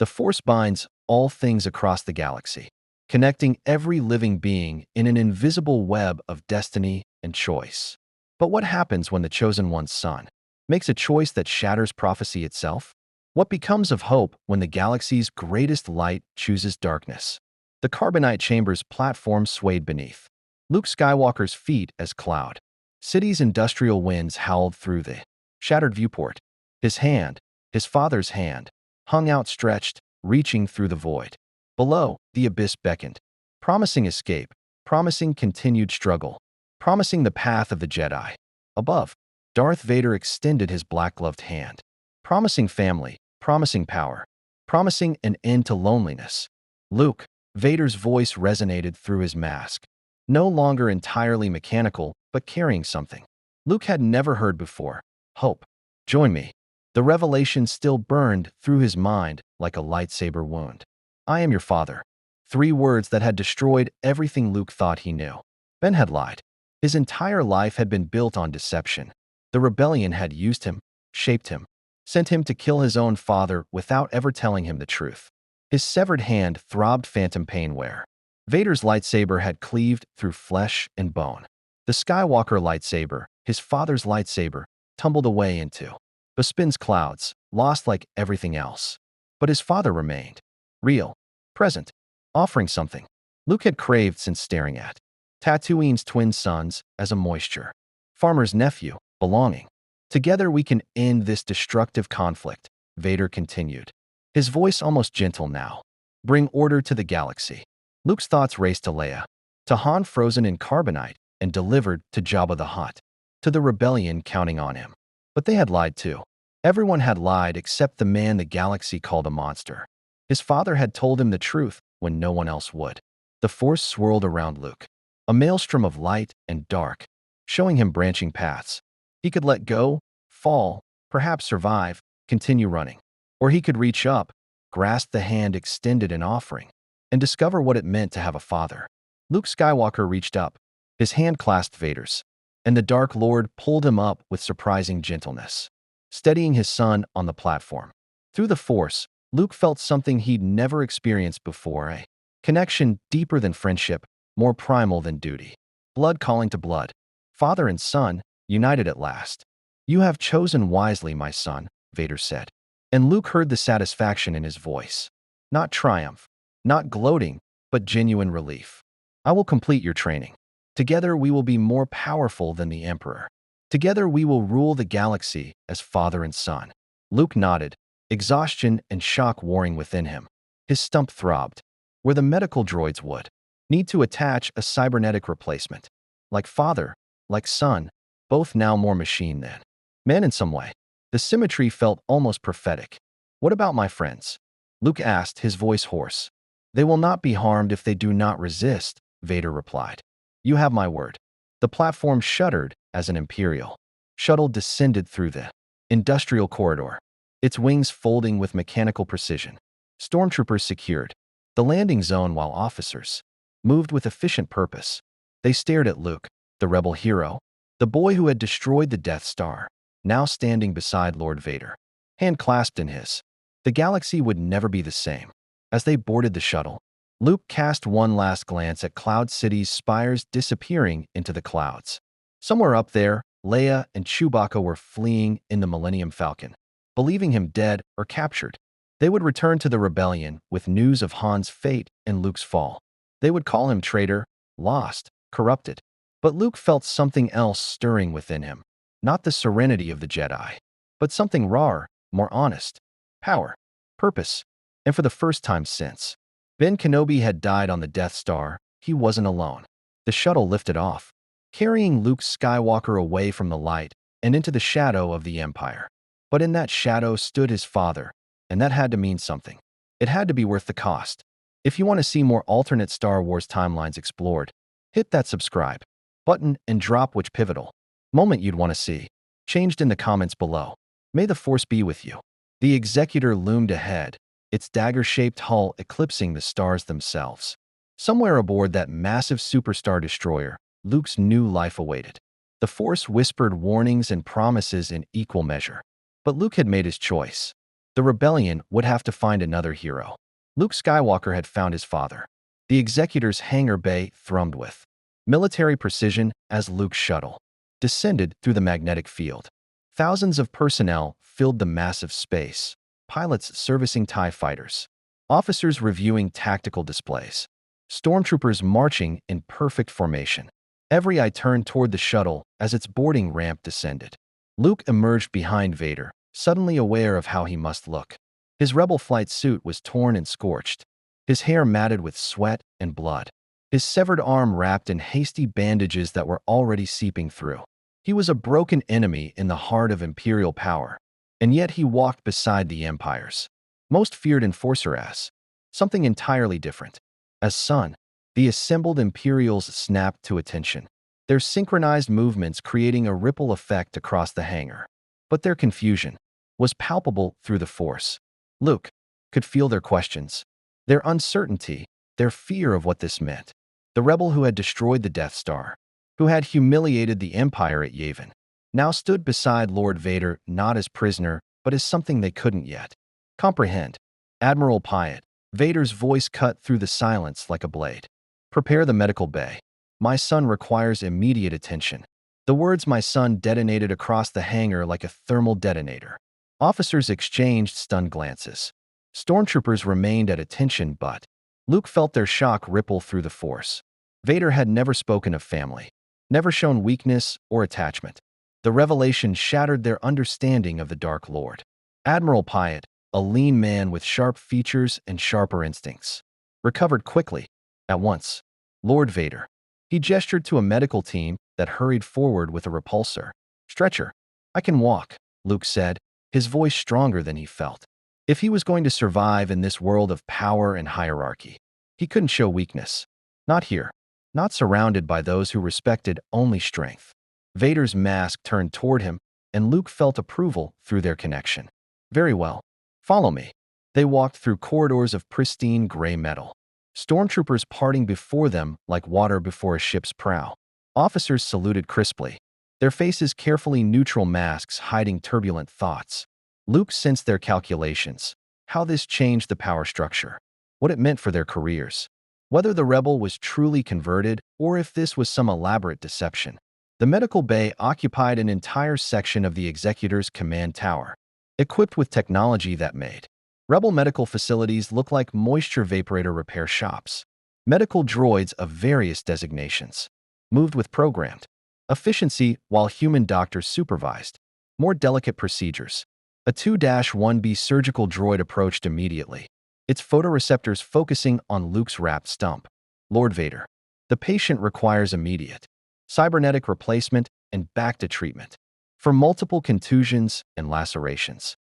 The Force binds all things across the galaxy, connecting every living being in an invisible web of destiny and choice. But what happens when the Chosen One's son makes a choice that shatters prophecy itself? What becomes of hope when the galaxy's greatest light chooses darkness? The carbonite chamber's platform swayed beneath Luke Skywalker's feet as cloud. City's industrial winds howled through the shattered viewport. His hand, his father's hand, hung outstretched, reaching through the void. Below, the abyss beckoned, promising escape, promising continued struggle, promising the path of the Jedi. Above, Darth Vader extended his black-gloved hand, promising family, promising power, promising an end to loneliness. Luke, Vader's voice resonated through his mask, no longer entirely mechanical, but carrying something Luke had never heard before: hope. Join me. The revelation still burned through his mind like a lightsaber wound. I am your father. 3 words that had destroyed everything Luke thought he knew. Ben had lied. His entire life had been built on deception. The rebellion had used him, shaped him, sent him to kill his own father without ever telling him the truth. His severed hand throbbed phantom pain where Vader's lightsaber had cleaved through flesh and bone. The Skywalker lightsaber, his father's lightsaber, tumbled away into Bespin's clouds, lost like everything else. But his father remained. Real. Present. Offering something Luke had craved since staring at Tatooine's twin sons as a moisture. Farmer's nephew, belonging. Together we can end this destructive conflict, Vader continued, his voice almost gentle now. Bring order to the galaxy. Luke's thoughts raced to Leia, to Han frozen in carbonite and delivered to Jabba the Hutt, to the rebellion counting on him. But they had lied too. Everyone had lied except the man the galaxy called a monster. His father had told him the truth when no one else would. The Force swirled around Luke, a maelstrom of light and dark, showing him branching paths. He could let go, fall, perhaps survive, continue running. Or he could reach up, grasp the hand extended in offering, and discover what it meant to have a father. Luke Skywalker reached up, his hand clasped Vader's, and the Dark Lord pulled him up with surprising gentleness, steadying his son on the platform. Through the Force, Luke felt something he'd never experienced before, a connection deeper than friendship, more primal than duty. Blood calling to blood. Father and son, united at last. You have chosen wisely, my son, Vader said. And Luke heard the satisfaction in his voice. Not triumph, not gloating, but genuine relief. I will complete your training. Together we will be more powerful than the Emperor. Together we will rule the galaxy as father and son. Luke nodded, exhaustion and shock warring within him. His stump throbbed, where the medical droids would need to attach a cybernetic replacement. Like father, like son, both now more machine than man in some way. The symmetry felt almost prophetic. What about my friends? Luke asked, his voice hoarse. They will not be harmed if they do not resist, Vader replied. You have my word. The platform shuddered as an Imperial shuttle descended through the industrial corridor, its wings folding with mechanical precision. Stormtroopers secured the landing zone while officers moved with efficient purpose. They stared at Luke, the rebel hero, the boy who had destroyed the Death Star, now standing beside Lord Vader, hand clasped in his. The galaxy would never be the same. As they boarded the shuttle, Luke cast one last glance at Cloud City's spires disappearing into the clouds. Somewhere up there, Leia and Chewbacca were fleeing in the Millennium Falcon, believing him dead or captured. They would return to the rebellion with news of Han's fate and Luke's fall. They would call him traitor, lost, corrupted. But Luke felt something else stirring within him. Not the serenity of the Jedi, but something rawer, more honest. Power, purpose. And for the first time since Ben Kenobi had died on the Death Star, he wasn't alone. The shuttle lifted off, carrying Luke Skywalker away from the light and into the shadow of the Empire. But in that shadow stood his father, and that had to mean something. It had to be worth the cost. If you want to see more alternate Star Wars timelines explored, hit that subscribe button and drop which pivotal moment you'd want to see changed in the comments below. May the Force be with you. The Executor loomed ahead, its dagger-shaped hull eclipsing the stars themselves. Somewhere aboard that massive superstar destroyer, Luke's new life awaited. The Force whispered warnings and promises in equal measure. But Luke had made his choice. The rebellion would have to find another hero. Luke Skywalker had found his father. The Executor's hangar bay thrummed with military precision as Luke's shuttle descended through the magnetic field. Thousands of personnel filled the massive space, pilots servicing TIE fighters, officers reviewing tactical displays, stormtroopers marching in perfect formation. Every eye turned toward the shuttle as its boarding ramp descended. Luke emerged behind Vader, suddenly aware of how he must look. His rebel flight suit was torn and scorched, his hair matted with sweat and blood, his severed arm wrapped in hasty bandages that were already seeping through. He was a broken enemy in the heart of Imperial power, and yet he walked beside the Empire's most feared enforcer as something entirely different. As son, the assembled Imperials snapped to attention, their synchronized movements creating a ripple effect across the hangar. But their confusion was palpable through the Force. Luke could feel their questions, their uncertainty, their fear of what this meant. The rebel who had destroyed the Death Star, who had humiliated the Empire at Yavin, now stood beside Lord Vader not as prisoner, but as something they couldn't yet comprehend. Admiral Pyatt, Vader's voice cut through the silence like a blade. Prepare the medical bay. My son requires immediate attention. The words my son detonated across the hangar like a thermal detonator. Officers exchanged stunned glances. Stormtroopers remained at attention, but Luke felt their shock ripple through the Force. Vader had never spoken of family, never shown weakness or attachment. The revelation shattered their understanding of the Dark Lord. Admiral Pyatt, a lean man with sharp features and sharper instincts, recovered quickly, at once. Lord Vader. He gestured to a medical team that hurried forward with a repulsor. Stretcher. I can walk, Luke said, his voice stronger than he felt. If he was going to survive in this world of power and hierarchy, he couldn't show weakness. Not here. Not surrounded by those who respected only strength. Vader's mask turned toward him, and Luke felt approval through their connection. Very well. Follow me. They walked through corridors of pristine gray metal, stormtroopers parting before them like water before a ship's prow. Officers saluted crisply, their faces carefully neutral masks hiding turbulent thoughts. Luke sensed their calculations, how this changed the power structure, what it meant for their careers, whether the rebel was truly converted or if this was some elaborate deception. The medical bay occupied an entire section of the Executor's command tower, equipped with technology that made rebel medical facilities look like moisture vaporator repair shops. Medical droids of various designations moved with programmed efficiency while human doctors supervised more delicate procedures. A 2-1B surgical droid approached immediately, its photoreceptors focusing on Luke's wrapped stump. Lord Vader. The patient requires immediate cybernetic replacement and back to treatment for multiple contusions and lacerations.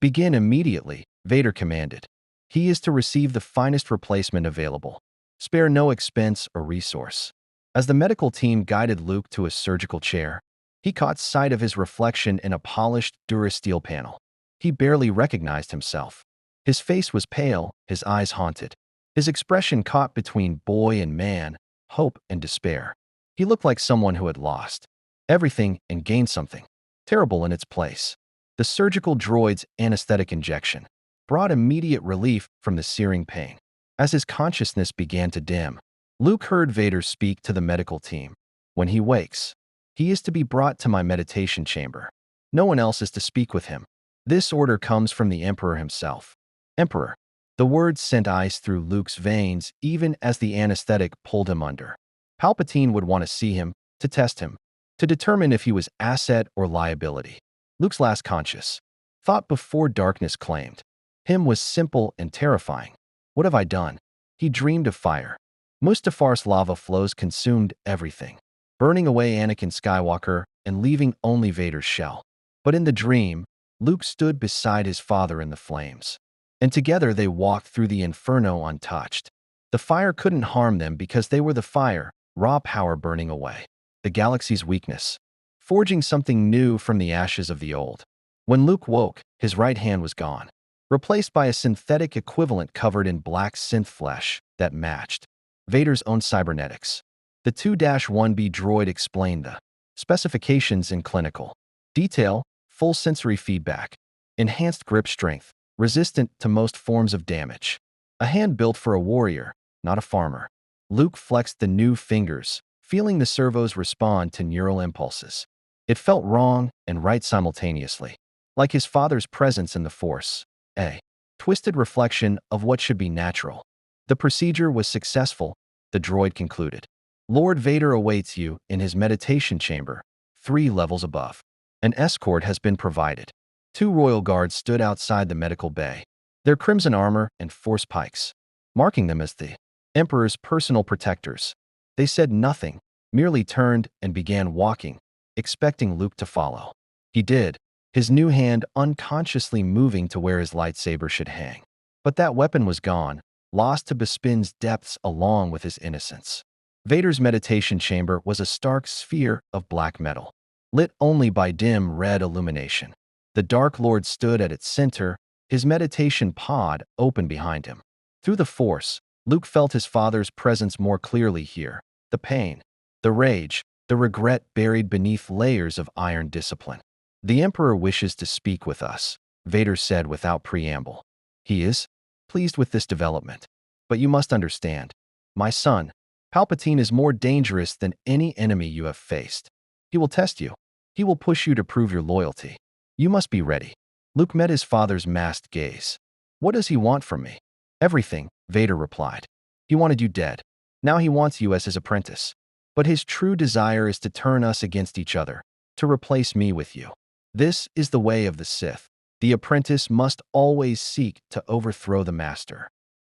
Begin immediately, Vader commanded. He is to receive the finest replacement available. Spare no expense or resource. As the medical team guided Luke to a surgical chair, he caught sight of his reflection in a polished Durasteel panel. He barely recognized himself. His face was pale, his eyes haunted, his expression caught between boy and man, hope and despair. He looked like someone who had lost everything and gained something terrible in its place. The surgical droid's anesthetic injection brought immediate relief from the searing pain. As his consciousness began to dim, Luke heard Vader speak to the medical team. When he wakes, he is to be brought to my meditation chamber. No one else is to speak with him. This order comes from the Emperor himself. Emperor. The words sent ice through Luke's veins even as the anesthetic pulled him under. Palpatine would want to see him, to test him, to determine if he was asset or liability. Luke's last conscious thought before darkness claimed him was simple and terrifying. What have I done? He dreamed of fire. Mustafar's lava flows consumed everything, burning away Anakin Skywalker and leaving only Vader's shell. But in the dream, Luke stood beside his father in the flames, and together they walked through the inferno untouched. The fire couldn't harm them because they were the fire, raw power burning away the galaxy's weakness, forging something new from the ashes of the old. When Luke woke, his right hand was gone, replaced by a synthetic equivalent covered in black synth flesh that matched Vader's own cybernetics. The 2-1B droid explained the specifications in clinical detail, full sensory feedback, enhanced grip strength, resistant to most forms of damage. A hand built for a warrior, not a farmer. Luke flexed the new fingers, feeling the servos respond to neural impulses. It felt wrong and right simultaneously, like his father's presence in the Force, a twisted reflection of what should be natural. The procedure was successful, the droid concluded. Lord Vader awaits you in his meditation chamber, 3 levels above. An escort has been provided. 2 royal guards stood outside the medical bay, their crimson armor and force pikes, marking them as the Emperor's personal protectors. They said nothing, merely turned and began walking, expecting Luke to follow. He did, his new hand unconsciously moving to where his lightsaber should hang. But that weapon was gone, lost to Bespin's depths along with his innocence. Vader's meditation chamber was a stark sphere of black metal, lit only by dim red illumination. The Dark Lord stood at its center, his meditation pod open behind him. Through the Force, Luke felt his father's presence more clearly here. The pain, the rage, the regret buried beneath layers of iron discipline. The Emperor wishes to speak with us, Vader said without preamble. He is pleased with this development. But you must understand, my son, Palpatine is more dangerous than any enemy you have faced. He will test you. He will push you to prove your loyalty. You must be ready. Luke met his father's masked gaze. What does he want from me? Everything, Vader replied. He wanted you dead. Now he wants you as his apprentice. But his true desire is to turn us against each other, to replace me with you. This is the way of the Sith. The apprentice must always seek to overthrow the master.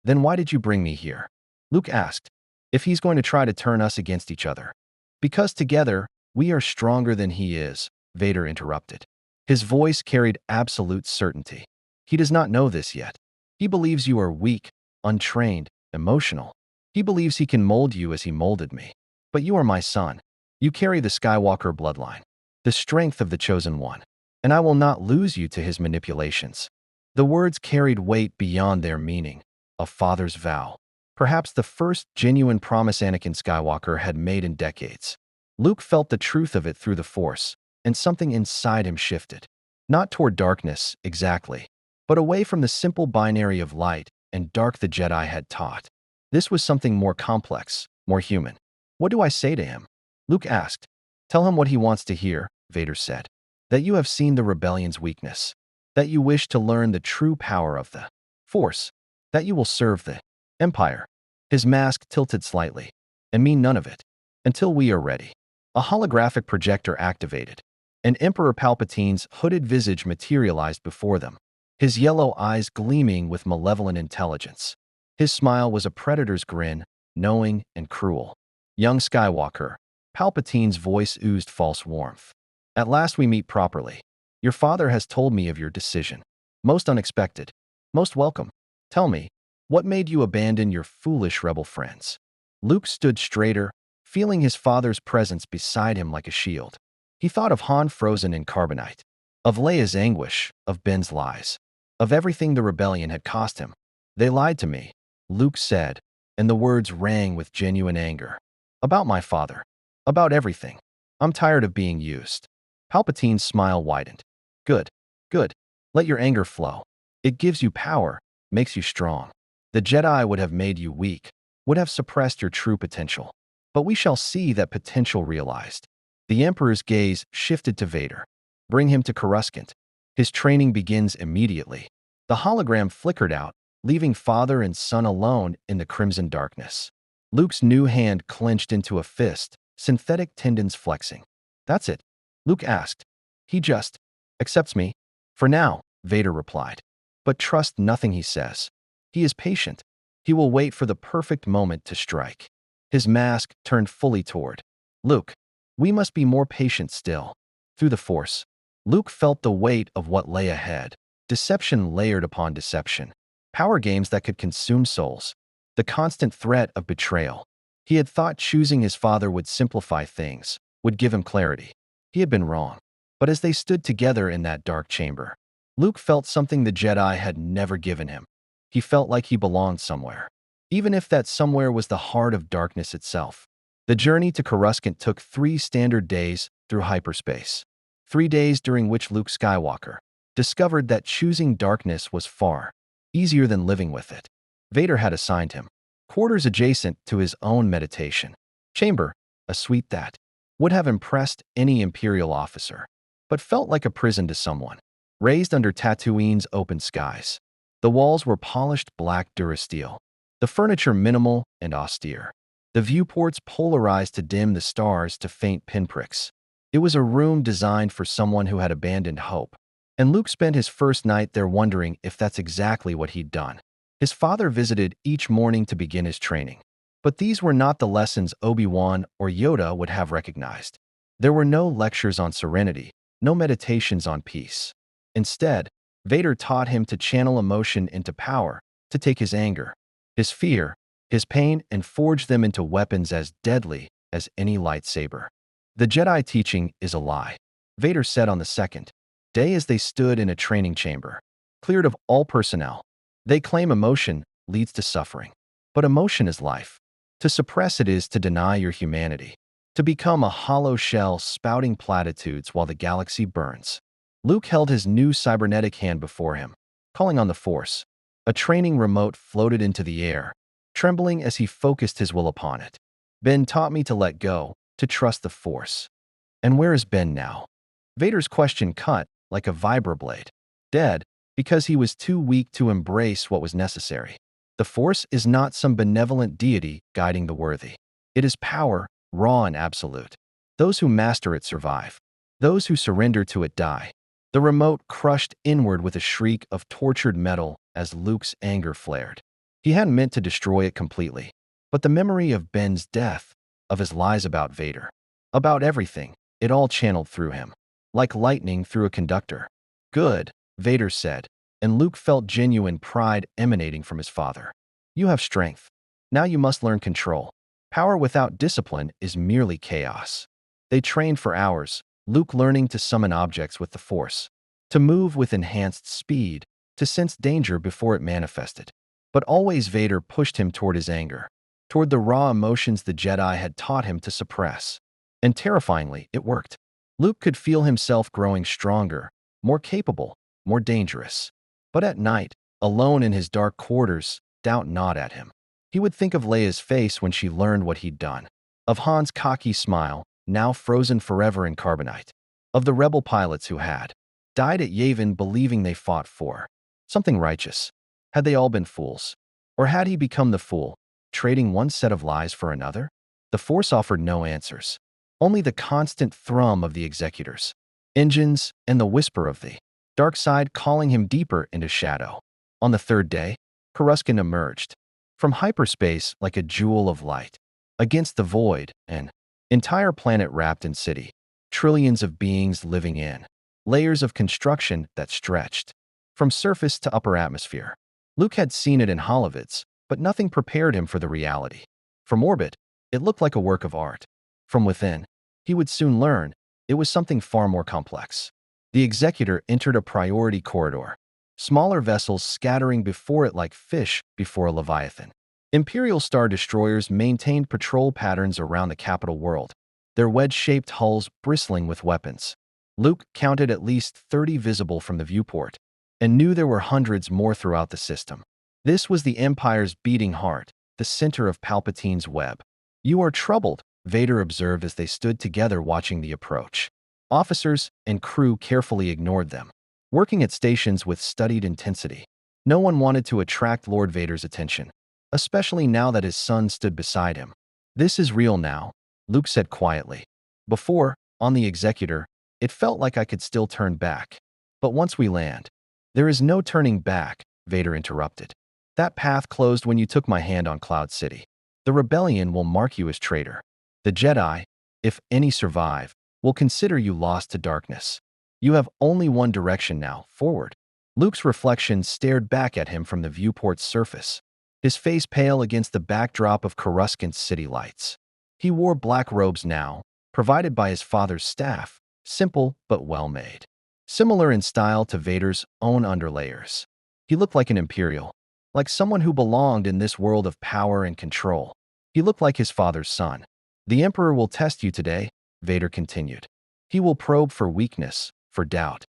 Then why did you bring me here? Luke asked, if he's going to try to turn us against each other. Because together, we are stronger than he is, Vader interrupted. His voice carried absolute certainty. He does not know this yet. He believes you are weak, untrained, emotional. He believes he can mold you as he molded me. But you are my son. You carry the Skywalker bloodline, the strength of the Chosen One, and I will not lose you to his manipulations. The words carried weight beyond their meaning, a father's vow. Perhaps the first genuine promise Anakin Skywalker had made in decades. Luke felt the truth of it through the Force, and something inside him shifted. Not toward darkness, exactly, but away from the simple binary of light and dark the Jedi had taught. This was something more complex, more human. What do I say to him? Luke asked. Tell him what he wants to hear, Vader said. That you have seen the rebellion's weakness. That you wish to learn the true power of the Force. That you will serve the Empire. His mask tilted slightly, and mean none of it, until we are ready. A holographic projector activated, and Emperor Palpatine's hooded visage materialized before them, his yellow eyes gleaming with malevolent intelligence. His smile was a predator's grin, knowing and cruel. Young Skywalker, Palpatine's voice oozed false warmth. At last we meet properly. Your father has told me of your decision. Most unexpected, most welcome. Tell me, what made you abandon your foolish rebel friends? Luke stood straighter, feeling his father's presence beside him like a shield. He thought of Han frozen in carbonite, of Leia's anguish, of Ben's lies, of everything the rebellion had cost him. They lied to me, Luke said, and the words rang with genuine anger. About my father. About everything. I'm tired of being used. Palpatine's smile widened. Good. Good. Let your anger flow. It gives you power, makes you strong. The Jedi would have made you weak, would have suppressed your true potential. But we shall see that potential realized. The Emperor's gaze shifted to Vader. Bring him to Coruscant. His training begins immediately. The hologram flickered out, leaving father and son alone in the crimson darkness. Luke's new hand clenched into a fist, synthetic tendons flexing. That's it, Luke asked. He just accepts me. For now, Vader replied. But trust nothing he says. He is patient. He will wait for the perfect moment to strike. His mask turned fully toward Luke. We must be more patient still. Through the Force, Luke felt the weight of what lay ahead. Deception layered upon deception. Power games that could consume souls. The constant threat of betrayal. He had thought choosing his father would simplify things, would give him clarity. He had been wrong. But as they stood together in that dark chamber, Luke felt something the Jedi had never given him. He felt like he belonged somewhere, even if that somewhere was the heart of darkness itself. The journey to Coruscant took 3 standard days through hyperspace. 3 days during which Luke Skywalker, discovered that choosing darkness was far easier than living with it. Vader had assigned him quarters adjacent to his own meditation chamber, a suite that would have impressed any Imperial officer, but felt like a prison to someone raised under Tatooine's open skies. The walls were polished black durasteel, the furniture minimal and austere, the viewports polarized to dim the stars to faint pinpricks. It was a room designed for someone who had abandoned hope, and Luke spent his first night there wondering if that's exactly what he'd done. His father visited each morning to begin his training, but these were not the lessons Obi-Wan or Yoda would have recognized. There were no lectures on serenity, no meditations on peace. Instead, Vader taught him to channel emotion into power, to take his anger, his fear, his pain, and forge them into weapons as deadly as any lightsaber. The Jedi teaching is a lie, Vader said on the second day as they stood in a training chamber, cleared of all personnel. They claim emotion leads to suffering. But emotion is life. To suppress it is to deny your humanity, to become a hollow shell spouting platitudes while the galaxy burns. Luke held his new cybernetic hand before him, calling on the Force. A training remote floated into the air, trembling as he focused his will upon it. Ben taught me to let go, to trust the Force. And where is Ben now? Vader's question cut like a vibroblade. Dead, because he was too weak to embrace what was necessary. The Force is not some benevolent deity guiding the worthy. It is power, raw and absolute. Those who master it survive. Those who surrender to it die. The remote crushed inward with a shriek of tortured metal as Luke's anger flared. He hadn't meant to destroy it completely, but the memory of Ben's death, of his lies about Vader, about everything, it all channeled through him, like lightning through a conductor. Good, Vader said, and Luke felt genuine pride emanating from his father. You have strength. Now you must learn control. Power without discipline is merely chaos. They trained for hours, Luke learning to summon objects with the Force, to move with enhanced speed, to sense danger before it manifested. But always Vader pushed him toward his anger, toward the raw emotions the Jedi had taught him to suppress. And terrifyingly, it worked. Luke could feel himself growing stronger, more capable, more dangerous. But at night, alone in his dark quarters, doubt gnawed at him. He would think of Leia's face when she learned what he'd done, of Han's cocky smile, now frozen forever in carbonite, of the rebel pilots who had died at Yavin believing they fought for something righteous. Had they all been fools? Or had he become the fool, trading one set of lies for another? The Force offered no answers, only the constant thrum of the executors, engines, and the whisper of the dark side calling him deeper into shadow. On the third day, Coruscant emerged from hyperspace like a jewel of light, against the void, an entire planet wrapped in city, trillions of beings living in layers of construction that stretched from surface to upper atmosphere. Luke had seen it in holovids, but nothing prepared him for the reality. From orbit, it looked like a work of art. From within, he would soon learn, it was something far more complex. The executor entered a priority corridor, smaller vessels scattering before it like fish before a leviathan. Imperial Star destroyers maintained patrol patterns around the capital world, their wedge-shaped hulls bristling with weapons. Luke counted at least 30 visible from the viewport, and knew there were hundreds more throughout the system. This was the Empire's beating heart, the center of Palpatine's web. You are troubled, Vader observed as they stood together watching the approach. Officers and crew carefully ignored them, working at stations with studied intensity. No one wanted to attract Lord Vader's attention, especially now that his son stood beside him. This is real now, Luke said quietly. Before, on the executor, it felt like I could still turn back. But once we land, there is no turning back, Vader interrupted. That path closed when you took my hand on Cloud City. The rebellion will mark you as traitor. The Jedi, if any survive, will consider you lost to darkness. You have only one direction now, forward. Luke's reflection stared back at him from the viewport's surface, his face pale against the backdrop of Coruscant's city lights. He wore black robes now, provided by his father's staff, simple but well-made. Similar in style to Vader's own underlayers. He looked like an Imperial, like someone who belonged in this world of power and control. He looked like his father's son. The Emperor will test you today, Vader continued. He will probe for weakness, for doubt,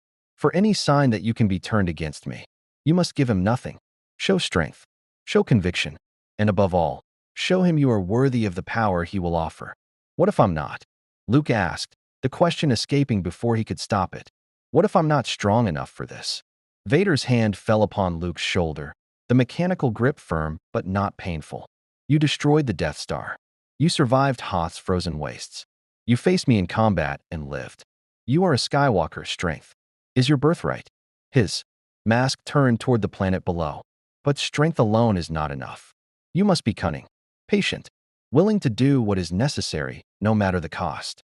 For any sign that you can be turned against me, you must give him nothing. Show strength, show conviction, and above all, show him you are worthy of the power he will offer. What if I'm not? Luke asked, the question escaping before he could stop it. What if I'm not strong enough for this? Vader's hand fell upon Luke's shoulder, the mechanical grip firm but not painful. You destroyed the Death Star. You survived Hoth's frozen wastes. You faced me in combat and lived. You are a Skywalker's strength. Is your birthright. His mask turned toward the planet below. But strength alone is not enough. You must be cunning, patient, willing to do what is necessary, no matter the cost.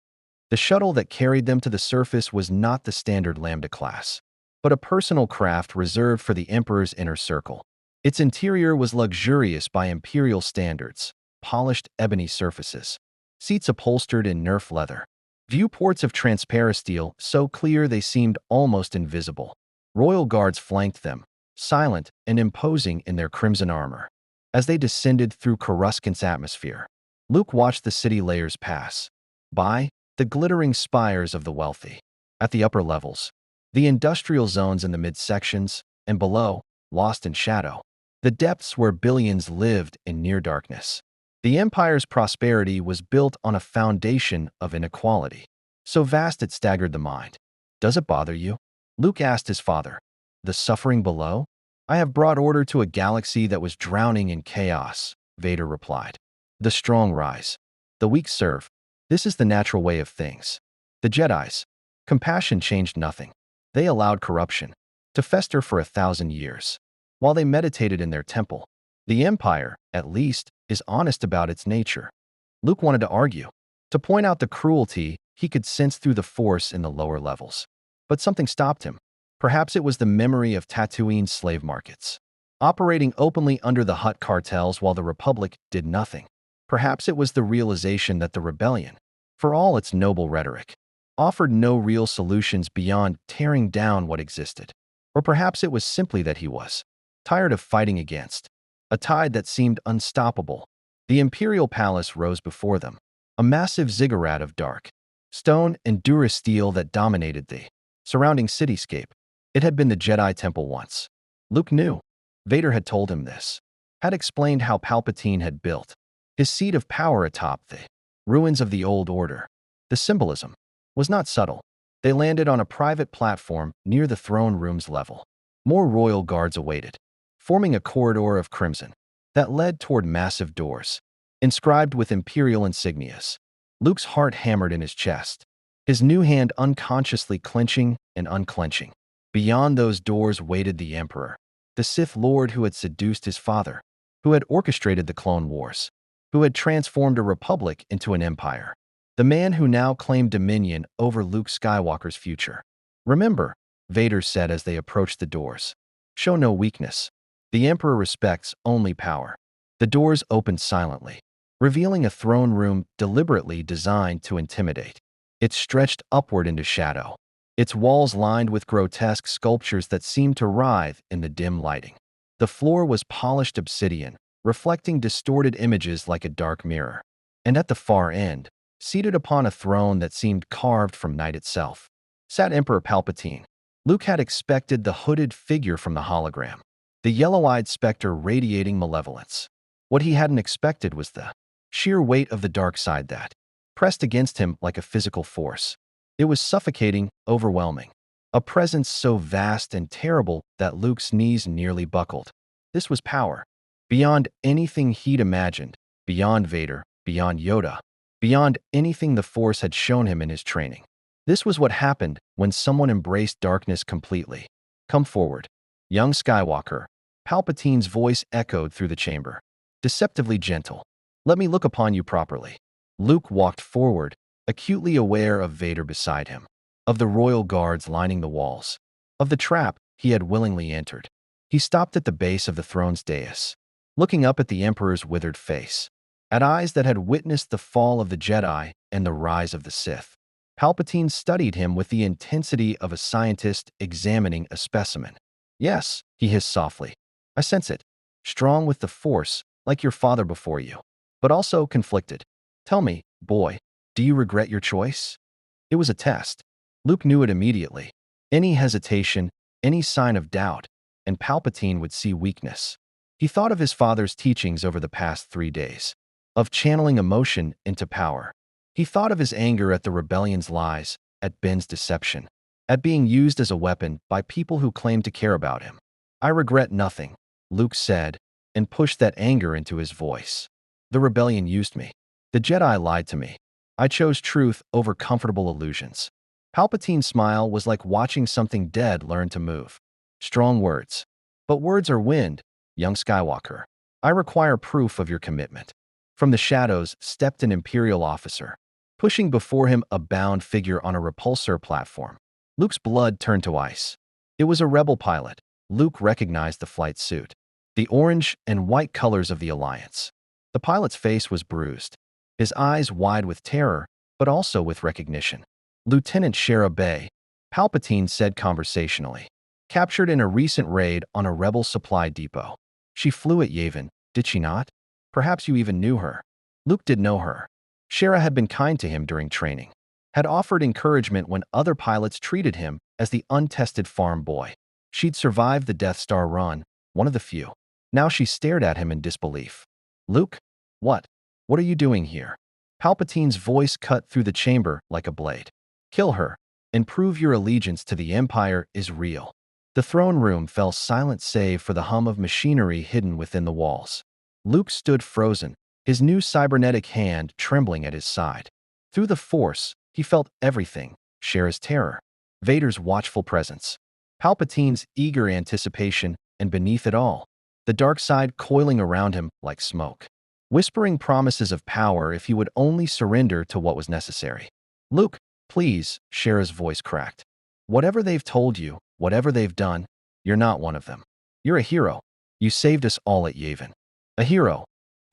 The shuttle that carried them to the surface was not the standard Lambda class, but a personal craft reserved for the Emperor's inner circle. Its interior was luxurious by Imperial standards, polished ebony surfaces, seats upholstered in Nerf leather, viewports of transparent steel so clear they seemed almost invisible. Royal guards flanked them, silent and imposing in their crimson armor. As they descended through Coruscant's atmosphere, Luke watched the city layers pass by, the glittering spires of the wealthy. At the upper levels, the industrial zones in the midsections, and below, lost in shadow, the depths where billions lived in near darkness. The Empire's prosperity was built on a foundation of inequality, so vast it staggered the mind. Does it bother you? Luke asked his father. The suffering below? I have brought order to a galaxy that was drowning in chaos, Vader replied. The strong rise. The weak serve. This is the natural way of things. The Jedi's compassion changed nothing. They allowed corruption to fester for 1,000 years, while they meditated in their temple. The Empire, at least, is honest about its nature. Luke wanted to argue, to point out the cruelty he could sense through the Force in the lower levels. But something stopped him. Perhaps it was the memory of Tatooine's slave markets, operating openly under the Hutt cartels while the Republic did nothing. Perhaps it was the realization that the rebellion, for all its noble rhetoric, offered no real solutions beyond tearing down what existed. Or perhaps it was simply that he was tired of fighting against a tide that seemed unstoppable. The Imperial Palace rose before them, a massive ziggurat of dark stone and durasteel that dominated the surrounding cityscape. It had been the Jedi Temple once. Luke knew. Vader had told him this, had explained how Palpatine had built his seat of power atop the ruins of the Old Order. The symbolism was not subtle. They landed on a private platform near the throne room's level. More royal guards awaited, forming a corridor of crimson that led toward massive doors, inscribed with imperial insignias. Luke's heart hammered in his chest, his new hand unconsciously clenching and unclenching. Beyond those doors waited the Emperor, the Sith Lord who had seduced his father, who had orchestrated the Clone Wars, who had transformed a republic into an empire. The man who now claimed dominion over Luke Skywalker's future. Remember, Vader said as they approached the doors, show no weakness. The Emperor respects only power. The doors opened silently, revealing a throne room deliberately designed to intimidate. It stretched upward into shadow, its walls lined with grotesque sculptures that seemed to writhe in the dim lighting. The floor was polished obsidian, reflecting distorted images like a dark mirror. And at the far end, seated upon a throne that seemed carved from night itself, sat Emperor Palpatine. Luke had expected the hooded figure from the hologram, the yellow-eyed specter radiating malevolence. What he hadn't expected was the sheer weight of the dark side that pressed against him like a physical force. It was suffocating, overwhelming, a presence so vast and terrible that Luke's knees nearly buckled. This was power, beyond anything he'd imagined, beyond Vader, beyond Yoda, beyond anything the Force had shown him in his training. This was what happened when someone embraced darkness completely. Come forward, young Skywalker. Palpatine's voice echoed through the chamber, deceptively gentle. Let me look upon you properly. Luke walked forward, acutely aware of Vader beside him, of the royal guards lining the walls, of the trap he had willingly entered. He stopped at the base of the throne's dais, looking up at the Emperor's withered face, at eyes that had witnessed the fall of the Jedi and the rise of the Sith. Palpatine studied him with the intensity of a scientist examining a specimen. Yes, he hissed softly. I sense it. Strong with the Force, like your father before you, but also conflicted. Tell me, boy, do you regret your choice? It was a test. Luke knew it immediately. Any hesitation, any sign of doubt, and Palpatine would see weakness. He thought of his father's teachings over the past 3 days, of channeling emotion into power. He thought of his anger at the rebellion's lies, at Ben's deception, at being used as a weapon by people who claimed to care about him. I regret nothing, Luke said, and pushed that anger into his voice. The rebellion used me. The Jedi lied to me. I chose truth over comfortable illusions. Palpatine's smile was like watching something dead learn to move. Strong words. But words are wind, young Skywalker. I require proof of your commitment. From the shadows stepped an Imperial officer, pushing before him a bound figure on a repulsor platform. Luke's blood turned to ice. It was a rebel pilot. Luke recognized the flight suit, the orange and white colors of the Alliance. The pilot's face was bruised, his eyes wide with terror, but also with recognition. Lieutenant Shara Bey, Palpatine said conversationally, captured in a recent raid on a rebel supply depot. She flew at Yavin, did she not? Perhaps you even knew her. Luke did know her. Shara had been kind to him during training, had offered encouragement when other pilots treated him as the untested farm boy. She'd survived the Death Star run, one of the few. Now she stared at him in disbelief. Luke? What? What are you doing here? Palpatine's voice cut through the chamber like a blade. Kill her, and prove your allegiance to the Empire is real. The throne room fell silent save for the hum of machinery hidden within the walls. Luke stood frozen, his new cybernetic hand trembling at his side. Through the Force, he felt everything, Shara's terror, Vader's watchful presence, Palpatine's eager anticipation, and beneath it all, the dark side coiling around him like smoke, whispering promises of power if he would only surrender to what was necessary. Luke, please, Shara's voice cracked. Whatever they've told you, whatever they've done, you're not one of them. You're a hero. You saved us all at Yavin. A hero.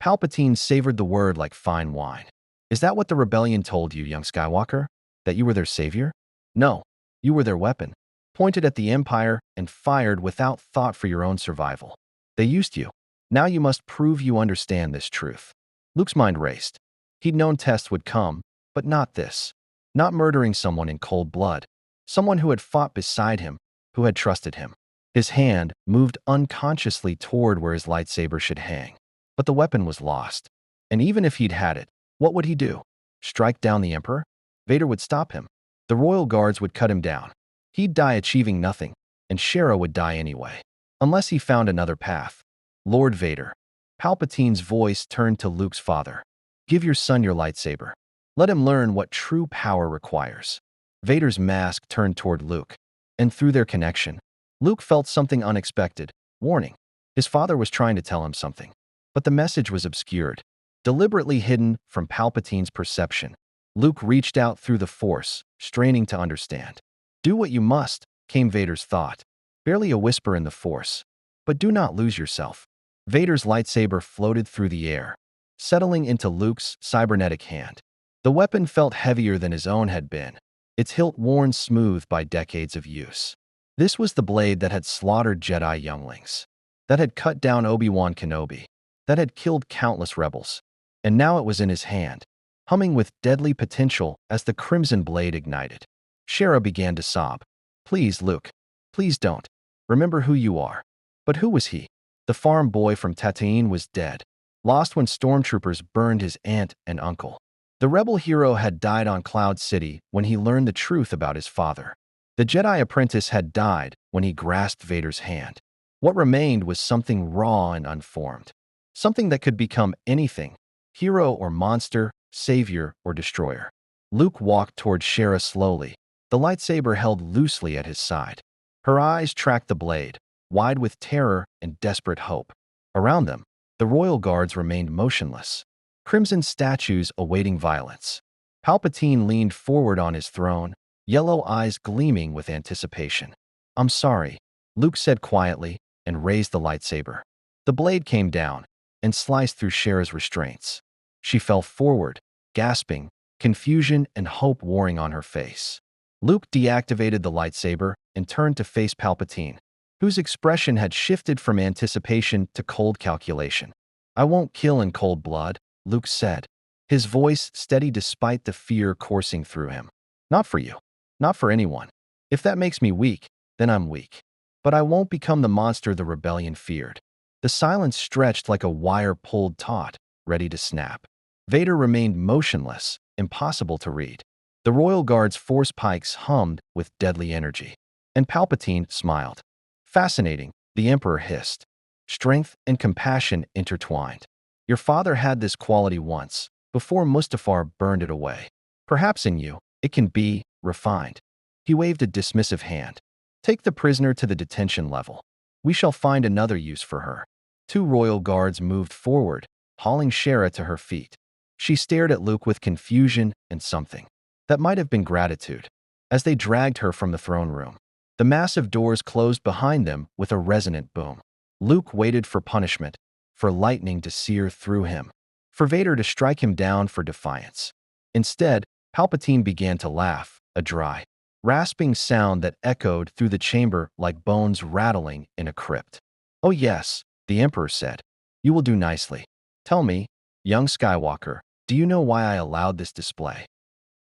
Palpatine savored the word like fine wine. Is that what the rebellion told you, young Skywalker? That you were their savior? No, you were their weapon, pointed at the Empire and fired without thought for your own survival. They used you. Now you must prove you understand this truth. Luke's mind raced. He'd known tests would come, but not this. Not murdering someone in cold blood. Someone who had fought beside him, who had trusted him. His hand moved unconsciously toward where his lightsaber should hang. But the weapon was lost. And even if he'd had it, what would he do? Strike down the Emperor? Vader would stop him. The royal guards would cut him down. He'd die achieving nothing, and Shara would die anyway. Unless he found another path. Lord Vader. Palpatine's voice turned to Luke's father. Give your son your lightsaber. Let him learn what true power requires. Vader's mask turned toward Luke, and through their connection, Luke felt something unexpected, warning. His father was trying to tell him something, but the message was obscured, deliberately hidden from Palpatine's perception. Luke reached out through the Force, straining to understand. Do what you must, came Vader's thought, barely a whisper in the Force. But do not lose yourself. Vader's lightsaber floated through the air, settling into Luke's cybernetic hand. The weapon felt heavier than his own had been, its hilt worn smooth by decades of use. This was the blade that had slaughtered Jedi younglings, that had cut down Obi-Wan Kenobi, that had killed countless rebels. And now it was in his hand, humming with deadly potential as the crimson blade ignited. Shara began to sob. Please, Luke. Please don't. Remember who you are. But who was he? The farm boy from Tatooine was dead, lost when stormtroopers burned his aunt and uncle. The rebel hero had died on Cloud City when he learned the truth about his father. The Jedi apprentice had died when he grasped Vader's hand. What remained was something raw and unformed. Something that could become anything, hero or monster, savior or destroyer. Luke walked toward Shara slowly, the lightsaber held loosely at his side. Her eyes tracked the blade, wide with terror and desperate hope. Around them, the royal guards remained motionless, crimson statues awaiting violence. Palpatine leaned forward on his throne, yellow eyes gleaming with anticipation. I'm sorry, Luke said quietly and raised the lightsaber. The blade came down and sliced through Shara's restraints. She fell forward, gasping, confusion and hope warring on her face. Luke deactivated the lightsaber and turned to face Palpatine, whose expression had shifted from anticipation to cold calculation. I won't kill in cold blood, Luke said, his voice steady despite the fear coursing through him. Not for you. Not for anyone. If that makes me weak, then I'm weak. But I won't become the monster the rebellion feared. The silence stretched like a wire-pulled taut, ready to snap. Vader remained motionless, impossible to read. The royal guard's force pikes hummed with deadly energy. And Palpatine smiled. Fascinating, the Emperor hissed. Strength and compassion intertwined. Your father had this quality once, before Mustafar burned it away. Perhaps in you, it can be refined. He waved a dismissive hand. Take the prisoner to the detention level. We shall find another use for her. Two royal guards moved forward, hauling Shera to her feet. She stared at Luke with confusion and something that might have been gratitude. As they dragged her from the throne room, the massive doors closed behind them with a resonant boom. Luke waited for punishment, for lightning to sear through him, for Vader to strike him down for defiance. Instead, Palpatine began to laugh, a dry, rasping sound that echoed through the chamber like bones rattling in a crypt. "Oh yes," the Emperor said. "You will do nicely. Tell me, young Skywalker, do you know why I allowed this display?"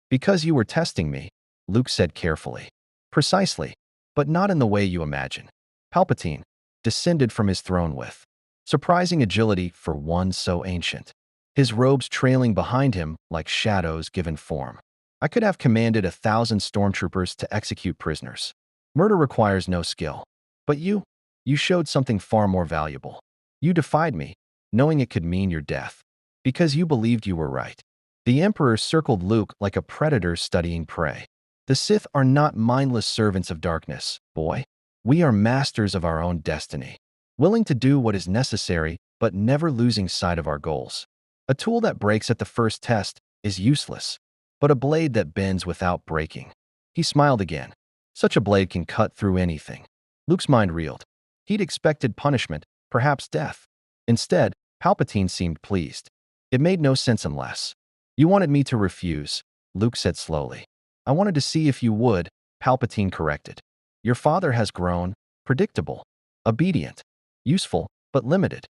"Because you were testing me," Luke said carefully. "Precisely, but not in the way you imagine." Palpatine descended from his throne with surprising agility for one so ancient, his robes trailing behind him like shadows given form. "I could have commanded 1,000 stormtroopers to execute prisoners. Murder requires no skill. But you showed something far more valuable. You defied me, knowing it could mean your death, because you believed you were right." The Emperor circled Luke like a predator studying prey. "The Sith are not mindless servants of darkness, boy. We are masters of our own destiny, willing to do what is necessary but never losing sight of our goals. A tool that breaks at the first test is useless, but a blade that bends without breaking." He smiled again. Such a blade can cut through anything. Luke's mind reeled. He'd expected punishment, perhaps death. Instead, Palpatine seemed pleased. "It made no sense unless you wanted me to refuse," Luke said slowly. "I wanted to see if you would," Palpatine corrected. "Your father has grown, predictable, obedient, useful, but limited.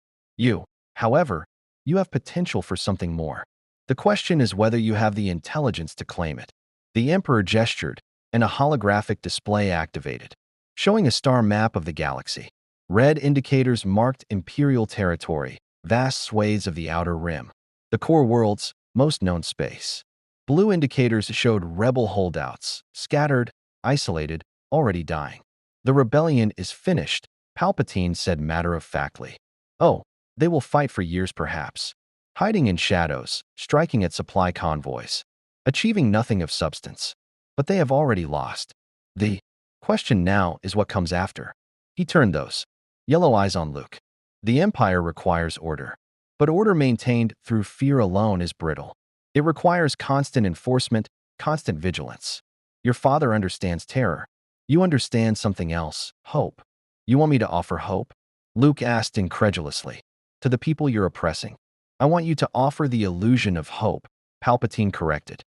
However, you have potential for something more. The question is whether you have the intelligence to claim it." The Emperor gestured, and a holographic display activated, showing a star map of the galaxy. Red indicators marked Imperial territory, vast swathes of the outer rim, the core world's most known space. Blue indicators showed rebel holdouts, scattered, isolated, already dying. "The rebellion is finished," Palpatine said matter-of-factly. "Oh, they will fight for years perhaps, hiding in shadows, striking at supply convoys, achieving nothing of substance. But they have already lost. The question now is what comes after." He turned those yellow eyes on Luke. "The Empire requires order, but order maintained through fear alone is brittle. It requires constant enforcement, constant vigilance. Your father understands terror. You understand something else, hope. You want me to offer hope?" Luke asked incredulously. "To the people you're oppressing? I want you to offer the illusion of hope," Palpatine corrected.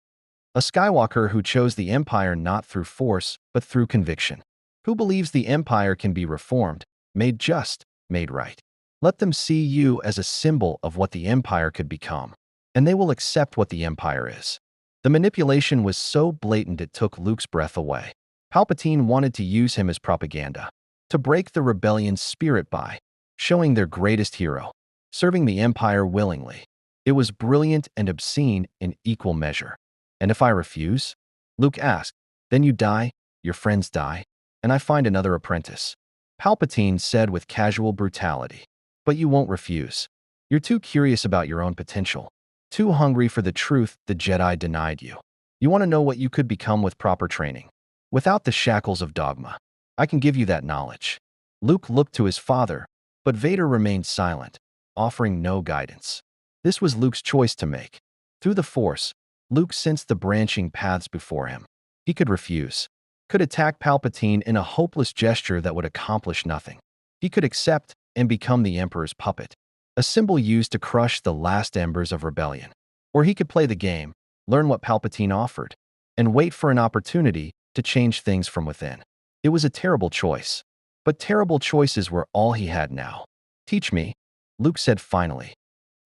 "A Skywalker who chose the Empire not through force, but through conviction. Who believes the Empire can be reformed, made just, made right. Let them see you as a symbol of what the Empire could become, and they will accept what the Empire is." The manipulation was so blatant it took Luke's breath away. Palpatine wanted to use him as propaganda, to break the rebellion's spirit by showing their greatest hero, serving the Empire willingly. It was brilliant and obscene in equal measure. "And if I refuse?" Luke asked. "Then you die, your friends die, and I find another apprentice," Palpatine said with casual brutality. "But you won't refuse. You're too curious about your own potential, too hungry for the truth the Jedi denied you. You want to know what you could become with proper training, without the shackles of dogma. I can give you that knowledge." Luke looked to his father, but Vader remained silent, offering no guidance. This was Luke's choice to make. Through the Force, Luke sensed the branching paths before him. He could refuse, could attack Palpatine in a hopeless gesture that would accomplish nothing. He could accept and become the Emperor's puppet, a symbol used to crush the last embers of rebellion. Or he could play the game, learn what Palpatine offered, and wait for an opportunity to change things from within. It was a terrible choice, but terrible choices were all he had now. "Teach me," Luke said finally.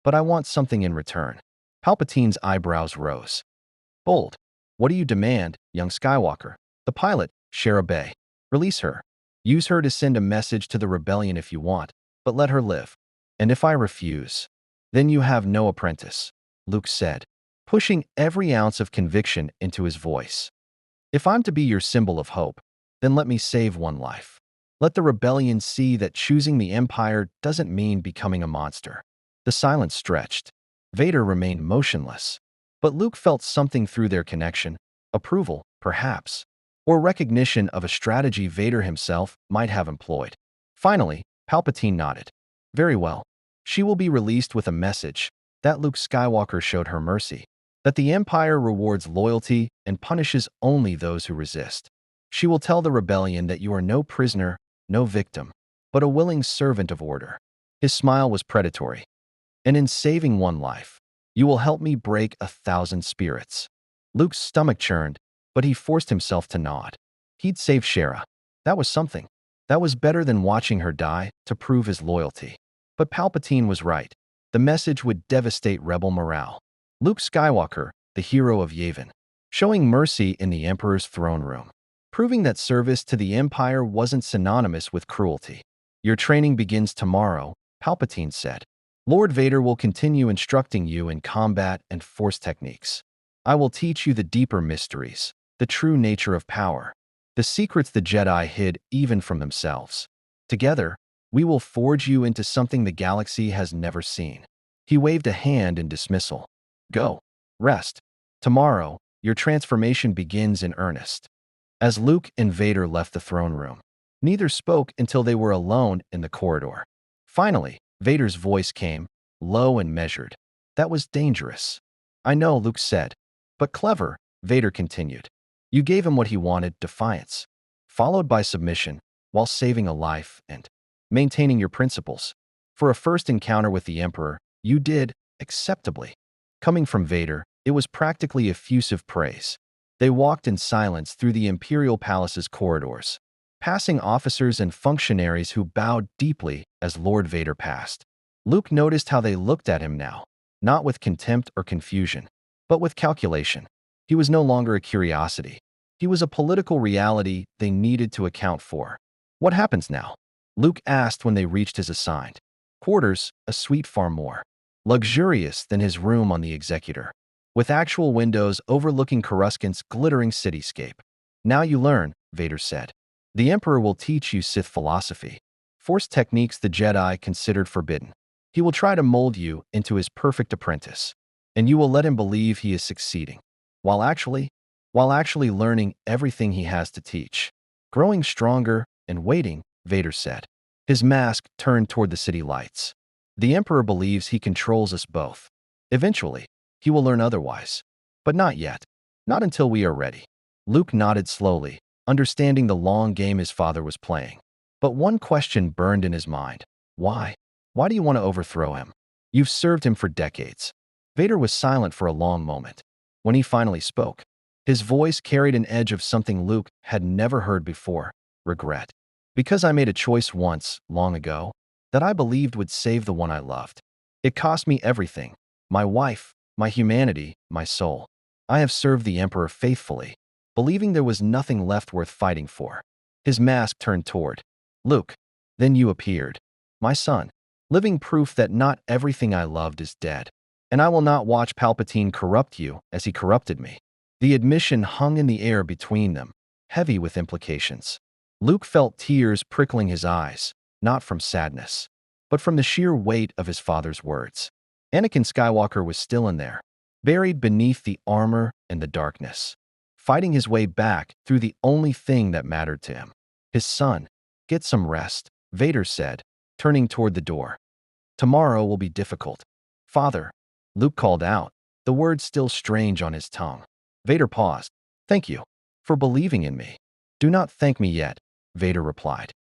"But I want something in return." Palpatine's eyebrows rose. "Bold. What do you demand, young Skywalker?" The pilot, Shara Bey. Release her. Use her to send a message to the rebellion if you want, but let her live. And if I refuse, then you have no apprentice, Luke said, pushing every ounce of conviction into his voice. If I'm to be your symbol of hope, then let me save one life. Let the rebellion see that choosing the Empire doesn't mean becoming a monster. The silence stretched. Vader remained motionless. But Luke felt something through their connection, approval, perhaps, or recognition of a strategy Vader himself might have employed. Finally, Palpatine nodded. Very well. She will be released with a message that Luke Skywalker showed her mercy, that the Empire rewards loyalty and punishes only those who resist. She will tell the rebellion that you are no prisoner, no victim, but a willing servant of order. His smile was predatory. And in saving one life, you will help me break 1,000 spirits. Luke's stomach churned, but he forced himself to nod. He'd save Shara. That was something. That was better than watching her die to prove his loyalty. But Palpatine was right. The message would devastate rebel morale. Luke Skywalker, the hero of Yavin, showing mercy in the Emperor's throne room, proving that service to the Empire wasn't synonymous with cruelty. Your training begins tomorrow, Palpatine said. Lord Vader will continue instructing you in combat and force techniques. I will teach you the deeper mysteries, the true nature of power, the secrets the Jedi hid even from themselves. Together, we will forge you into something the galaxy has never seen. He waved a hand in dismissal. Go. Rest. Tomorrow, your transformation begins in earnest. As Luke and Vader left the throne room, neither spoke until they were alone in the corridor. Finally, Vader's voice came, low and measured. That was dangerous. I know, Luke said. But clever, Vader continued. You gave him what he wanted, defiance, followed by submission, while saving a life and maintaining your principles. For a first encounter with the Emperor, you did, acceptably. Coming from Vader, it was practically effusive praise. They walked in silence through the Imperial Palace's corridors, passing officers and functionaries who bowed deeply as Lord Vader passed. Luke noticed how they looked at him now, not with contempt or confusion, but with calculation. He was no longer a curiosity. He was a political reality they needed to account for. What happens now? Luke asked when they reached his assigned quarters, a suite far more luxurious than his room on the Executor, with actual windows overlooking Coruscant's glittering cityscape. Now you learn, Vader said. The Emperor will teach you Sith philosophy, force techniques the Jedi considered forbidden. He will try to mold you into his perfect apprentice, and you will let him believe he is succeeding, while actually learning everything he has to teach. Growing stronger and waiting, Vader said. His mask turned toward the city lights. The Emperor believes he controls us both. Eventually, he will learn otherwise. But not yet. Not until we are ready. Luke nodded slowly, understanding the long game his father was playing. But one question burned in his mind. Why? Why do you want to overthrow him? You've served him for decades. Vader was silent for a long moment. When he finally spoke, his voice carried an edge of something Luke had never heard before: regret. Because I made a choice once, long ago, that I believed would save the one I loved. It cost me everything: my wife, my humanity, my soul. I have served the Emperor faithfully, believing there was nothing left worth fighting for. His mask turned toward Luke. Then you appeared. My son, living proof that not everything I loved is dead. And I will not watch Palpatine corrupt you as he corrupted me. The admission hung in the air between them, heavy with implications. Luke felt tears prickling his eyes, not from sadness, but from the sheer weight of his father's words. Anakin Skywalker was still in there, buried beneath the armor and the darkness, fighting his way back through the only thing that mattered to him. His son. Get some rest, Vader said, turning toward the door. Tomorrow will be difficult. Father, Luke called out, the words still strange on his tongue. Vader paused. Thank you for believing in me. Do not thank me yet, Vader replied.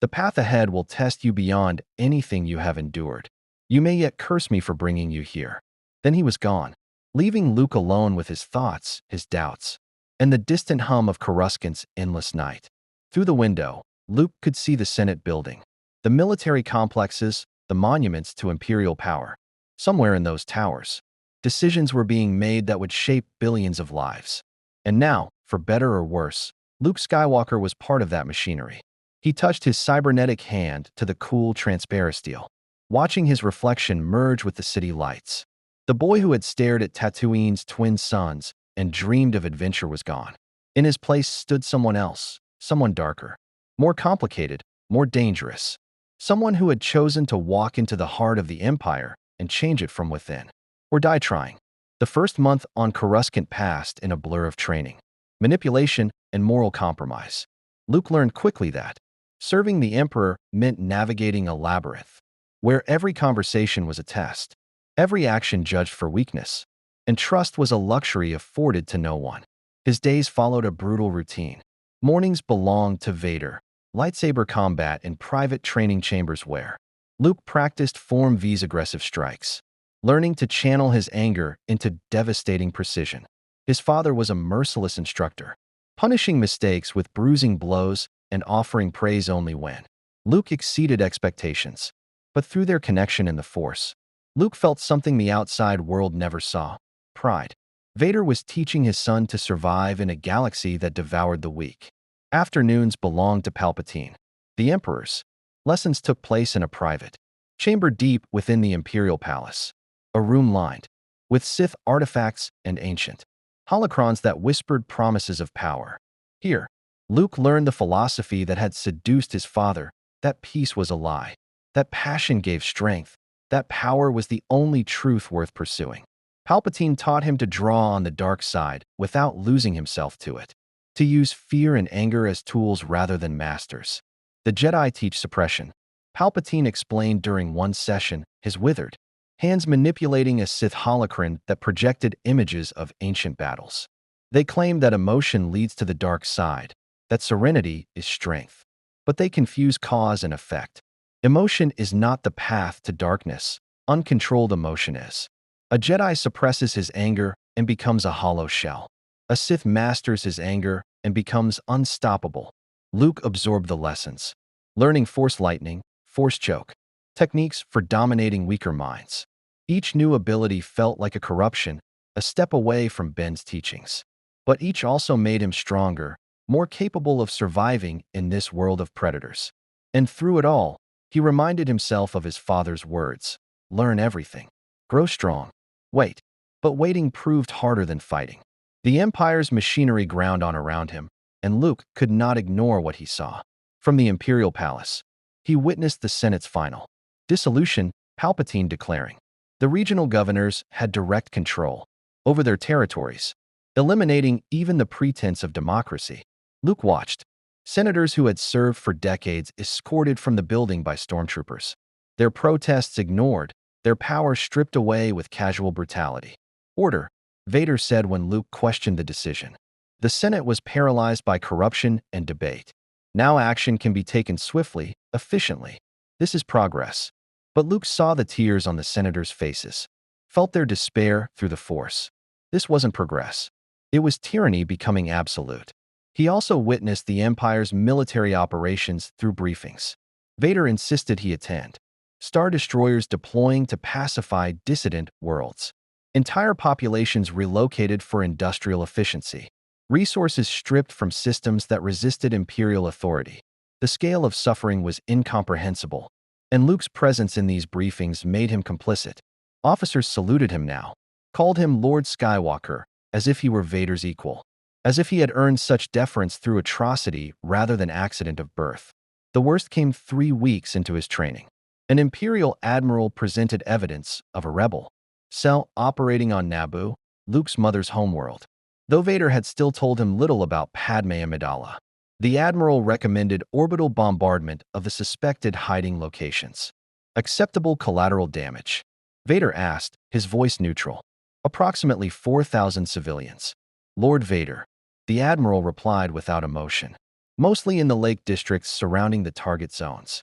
The path ahead will test you beyond anything you have endured. You may yet curse me for bringing you here. Then he was gone, leaving Luke alone with his thoughts, his doubts, and the distant hum of Coruscant's endless night. Through the window, Luke could see the Senate building, the military complexes, the monuments to imperial power. Somewhere in those towers, decisions were being made that would shape billions of lives. And now, for better or worse, Luke Skywalker was part of that machinery. He touched his cybernetic hand to the cool, transparent steel, watching his reflection merge with the city lights. The boy who had stared at Tatooine's twin suns and dreamed of adventure was gone. In his place stood someone else, someone darker, more complicated, more dangerous. Someone who had chosen to walk into the heart of the Empire and change it from within. Or die trying. The first month on Coruscant passed in a blur of training, manipulation, and moral compromise. Luke learned quickly that serving the Emperor meant navigating a labyrinth, where every conversation was a test, every action judged for weakness, and trust was a luxury afforded to no one. His days followed a brutal routine. Mornings belonged to Vader, lightsaber combat in private training chambers where Luke practiced Form V's aggressive strikes, learning to channel his anger into devastating precision. His father was a merciless instructor, punishing mistakes with bruising blows and offering praise only when Luke exceeded expectations. But through their connection in the Force, Luke felt something the outside world never saw: pride. Vader was teaching his son to survive in a galaxy that devoured the weak. Afternoons belonged to Palpatine, the Emperor's. Lessons took place in a private chamber deep within the Imperial Palace, a room lined with Sith artifacts and ancient holocrons that whispered promises of power. Here, Luke learned the philosophy that had seduced his father, that peace was a lie, that passion gave strength, that power was the only truth worth pursuing. Palpatine taught him to draw on the dark side without losing himself to it, to use fear and anger as tools rather than masters. The Jedi teach suppression. Palpatine explained during one session, his withered hands manipulating a Sith holocron that projected images of ancient battles. They claim that emotion leads to the dark side, that serenity is strength. But they confuse cause and effect. Emotion is not the path to darkness. Uncontrolled emotion is. A Jedi suppresses his anger and becomes a hollow shell. A Sith masters his anger and becomes unstoppable. Luke absorbed the lessons, learning Force lightning, Force choke, techniques for dominating weaker minds. Each new ability felt like a corruption, a step away from Ben's teachings. But each also made him stronger, more capable of surviving in this world of predators. And through it all, he reminded himself of his father's words: learn everything, grow strong, wait. But waiting proved harder than fighting. The Empire's machinery ground on around him, and Luke could not ignore what he saw. From the Imperial Palace, he witnessed the Senate's final dissolution, Palpatine declaring the regional governors had direct control over their territories, eliminating even the pretense of democracy. Luke watched senators who had served for decades escorted from the building by stormtroopers, their protests ignored, their power stripped away with casual brutality. Order, Vader said when Luke questioned the decision. The Senate was paralyzed by corruption and debate. Now action can be taken swiftly, efficiently. This is progress. But Luke saw the tears on the senators' faces, felt their despair through the Force. This wasn't progress. It was tyranny becoming absolute. He also witnessed the Empire's military operations through briefings. Vader insisted he attend. Star destroyers deploying to pacify dissident worlds. Entire populations relocated for industrial efficiency. Resources stripped from systems that resisted Imperial authority. The scale of suffering was incomprehensible, and Luke's presence in these briefings made him complicit. Officers saluted him now, called him Lord Skywalker, as if he were Vader's equal, as if he had earned such deference through atrocity rather than accident of birth. The worst came 3 weeks into his training. An Imperial admiral presented evidence of a rebel cell operating on Naboo, Luke's mother's homeworld. Though Vader had still told him little about Padme Amidala, the admiral recommended orbital bombardment of the suspected hiding locations. Acceptable collateral damage? Vader asked, his voice neutral. Approximately 4,000 civilians. Lord Vader. The admiral replied without emotion. Mostly in the lake districts surrounding the target zones.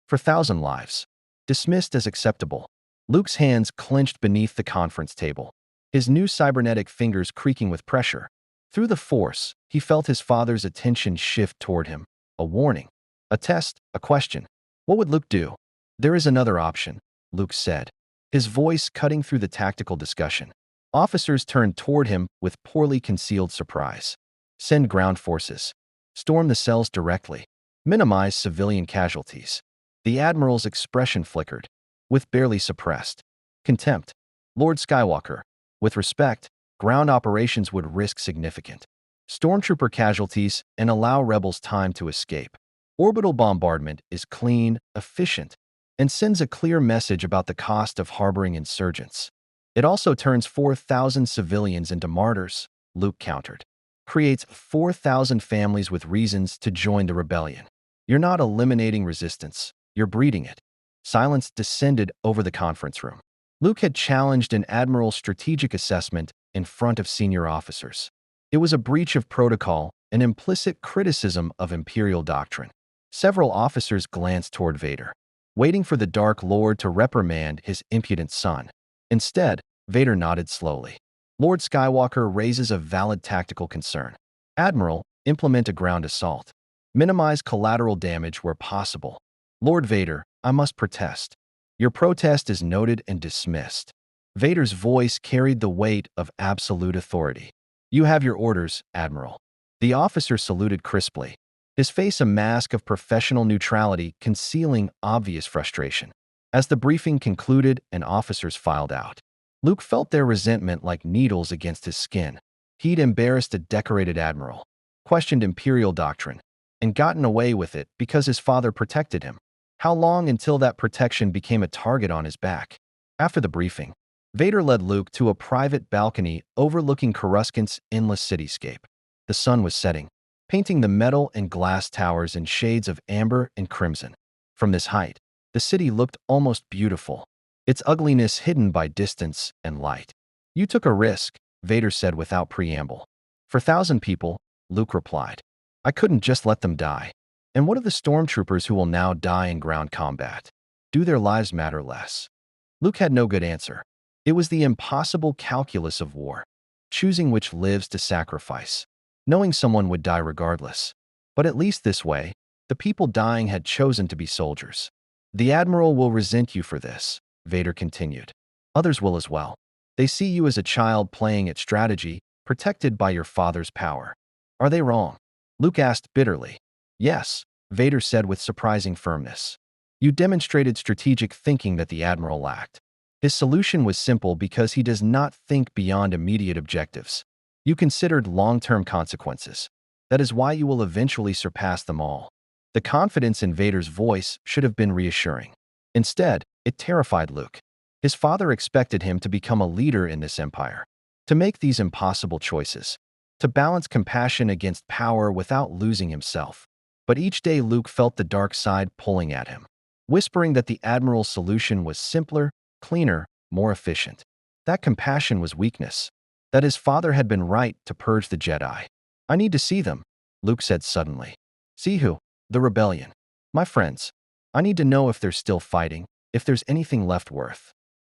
For 1,000 lives. Dismissed as acceptable. Luke's hands clenched beneath the conference table, his new cybernetic fingers creaking with pressure. Through the Force, he felt his father's attention shift toward him. A warning. A test. A question. What would Luke do? There is another option, Luke said, his voice cutting through the tactical discussion. Officers turned toward him with poorly concealed surprise. Send ground forces. Storm the cells directly. Minimize civilian casualties. The Admiral's expression flickered, with barely suppressed contempt. Lord Skywalker, with respect, ground operations would risk significant stormtrooper casualties and allow rebels time to escape. Orbital bombardment is clean, efficient, and sends a clear message about the cost of harboring insurgents. It also turns 4,000 civilians into martyrs, Luke countered. Creates 4,000 families with reasons to join the rebellion. You're not eliminating resistance, you're breeding it. Silence descended over the conference room. Luke had challenged an admiral's strategic assessment in front of senior officers. It was a breach of protocol, an implicit criticism of imperial doctrine. Several officers glanced toward Vader, waiting for the Dark Lord to reprimand his impudent son. Instead, Vader nodded slowly. Lord Skywalker raises a valid tactical concern. Admiral, implement a ground assault. Minimize collateral damage where possible. Lord Vader, I must protest. Your protest is noted and dismissed. Vader's voice carried the weight of absolute authority. You have your orders, Admiral. The officer saluted crisply, his face a mask of professional neutrality concealing obvious frustration. As the briefing concluded and officers filed out, Luke felt their resentment like needles against his skin. He'd embarrassed a decorated admiral, questioned imperial doctrine, and gotten away with it because his father protected him. How long until that protection became a target on his back? After the briefing, Vader led Luke to a private balcony overlooking Coruscant's endless cityscape. The sun was setting, painting the metal and glass towers in shades of amber and crimson. From this height, the city looked almost beautiful, its ugliness hidden by distance and light. You took a risk, Vader said without preamble. For 1,000 people, Luke replied. I couldn't just let them die. And what of the stormtroopers who will now die in ground combat? Do their lives matter less? Luke had no good answer. It was the impossible calculus of war, choosing which lives to sacrifice, knowing someone would die regardless. But at least this way, the people dying had chosen to be soldiers. The Admiral will resent you for this, Vader continued. Others will as well. They see you as a child playing at strategy, protected by your father's power. Are they wrong? Luke asked bitterly. Yes, Vader said with surprising firmness. You demonstrated strategic thinking that the Admiral lacked. His solution was simple because he does not think beyond immediate objectives. You considered long-term consequences. That is why you will eventually surpass them all. The confidence in Vader's voice should have been reassuring. Instead, it terrified Luke. His father expected him to become a leader in this empire, to make these impossible choices, to balance compassion against power without losing himself. But each day Luke felt the dark side pulling at him, whispering that the Admiral's solution was simpler, cleaner, more efficient. That compassion was weakness, that his father had been right to purge the Jedi. I need to see them, Luke said suddenly. See who? The rebellion. My friends. I need to know if they're still fighting, if there's anything left worth.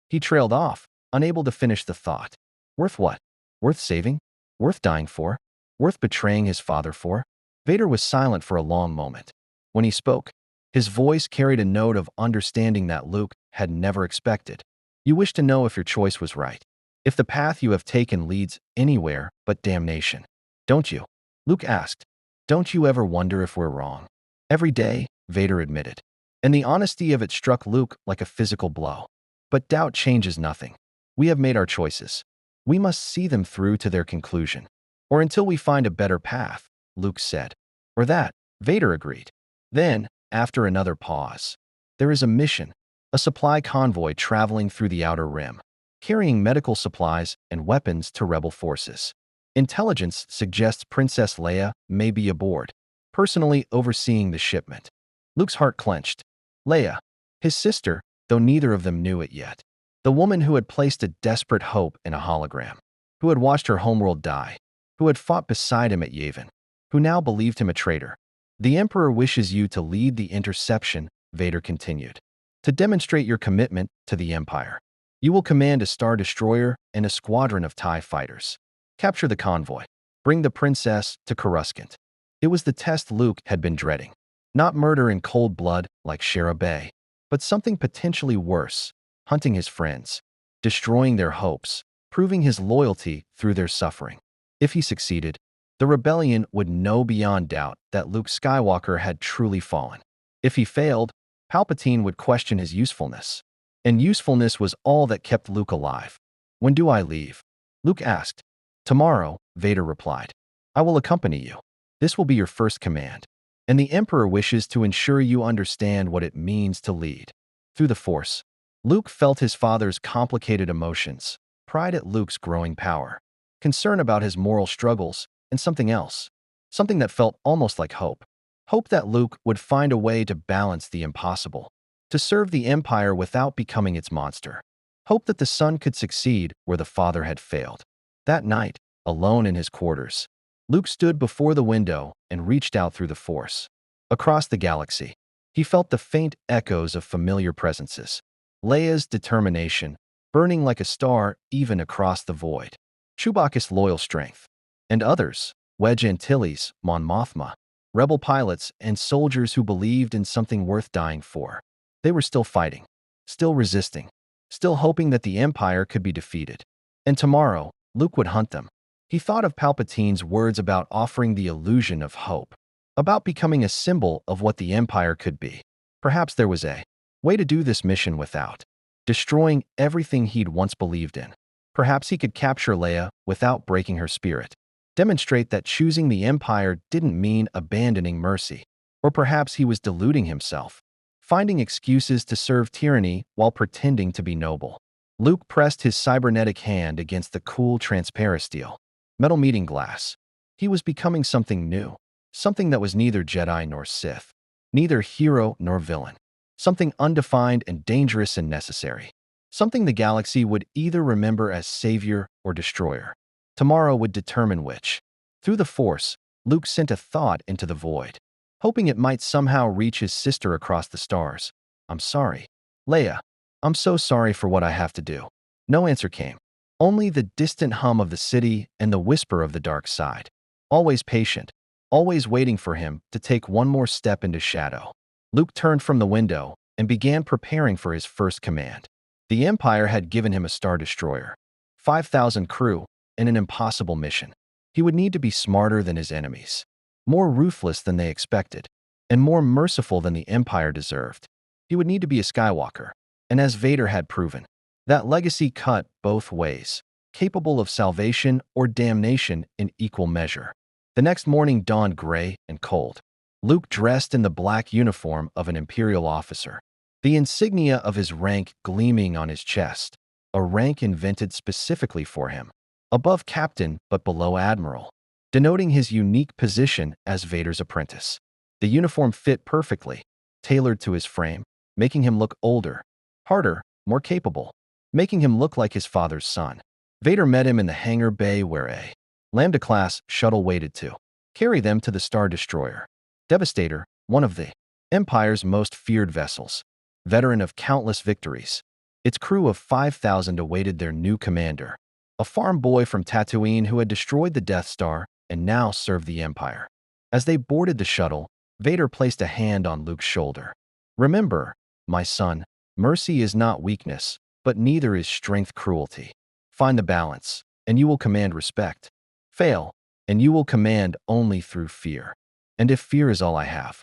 He trailed off, unable to finish the thought. Worth what? Worth saving? Worth dying for? Worth betraying his father for? Vader was silent for a long moment. When he spoke, his voice carried a note of understanding that Luke had never expected. You wish to know if your choice was right, if the path you have taken leads anywhere but damnation, don't you? Luke asked. Don't you ever wonder if we're wrong? Every day, Vader admitted. And the honesty of it struck Luke like a physical blow. But doubt changes nothing. We have made our choices. We must see them through to their conclusion. Or until we find a better path, Luke said. Or that, Vader agreed. Then, after another pause, there is a mission, a supply convoy traveling through the Outer Rim, carrying medical supplies and weapons to rebel forces. Intelligence suggests Princess Leia may be aboard, personally overseeing the shipment. Luke's heart clenched. Leia, his sister, though neither of them knew it yet. The woman who had placed a desperate hope in a hologram, who had watched her homeworld die, who had fought beside him at Yavin, who now believed him a traitor. The Emperor wishes you to lead the interception, Vader continued, to demonstrate your commitment to the Empire. You will command a Star Destroyer and a squadron of TIE fighters. Capture the convoy. Bring the princess to Coruscant. It was the test Luke had been dreading. Not murder in cold blood like Shara Bay, but something potentially worse, hunting his friends, destroying their hopes, proving his loyalty through their suffering. If he succeeded, The rebellion would know beyond doubt that Luke Skywalker had truly fallen. If he failed, Palpatine would question his usefulness. And usefulness was all that kept Luke alive. "When do I leave?" Luke asked. "Tomorrow," Vader replied. "I will accompany you. This will be your first command. And the Emperor wishes to ensure you understand what it means to lead." Through the Force, Luke felt his father's complicated emotions, pride at Luke's growing power, concern about his moral struggles, and something else, something that felt almost like hope. Hope that Luke would find a way to balance the impossible, to serve the Empire without becoming its monster. Hope that the son could succeed where the father had failed. That night, alone in his quarters, Luke stood before the window and reached out through the Force. Across the galaxy, he felt the faint echoes of familiar presences. Leia's determination, burning like a star even across the void. Chewbacca's loyal strength. And others, Wedge Antilles, Mon Mothma, rebel pilots, and soldiers who believed in something worth dying for. They were still fighting, still resisting, still hoping that the Empire could be defeated. And tomorrow, Luke would hunt them. He thought of Palpatine's words about offering the illusion of hope, about becoming a symbol of what the Empire could be. Perhaps there was a way to do this mission without destroying everything he'd once believed in. Perhaps he could capture Leia without breaking her spirit, demonstrate that choosing the Empire didn't mean abandoning mercy. Or perhaps he was deluding himself, finding excuses to serve tyranny while pretending to be noble. Luke pressed his cybernetic hand against the cool, transparent steel, metal meeting glass. He was becoming something new, something that was neither Jedi nor Sith, neither hero nor villain, something undefined and dangerous and necessary, something the galaxy would either remember as savior or destroyer. Tomorrow would determine which. Through the Force, Luke sent a thought into the void, hoping it might somehow reach his sister across the stars. "I'm sorry, Leia. I'm so sorry for what I have to do." No answer came. Only the distant hum of the city and the whisper of the dark side. Always patient, always waiting for him to take one more step into shadow. Luke turned from the window and began preparing for his first command. The Empire had given him a Star Destroyer, 5,000 crew, and an impossible mission. He would need to be smarter than his enemies, more ruthless than they expected, and more merciful than the Empire deserved. He would need to be a Skywalker, and as Vader had proven, that legacy cut both ways, capable of salvation or damnation in equal measure. The next morning dawned gray and cold. Luke dressed in the black uniform of an Imperial officer, the insignia of his rank gleaming on his chest, a rank invented specifically for him, above captain but below admiral, denoting his unique position as Vader's apprentice. The uniform fit perfectly, tailored to his frame, making him look older, harder, more capable, making him look like his father's son. Vader met him in the hangar bay where a Lambda-class shuttle waited to carry them to the Star Destroyer. Devastator, one of the Empire's most feared vessels, veteran of countless victories. Its crew of 5,000 awaited their new commander, a farm boy from Tatooine who had destroyed the Death Star and now served the Empire. As they boarded the shuttle, Vader placed a hand on Luke's shoulder. "Remember, my son, mercy is not weakness, but neither is strength cruelty. Find the balance, and you will command respect. Fail, and you will command only through fear. And if fear is all I have?"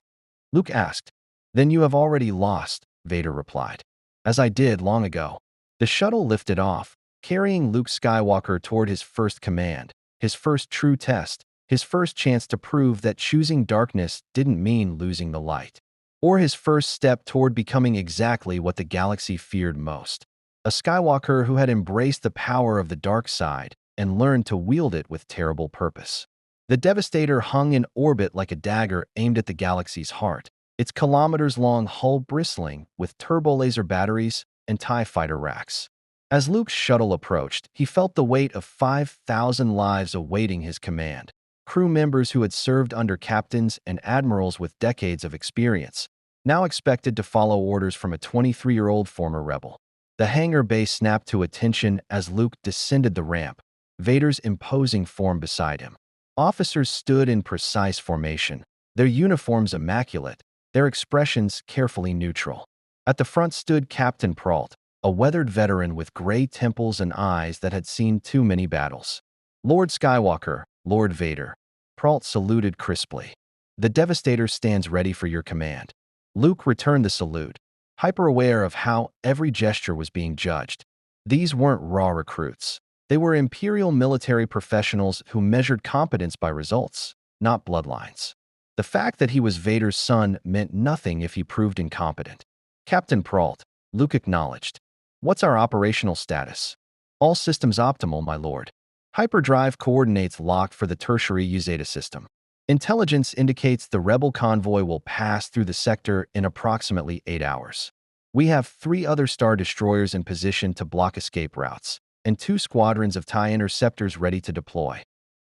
Luke asked. "Then you have already lost," Vader replied. "As I did long ago." The shuttle lifted off, carrying Luke Skywalker toward his first command, his first true test, his first chance to prove that choosing darkness didn't mean losing the light, or his first step toward becoming exactly what the galaxy feared most, a Skywalker who had embraced the power of the dark side and learned to wield it with terrible purpose. The Devastator hung in orbit like a dagger aimed at the galaxy's heart, its kilometers-long hull bristling with turbo-laser batteries and TIE fighter racks. As Luke's shuttle approached, he felt the weight of 5,000 lives awaiting his command, crew members who had served under captains and admirals with decades of experience, now expected to follow orders from a 23-year-old former rebel. The hangar bay snapped to attention as Luke descended the ramp, Vader's imposing form beside him. Officers stood in precise formation, their uniforms immaculate, their expressions carefully neutral. At the front stood Captain Prault, a weathered veteran with gray temples and eyes that had seen too many battles. "Lord Skywalker, Lord Vader." Pralt saluted crisply. The Devastator stands ready for your command. Luke returned the salute, hyper-aware of how every gesture was being judged. These weren't raw recruits. They were Imperial military professionals who measured competence by results, not bloodlines. The fact that he was Vader's son meant nothing if he proved incompetent. Captain Pralt, Luke acknowledged. What's our operational status? All systems optimal, my lord. Hyperdrive coordinates locked for the tertiary Uzeta system. Intelligence indicates the rebel convoy will pass through the sector in approximately 8 hours. We have 3 other Star Destroyers in position to block escape routes, and 2 squadrons of TIE interceptors ready to deploy.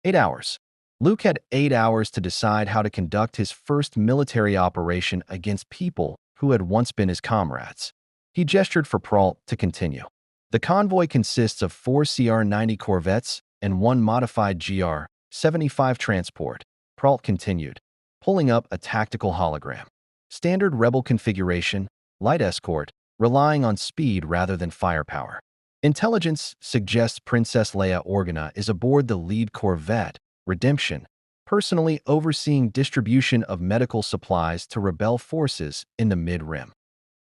8 hours. Luke had 8 hours to decide how to conduct his first military operation against people who had once been his comrades. He gestured for Pralt to continue. The convoy consists of 4 CR-90 corvettes and 1 modified GR-75 transport. Pralt continued, pulling up a tactical hologram. Standard rebel configuration, light escort, relying on speed rather than firepower. Intelligence suggests Princess Leia Organa is aboard the lead corvette, Redemption, personally overseeing distribution of medical supplies to rebel forces in the mid-rim.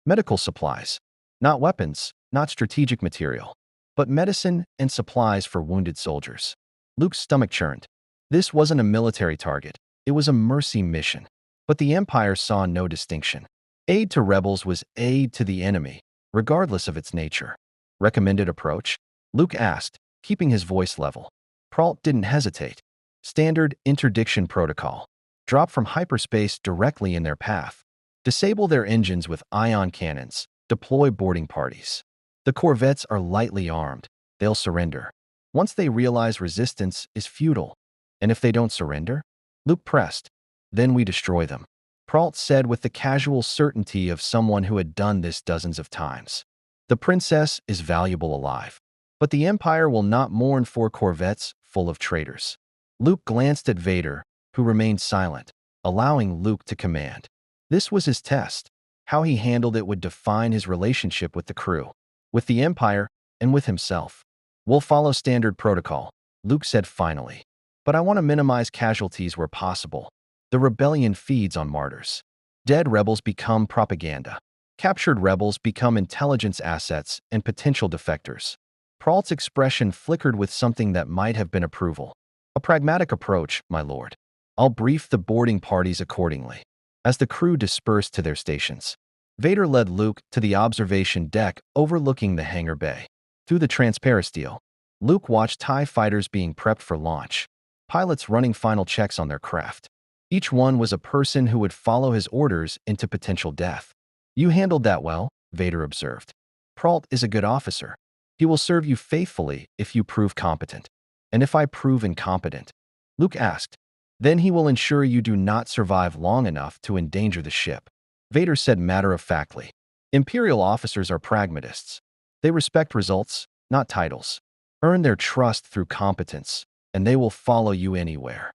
Medical supplies, not weapons, not strategic material, but medicine and supplies for wounded soldiers. Luke's stomach churned. This wasn't a military target, it was a mercy mission. But the Empire saw no distinction. Aid to rebels was aid to the enemy, regardless of its nature. Recommended approach? Luke asked, keeping his voice level. Pralt didn't hesitate. Standard interdiction protocol. Drop from hyperspace directly in their path. Disable their engines with ion cannons. Deploy boarding parties. The corvettes are lightly armed. They'll surrender. Once they realize resistance is futile. And if they don't surrender? Luke pressed. Then we destroy them. Pralt said with the casual certainty of someone who had done this dozens of times. The princess is valuable alive. But the Empire will not mourn 4 corvettes full of traitors. Luke glanced at Vader, who remained silent, allowing Luke to command. This was his test. How he handled it would define his relationship with the crew, with the Empire, and with himself. We'll follow standard protocol, Luke said finally. But I want to minimize casualties where possible. The rebellion feeds on martyrs. Dead rebels become propaganda. Captured rebels become intelligence assets and potential defectors. Pralt's expression flickered with something that might have been approval. A pragmatic approach, my lord. I'll brief the boarding parties accordingly. As the crew dispersed to their stations, Vader led Luke to the observation deck overlooking the hangar bay. Through the transparisteel, Luke watched TIE fighters being prepped for launch, pilots running final checks on their craft. Each one was a person who would follow his orders into potential death. You handled that well, Vader observed. Pralt is a good officer. He will serve you faithfully if you prove competent. And if I prove incompetent? Luke asked. Then he will ensure you do not survive long enough to endanger the ship. Vader said matter-of-factly. Imperial officers are pragmatists. They respect results, not titles. Earn their trust through competence, and they will follow you anywhere.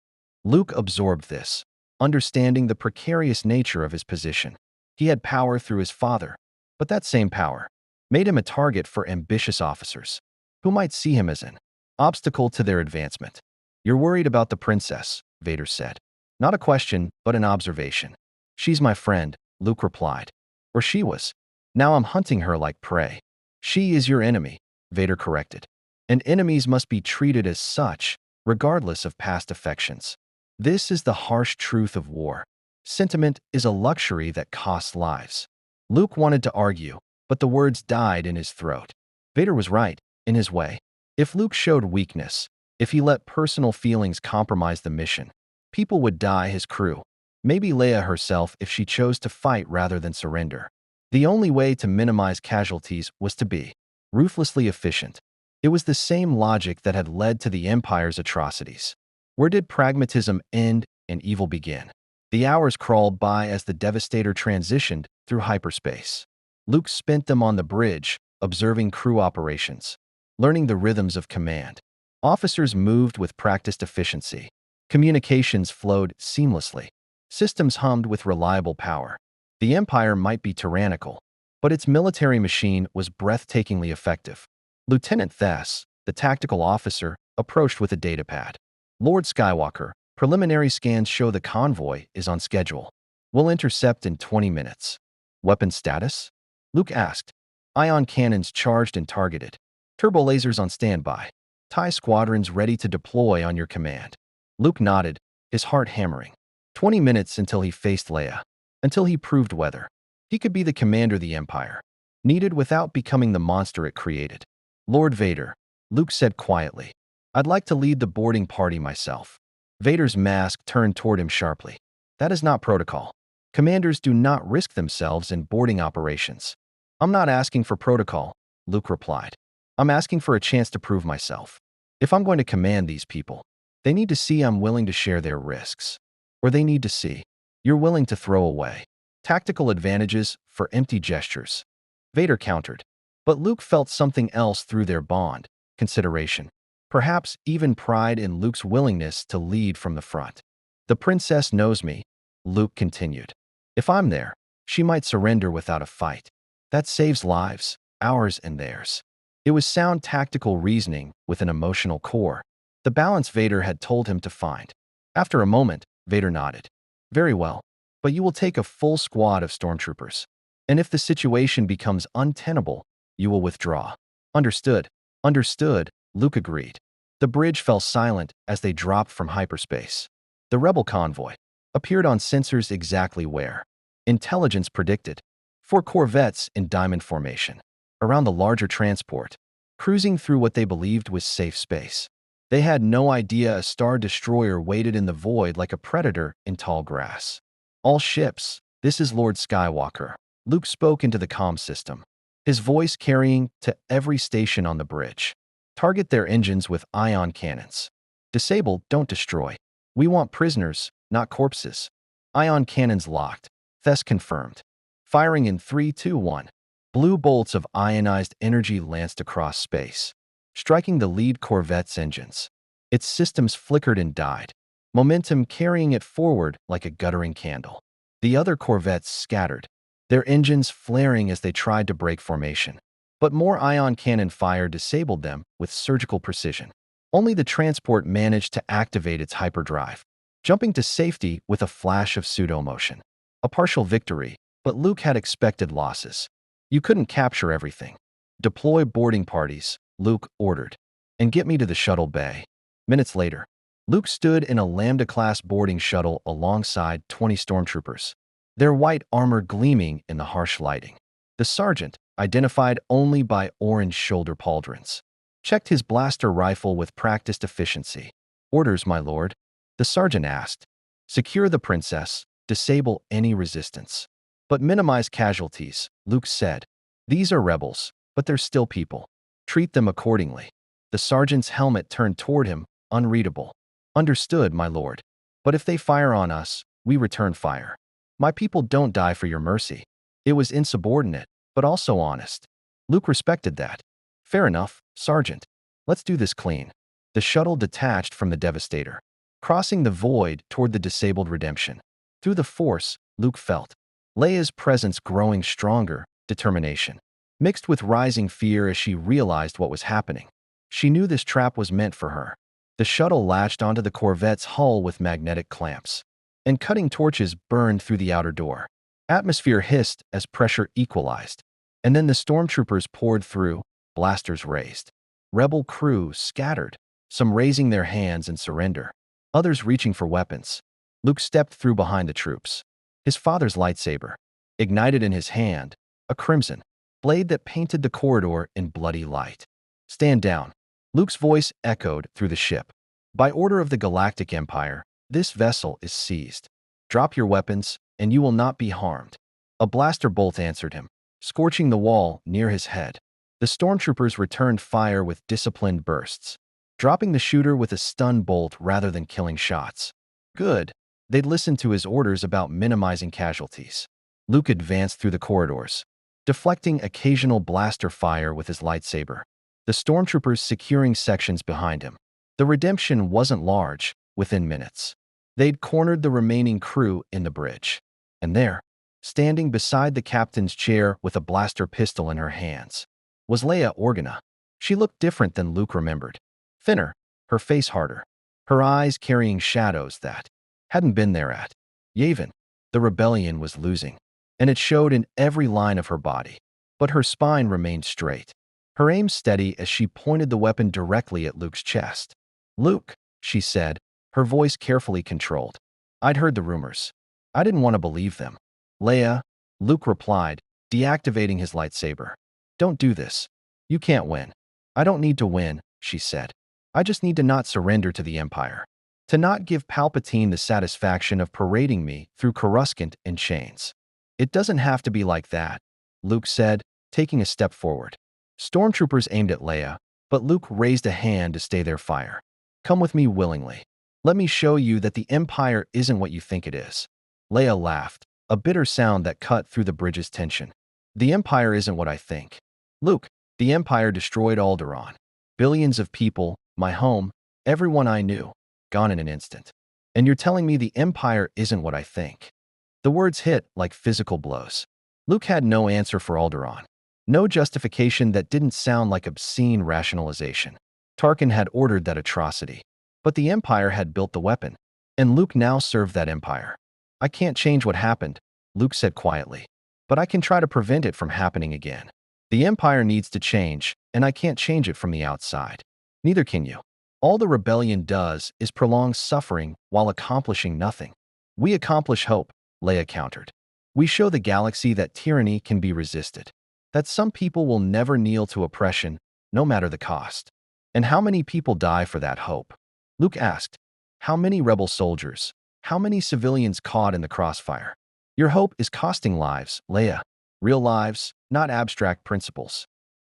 Luke absorbed this, understanding the precarious nature of his position. He had power through his father, but that same power made him a target for ambitious officers, who might see him as an obstacle to their advancement. You're worried about the princess, Vader said. Not a question, but an observation. She's my friend, Luke replied. Or she was. Now I'm hunting her like prey. She is your enemy, Vader corrected. And enemies must be treated as such, regardless of past affections. This is the harsh truth of war. Sentiment is a luxury that costs lives. Luke wanted to argue, but the words died in his throat. Vader was right, in his way. If Luke showed weakness, if he let personal feelings compromise the mission, people would die his crew. Maybe Leia herself if she chose to fight rather than surrender. The only way to minimize casualties was to be ruthlessly efficient. It was the same logic that had led to the Empire's atrocities. Where did pragmatism end and evil begin? The hours crawled by as the Devastator transitioned through hyperspace. Luke spent them on the bridge, observing crew operations, learning the rhythms of command. Officers moved with practiced efficiency. Communications flowed seamlessly. Systems hummed with reliable power. The Empire might be tyrannical, but its military machine was breathtakingly effective. Lieutenant Thess, the tactical officer, approached with a datapad. Lord Skywalker, Preliminary scans show the convoy is on schedule. We'll intercept in 20 minutes. Weapon status? Luke asked. Ion cannons charged and targeted. Turbo lasers on standby. TIE squadrons ready to deploy on your command. Luke nodded, his heart hammering. 20 minutes until he faced Leia. Until he proved whether he could be the commander the Empire needed without becoming the monster it created. Lord Vader, Luke said quietly. I'd like to lead the boarding party myself. Vader's mask turned toward him sharply. That is not protocol. Commanders do not risk themselves in boarding operations. I'm not asking for protocol, Luke replied. I'm asking for a chance to prove myself. If I'm going to command these people, they need to see I'm willing to share their risks. Or they need to see you're willing to throw away tactical advantages for empty gestures. Vader countered. But Luke felt something else through their bond, consideration. Perhaps even pride in Luke's willingness to lead from the front. The princess knows me, Luke continued. If I'm there, she might surrender without a fight. That saves lives, ours and theirs. It was sound tactical reasoning with an emotional core, the balance Vader had told him to find. After a moment, Vader nodded. Very well, but you will take a full squad of stormtroopers. And if the situation becomes untenable, you will withdraw. Understood. Understood, Luke agreed. The bridge fell silent as they dropped from hyperspace. The rebel convoy appeared on sensors exactly where intelligence predicted. 4 corvettes in diamond formation, around the larger transport, cruising through what they believed was safe space. They had no idea a star destroyer waited in the void like a predator in tall grass. All ships, this is Lord Skywalker. Luke spoke into the comm system, his voice carrying to every station on the bridge. Target their engines with ion cannons. Disable, don't destroy. We want prisoners, not corpses. Ion cannons locked. Thess confirmed. Firing in 3, 2, 1. Blue bolts of ionized energy lanced across space, striking the lead corvette's engines. Its systems flickered and died, momentum carrying it forward like a guttering candle. The other corvettes scattered, their engines flaring as they tried to break formation. But more ion cannon fire disabled them with surgical precision. Only the transport managed to activate its hyperdrive, jumping to safety with a flash of pseudo-motion. A partial victory, but Luke had expected losses. You couldn't capture everything. Deploy boarding parties, Luke ordered, and get me to the shuttle bay. Minutes later, Luke stood in a Lambda-class boarding shuttle alongside 20 stormtroopers, their white armor gleaming in the harsh lighting. The sergeant, identified only by orange shoulder pauldrons, checked his blaster rifle with practiced efficiency. Orders, my lord, the sergeant asked. Secure the princess, disable any resistance. But minimize casualties, Luke said. These are rebels, but they're still people. Treat them accordingly. The sergeant's helmet turned toward him, unreadable. Understood, my lord. But if they fire on us, we return fire. My people don't die for your mercy. It was insubordinate, but also honest. Luke respected that. Fair enough, Sergeant. Let's do this clean. The shuttle detached from the Devastator, crossing the void toward the disabled Redemption. Through the Force, Luke felt Leia's presence growing stronger, determination, mixed with rising fear as she realized what was happening. She knew this trap was meant for her. The shuttle latched onto the Corvette's hull with magnetic clamps, and cutting torches burned through the outer door. Atmosphere hissed as pressure equalized, and then the stormtroopers poured through, blasters raised. Rebel crew scattered, some raising their hands in surrender, others reaching for weapons. Luke stepped through behind the troops, his father's lightsaber, ignited in his hand, a crimson blade that painted the corridor in bloody light. Stand down. Luke's voice echoed through the ship. By order of the Galactic Empire, this vessel is seized. Drop your weapons, and you will not be harmed. A blaster bolt answered him, scorching the wall near his head. The stormtroopers returned fire with disciplined bursts, dropping the shooter with a stun bolt rather than killing shots. Good. They'd listened to his orders about minimizing casualties. Luke advanced through the corridors, deflecting occasional blaster fire with his lightsaber, the stormtroopers securing sections behind him. The Redemption wasn't large, within minutes. They'd cornered the remaining crew in the bridge. And there, standing beside the captain's chair with a blaster pistol in her hands, was Leia Organa. She looked different than Luke remembered. Thinner, her face harder, her eyes carrying shadows that hadn't been there at Yavin. The rebellion was losing, and it showed in every line of her body. But her spine remained straight, her aim steady as she pointed the weapon directly at Luke's chest. "Luke," she said, her voice carefully controlled. "I'd heard the rumors. I didn't want to believe them." "Leia," Luke replied, deactivating his lightsaber. "Don't do this. You can't win." "I don't need to win," she said. "I just need to not surrender to the Empire. To not give Palpatine the satisfaction of parading me through Coruscant in chains." "It doesn't have to be like that," Luke said, taking a step forward. Stormtroopers aimed at Leia, but Luke raised a hand to stay their fire. "Come with me willingly. Let me show you that the Empire isn't what you think it is." Leia laughed, a bitter sound that cut through the bridge's tension. "The Empire isn't what I think. Luke, the Empire destroyed Alderaan. Billions of people, my home, everyone I knew, gone in an instant. And you're telling me the Empire isn't what I think?" The words hit like physical blows. Luke had no answer for Alderaan. No justification that didn't sound like obscene rationalization. Tarkin had ordered that atrocity. But the Empire had built the weapon, and Luke now served that Empire. "I can't change what happened," Luke said quietly. "But I can try to prevent it from happening again. The Empire needs to change, and I can't change it from the outside. Neither can you. All the rebellion does is prolong suffering while accomplishing nothing." "We accomplish hope," Leia countered. "We show the galaxy that tyranny can be resisted, that some people will never kneel to oppression, no matter the cost." "And how many people die for that hope?" Luke asked. "How many rebel soldiers? How many civilians caught in the crossfire?" "Your hope is costing lives, Leia. Real lives, not abstract principles."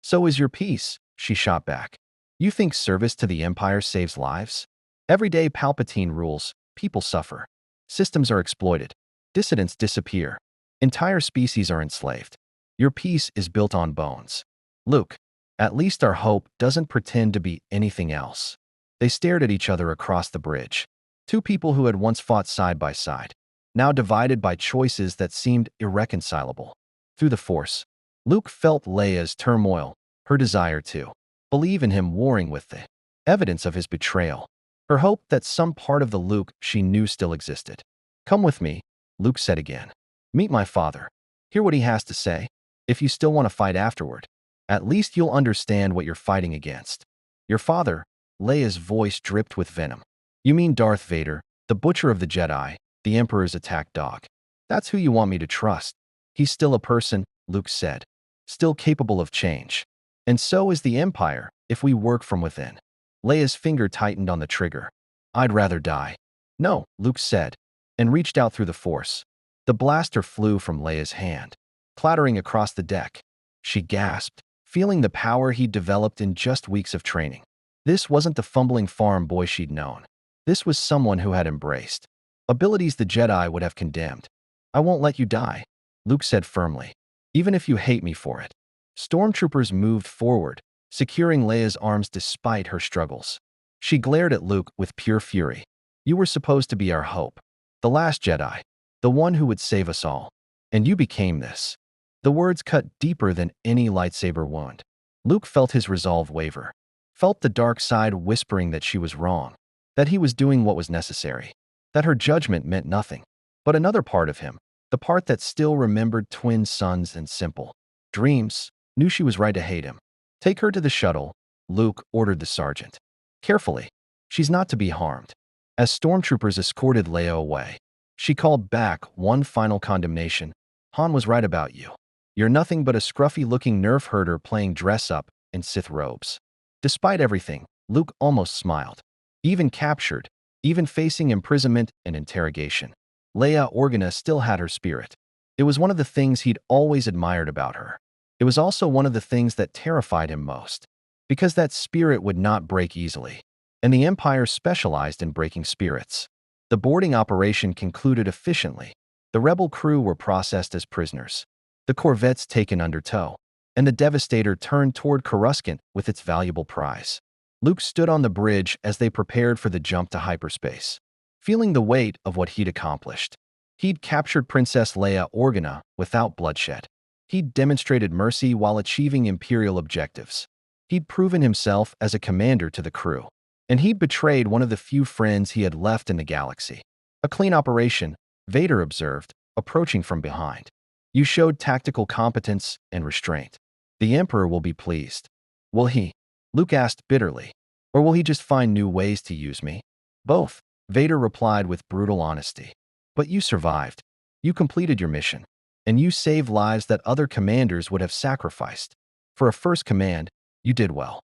"So is your peace," she shot back. "You think service to the Empire saves lives? Every day Palpatine rules, people suffer. Systems are exploited. Dissidents disappear. Entire species are enslaved. Your peace is built on bones. Luke, at least our hope doesn't pretend to be anything else." They stared at each other across the bridge. Two people who had once fought side by side, now divided by choices that seemed irreconcilable. Through the Force, Luke felt Leia's turmoil, her desire to believe in him warring with the evidence of his betrayal, her hope that some part of the Luke she knew still existed. "Come with me," Luke said again. "Meet my father. Hear what he has to say. If you still want to fight afterward, at least you'll understand what you're fighting against." "Your father?" Leia's voice dripped with venom. "You mean Darth Vader, the butcher of the Jedi, the Emperor's attack dog? That's who you want me to trust." "He's still a person," Luke said, "still capable of change. And so is the Empire, if we work from within." Leia's finger tightened on the trigger. "I'd rather die." "No," Luke said, and reached out through the Force. The blaster flew from Leia's hand, clattering across the deck. She gasped, feeling the power he'd developed in just weeks of training. This wasn't the fumbling farm boy she'd known. This was someone who had embraced abilities the Jedi would have condemned. "I won't let you die," Luke said firmly, "even if you hate me for it." Stormtroopers moved forward, securing Leia's arms despite her struggles. She glared at Luke with pure fury. "You were supposed to be our hope. The last Jedi. The one who would save us all. And you became this." The words cut deeper than any lightsaber wound. Luke felt his resolve waver, felt the dark side whispering that she was wrong, that he was doing what was necessary, that her judgment meant nothing. But another part of him, the part that still remembered twin sons and simple dreams, knew she was right to hate him. "Take her to the shuttle," Luke ordered the sergeant. "Carefully. She's not to be harmed." As stormtroopers escorted Leia away, she called back one final condemnation. "Han was right about you. You're nothing but a scruffy-looking nerf herder playing dress-up in Sith robes." Despite everything, Luke almost smiled. Even captured, even facing imprisonment and interrogation, Leia Organa still had her spirit. It was one of the things he'd always admired about her. It was also one of the things that terrified him most, because that spirit would not break easily, and the Empire specialized in breaking spirits. The boarding operation concluded efficiently. The rebel crew were processed as prisoners, the corvettes taken under tow, and the Devastator turned toward Coruscant with its valuable prize. Luke stood on the bridge as they prepared for the jump to hyperspace, feeling the weight of what he'd accomplished. He'd captured Princess Leia Organa without bloodshed. He'd demonstrated mercy while achieving Imperial objectives. He'd proven himself as a commander to the crew. And he'd betrayed one of the few friends he had left in the galaxy. A clean operation, Vader observed, approaching from behind. You showed tactical competence and restraint. The Emperor will be pleased. Will he? Luke asked bitterly. Or will he just find new ways to use me? Both, Vader replied with brutal honesty. But you survived. You completed your mission. And you saved lives that other commanders would have sacrificed. For a first command, you did well.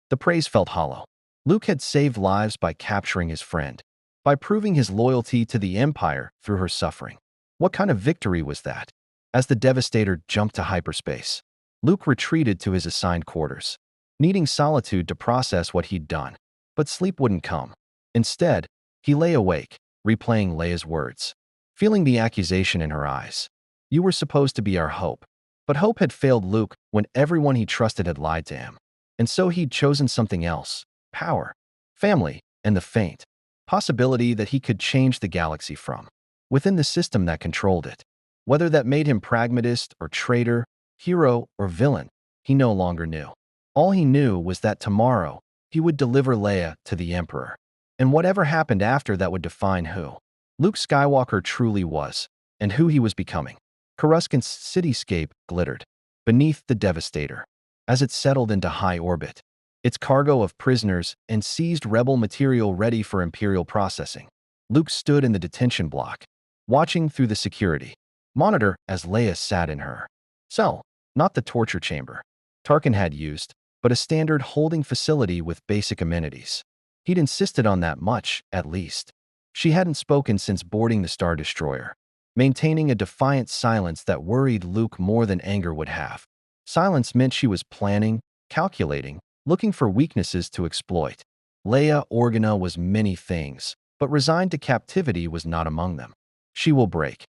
The praise felt hollow. Luke had saved lives by capturing his friend, by proving his loyalty to the Empire through her suffering. What kind of victory was that? As the Devastator jumped to hyperspace, Luke retreated to his assigned quarters, needing solitude to process what he'd done. But sleep wouldn't come. Instead, he lay awake, replaying Leia's words, feeling the accusation in her eyes. You were supposed to be our hope. But hope had failed Luke when everyone he trusted had lied to him. And so he'd chosen something else: power, family, and the faint possibility that he could change the galaxy from within the system that controlled it. Whether that made him pragmatist or traitor, hero or villain, he no longer knew. All he knew was that tomorrow he would deliver Leia to the Emperor. And whatever happened after that would define who Luke Skywalker truly was and who he was becoming. Coruscant's cityscape glittered beneath the Devastator as it settled into high orbit, its cargo of prisoners and seized rebel material ready for Imperial processing. Luke stood in the detention block, watching through the security monitor as Leia sat in her cell, not the torture chamber Tarkin had used, but a standard holding facility with basic amenities. He'd insisted on that much, at least. She hadn't spoken since boarding the Star Destroyer, maintaining a defiant silence that worried Luke more than anger would have. Silence meant she was planning, calculating, looking for weaknesses to exploit. Leia Organa was many things, but resigned to captivity was not among them. She will break.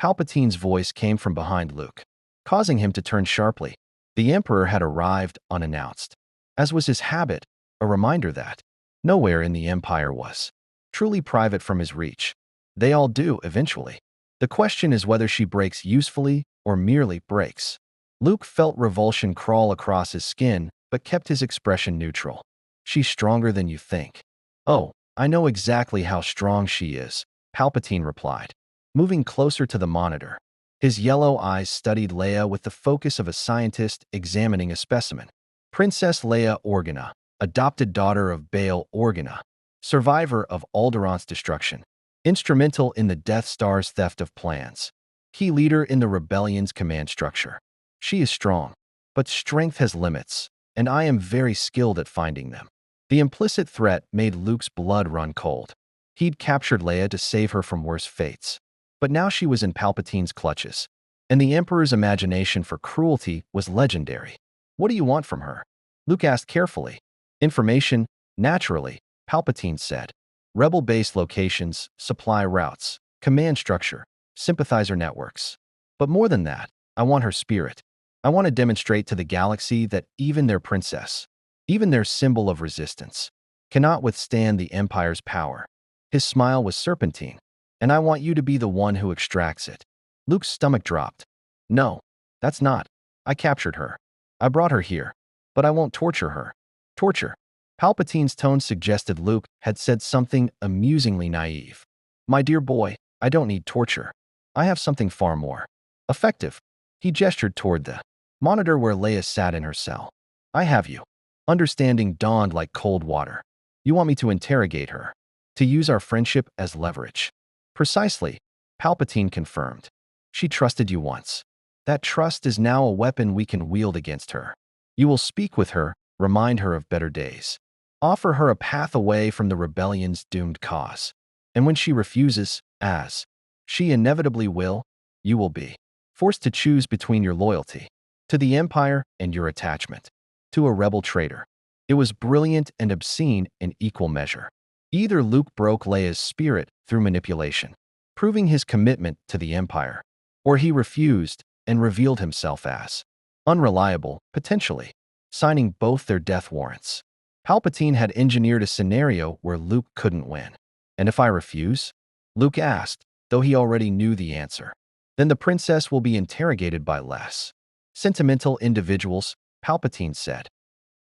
Palpatine's voice came from behind Luke, causing him to turn sharply. The Emperor had arrived unannounced, as was his habit, a reminder that nowhere in the Empire was truly private from his reach. They all do, eventually. The question is whether she breaks usefully or merely breaks. Luke felt revulsion crawl across his skin, but kept his expression neutral. She's stronger than you think. Oh, I know exactly how strong she is, Palpatine replied, moving closer to the monitor. His yellow eyes studied Leia with the focus of a scientist examining a specimen. Princess Leia Organa, adopted daughter of Bail Organa, survivor of Alderaan's destruction, instrumental in the Death Star's theft of plans, key leader in the rebellion's command structure. She is strong, but strength has limits, and I am very skilled at finding them. The implicit threat made Luke's blood run cold. He'd captured Leia to save her from worse fates. But now she was in Palpatine's clutches, and the Emperor's imagination for cruelty was legendary. What do you want from her? Luke asked carefully. Information, naturally, Palpatine said. Rebel base locations, supply routes, command structure, sympathizer networks. But more than that, I want her spirit. I want to demonstrate to the galaxy that even their princess, even their symbol of resistance, cannot withstand the Empire's power. His smile was serpentine. And I want you to be the one who extracts it. Luke's stomach dropped. No, that's not. I captured her. I brought her here. But I won't torture her. Torture. Palpatine's tone suggested Luke had said something amusingly naive. My dear boy, I don't need torture. I have something far more effective. He gestured toward the monitor where Leia sat in her cell. I have you. Understanding dawned like cold water. You want me to interrogate her, to use our friendship as leverage. Precisely, Palpatine confirmed. She trusted you once. That trust is now a weapon we can wield against her. You will speak with her, remind her of better days. Offer her a path away from the rebellion's doomed cause. And when she refuses, as she inevitably will, you will be forced to choose between your loyalty to the Empire and your attachment to a rebel traitor. It was brilliant and obscene in equal measure. Either Luke broke Leia's spirit through manipulation, proving his commitment to the Empire, or he refused and revealed himself as unreliable, potentially, signing both their death warrants. Palpatine had engineered a scenario where Luke couldn't win. And if I refuse? Luke asked, though he already knew the answer. Then the princess will be interrogated by less sentimental individuals, Palpatine said.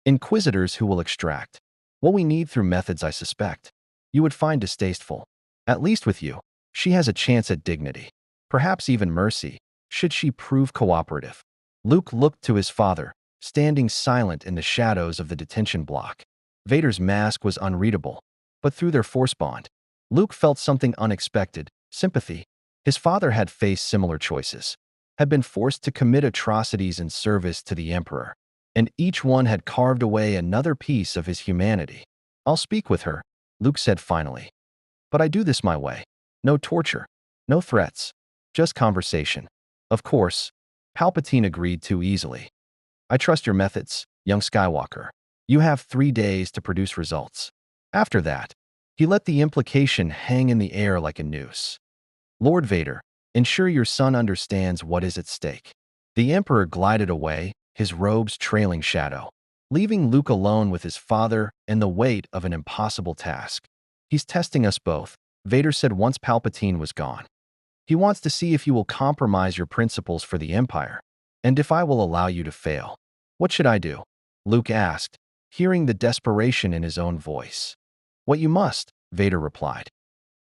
Inquisitors who will extract What we need through methods I suspect you would find distasteful. At least with you, she has a chance at dignity. Perhaps even mercy, should she prove cooperative. Luke looked to his father, standing silent in the shadows of the detention block. Vader's mask was unreadable, but through their force bond, Luke felt something unexpected, sympathy. His father had faced similar choices, had been forced to commit atrocities in service to the Emperor, and each one had carved away another piece of his humanity. I'll speak with her, Luke said finally. But I do this my way. No torture, no threats, just conversation. Of course, Palpatine agreed too easily. I trust your methods, young Skywalker. You have 3 days to produce results. After that, he let the implication hang in the air like a noose. Lord Vader, ensure your son understands what is at stake. The Emperor glided away, his robes trailing shadow, leaving Luke alone with his father and the weight of an impossible task. He's testing us both, Vader said once Palpatine was gone. He wants to see if you will compromise your principles for the Empire, and if I will allow you to fail. What should I do? Luke asked, hearing the desperation in his own voice. What you must, Vader replied.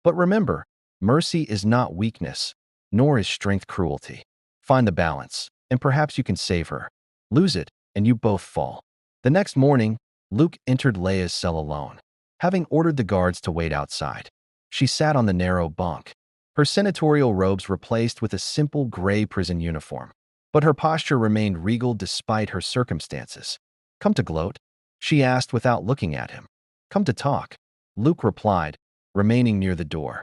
But remember, mercy is not weakness, nor is strength cruelty. Find the balance, and perhaps you can save her. Lose it, and you both fall. The next morning, Luke entered Leia's cell alone, having ordered the guards to wait outside. She sat on the narrow bunk, her senatorial robes replaced with a simple gray prison uniform. But her posture remained regal despite her circumstances. Come to gloat? She asked without looking at him. Come to talk, Luke replied, remaining near the door.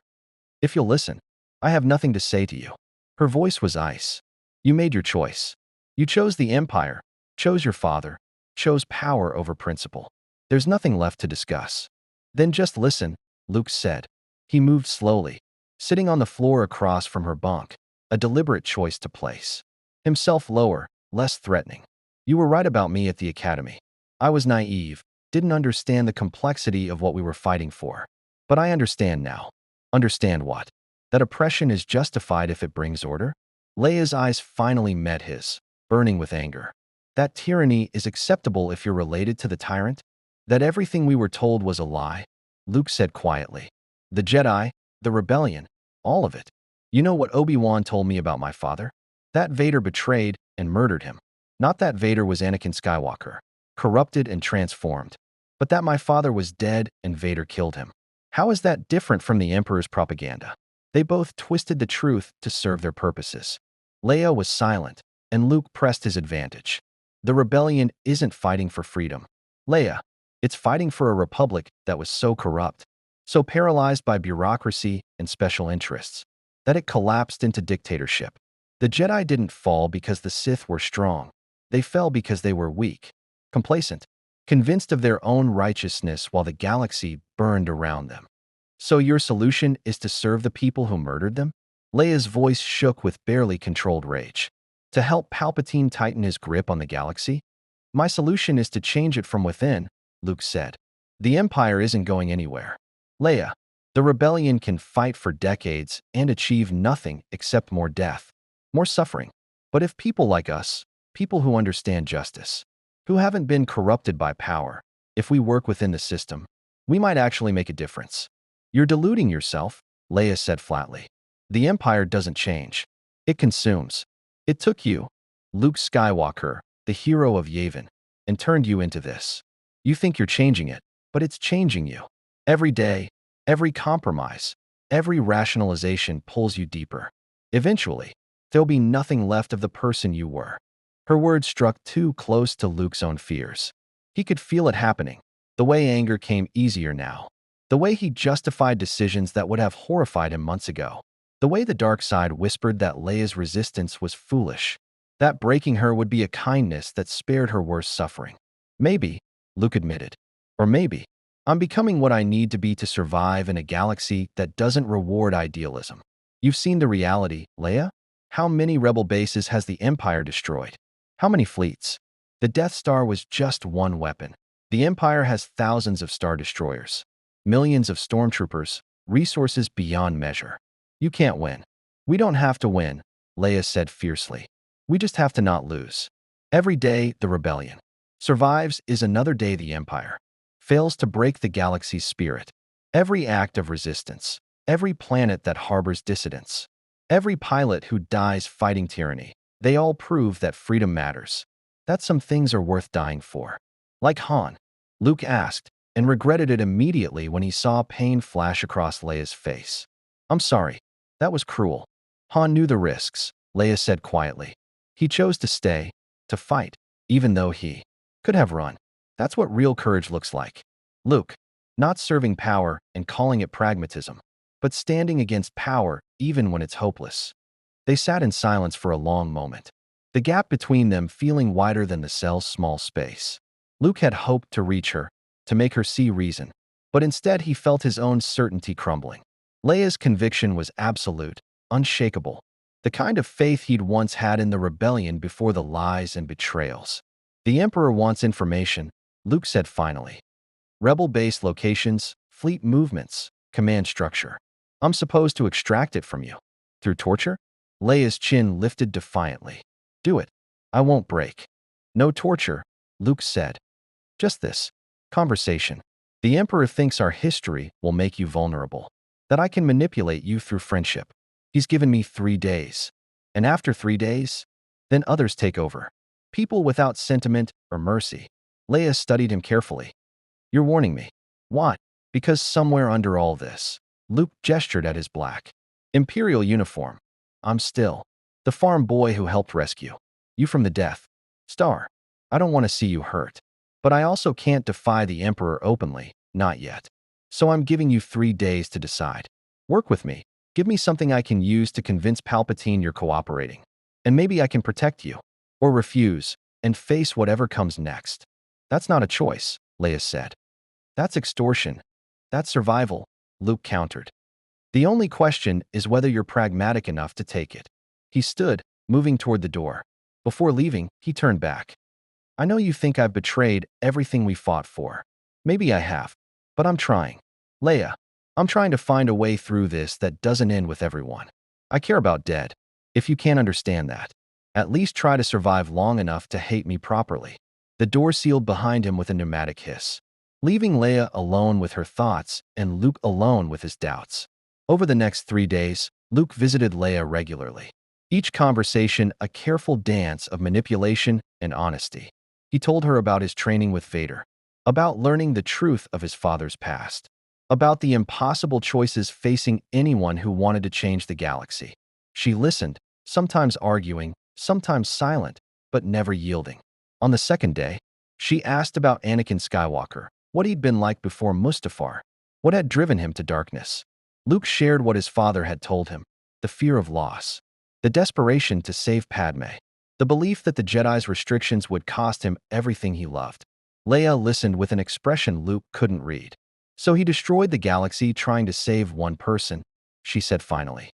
If you'll listen, I have nothing to say to you. Her voice was ice. You made your choice. You chose the Empire, chose your father, chose power over principle. There's nothing left to discuss. Then just listen, Luke said. He moved slowly, sitting on the floor across from her bunk, a deliberate choice to place himself lower, less threatening. You were right about me at the academy. I was naive, didn't understand the complexity of what we were fighting for. But I understand now. Understand what? That oppression is justified if it brings order? Leia's eyes finally met his, burning with anger. That tyranny is acceptable if you're related to the tyrant? That everything we were told was a lie? Luke said quietly. The Jedi, the rebellion, all of it. You know what Obi-Wan told me about my father? That Vader betrayed and murdered him. Not that Vader was Anakin Skywalker, corrupted and transformed, but that my father was dead and Vader killed him. How is that different from the Emperor's propaganda? They both twisted the truth to serve their purposes. Leia was silent, and Luke pressed his advantage. The rebellion isn't fighting for freedom, Leia. It's fighting for a republic that was so corrupt, so paralyzed by bureaucracy and special interests, that it collapsed into dictatorship. The Jedi didn't fall because the Sith were strong. They fell because they were weak, complacent, convinced of their own righteousness while the galaxy burned around them. So your solution is to serve the people who murdered them? Leia's voice shook with barely controlled rage. To help Palpatine tighten his grip on the galaxy? My solution is to change it from within, Luke said. The Empire isn't going anywhere. Leia, the rebellion can fight for decades and achieve nothing except more death, more suffering. But if people like us, people who understand justice, who haven't been corrupted by power, if we work within the system, we might actually make a difference. You're deluding yourself, Leia said flatly. The Empire doesn't change. It consumes. It took you, Luke Skywalker, the hero of Yavin, and turned you into this. You think you're changing it, but it's changing you. Every day, every compromise, every rationalization pulls you deeper. Eventually, there'll be nothing left of the person you were. Her words struck too close to Luke's own fears. He could feel it happening, the way anger came easier now, the way he justified decisions that would have horrified him months ago, the way the dark side whispered that Leia's resistance was foolish, that breaking her would be a kindness that spared her worse suffering. Maybe, Luke admitted, or maybe, I'm becoming what I need to be to survive in a galaxy that doesn't reward idealism. You've seen the reality, Leia? How many rebel bases has the Empire destroyed? How many fleets? The Death Star was just one weapon. The Empire has thousands of Star Destroyers, millions of stormtroopers, resources beyond measure. You can't win. We don't have to win, Leia said fiercely. We just have to not lose. Every day, the rebellion survives is another day the Empire fails to break the galaxy's spirit. Every act of resistance, every planet that harbors dissidents, every pilot who dies fighting tyranny, they all prove that freedom matters, that some things are worth dying for. Like Han, Luke asked, and regretted it immediately when he saw pain flash across Leia's face. I'm sorry. That was cruel. Han knew the risks, Leia said quietly. He chose to stay, to fight, even though he could have run. That's what real courage looks like. Luke, not serving power and calling it pragmatism, but standing against power even when it's hopeless. They sat in silence for a long moment, the gap between them feeling wider than the cell's small space. Luke had hoped to reach her, to make her see reason, but instead he felt his own certainty crumbling. Leia's conviction was absolute, unshakable, the kind of faith he'd once had in the rebellion before the lies and betrayals. The Emperor wants information, Luke said finally. Rebel base locations, fleet movements, command structure. I'm supposed to extract it from you. Through torture? Leia's chin lifted defiantly. Do it. I won't break. No torture, Luke said. Just this. Conversation. The Emperor thinks our history will make you vulnerable, that I can manipulate you through friendship. He's given me 3 days. And after 3 days, then others take over. People without sentiment or mercy. Leia studied him carefully. You're warning me. Why? Because somewhere under all this, Luke gestured at his black Imperial uniform. I'm still the farm boy who helped rescue you from the Death Star. I don't want to see you hurt. But I also can't defy the Emperor openly, not yet. So I'm giving you 3 days to decide. Work with me. Give me something I can use to convince Palpatine you're cooperating. And maybe I can protect you. Or refuse, and face whatever comes next. That's not a choice, Leia said. That's extortion. That's survival, Luke countered. The only question is whether you're pragmatic enough to take it. He stood, moving toward the door. Before leaving, he turned back. I know you think I've betrayed everything we fought for. Maybe I have, but I'm trying. Leia, I'm trying to find a way through this that doesn't end with everyone. I care about dead. If you can't understand that, at least try to survive long enough to hate me properly. The door sealed behind him with a pneumatic hiss, leaving Leia alone with her thoughts and Luke alone with his doubts. Over the next 3 days, Luke visited Leia regularly. Each conversation a careful dance of manipulation and honesty. He told her about his training with Vader, about learning the truth of his father's past, about the impossible choices facing anyone who wanted to change the galaxy. She listened, sometimes arguing, sometimes silent, but never yielding. On the second day, she asked about Anakin Skywalker, what he'd been like before Mustafar, what had driven him to darkness. Luke shared what his father had told him, the fear of loss, the desperation to save Padme, the belief that the Jedi's restrictions would cost him everything he loved. Leia listened with an expression Luke couldn't read. So he destroyed the galaxy trying to save one person, she said finally.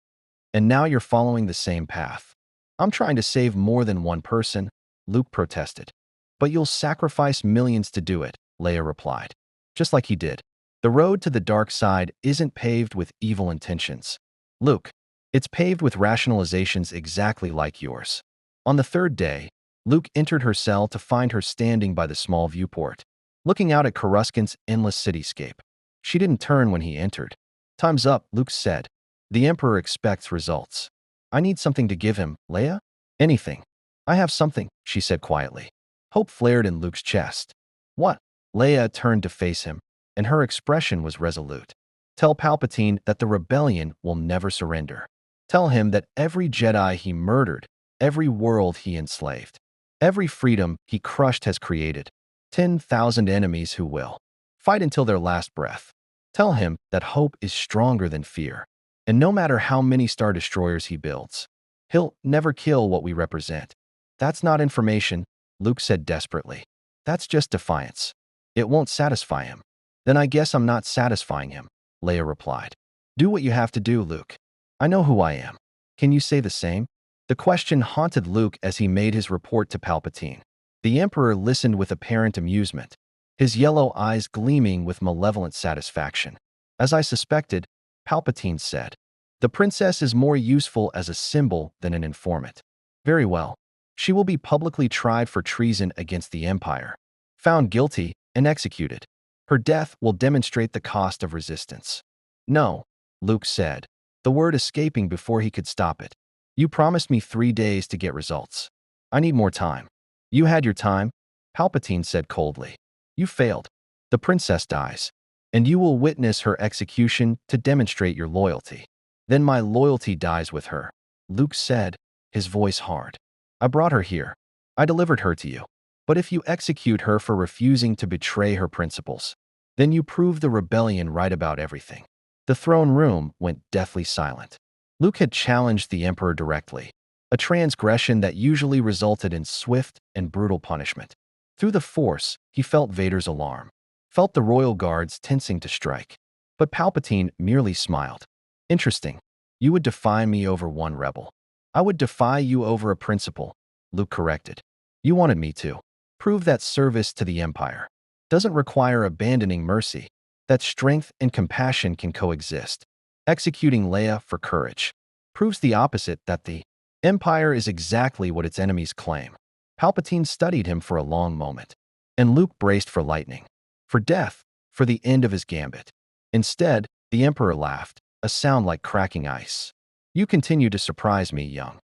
And now you're following the same path. I'm trying to save more than one person, Luke protested. But you'll sacrifice millions to do it, Leia replied. Just like he did. The road to the dark side isn't paved with evil intentions. Luke, it's paved with rationalizations exactly like yours. On the third day, Luke entered her cell to find her standing by the small viewport, looking out at Coruscant's endless cityscape. She didn't turn when he entered. Time's up, Luke said. The Emperor expects results. I need something to give him, Leia? Anything. I have something, she said quietly. Hope flared in Luke's chest. What? Leia turned to face him, and her expression was resolute. Tell Palpatine that the rebellion will never surrender. Tell him that every Jedi he murdered, every world he enslaved, every freedom he crushed has created 10,000 enemies who will fight until their last breath. Tell him that hope is stronger than fear, and no matter how many Star Destroyers he builds, he'll never kill what we represent. That's not information, Luke said desperately. That's just defiance. It won't satisfy him. Then I guess I'm not satisfying him, Leia replied. Do what you have to do, Luke. I know who I am. Can you say the same? The question haunted Luke as he made his report to Palpatine. The Emperor listened with apparent amusement, his yellow eyes gleaming with malevolent satisfaction. As I suspected, Palpatine said, the princess is more useful as a symbol than an informant. Very well. She will be publicly tried for treason against the Empire, found guilty, and executed. Her death will demonstrate the cost of resistance. No, Luke said, the word escaping before he could stop it. You promised me 3 days to get results. I need more time. You had your time, Palpatine said coldly. You failed. The princess dies, and you will witness her execution to demonstrate your loyalty. Then my loyalty dies with her, Luke said, his voice hard. I brought her here. I delivered her to you. But if you execute her for refusing to betray her principles, then you prove the rebellion right about everything. The throne room went deathly silent. Luke had challenged the Emperor directly, a transgression that usually resulted in swift and brutal punishment. Through the Force, he felt Vader's alarm, felt the royal guards tensing to strike. But Palpatine merely smiled. Interesting. You would defy me over one rebel. I would defy you over a principle, Luke corrected. You wanted me to prove that service to the Empire doesn't require abandoning mercy, that strength and compassion can coexist. Executing Leia for courage proves the opposite, that the Empire is exactly what its enemies claim. Palpatine studied him for a long moment, and Luke braced for lightning, for death, for the end of his gambit. Instead, the Emperor laughed, a sound like cracking ice. You continue to surprise me, young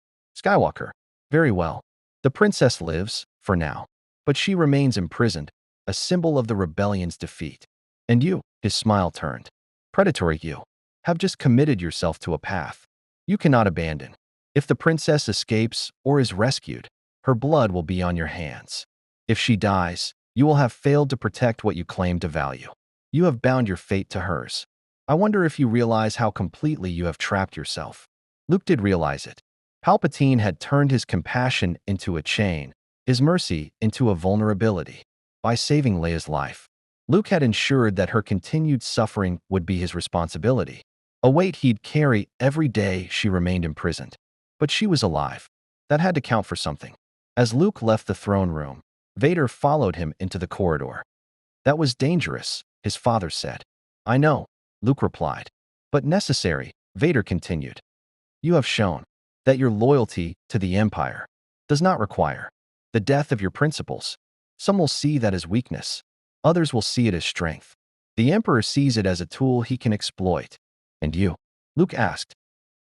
Skywalker. Very well. The princess lives, for now, but she remains imprisoned, a symbol of the rebellion's defeat. And you, his smile turned. Predatory, you have just committed yourself to a path you cannot abandon. If the princess escapes or is rescued, her blood will be on your hands. If she dies, you will have failed to protect what you claim to value. You have bound your fate to hers. I wonder if you realize how completely you have trapped yourself. Luke did realize it. Palpatine had turned his compassion into a chain, his mercy into a vulnerability. By saving Leia's life, Luke had ensured that her continued suffering would be his responsibility, a weight he'd carry every day she remained imprisoned. But she was alive. That had to count for something. As Luke left the throne room, Vader followed him into the corridor. That was dangerous, his father said. I know, Luke replied. But necessary, Vader continued. You have shown that your loyalty to the Empire does not require the death of your principles. Some will see that as weakness. Others will see it as strength. The Emperor sees it as a tool he can exploit. And you? Luke asked.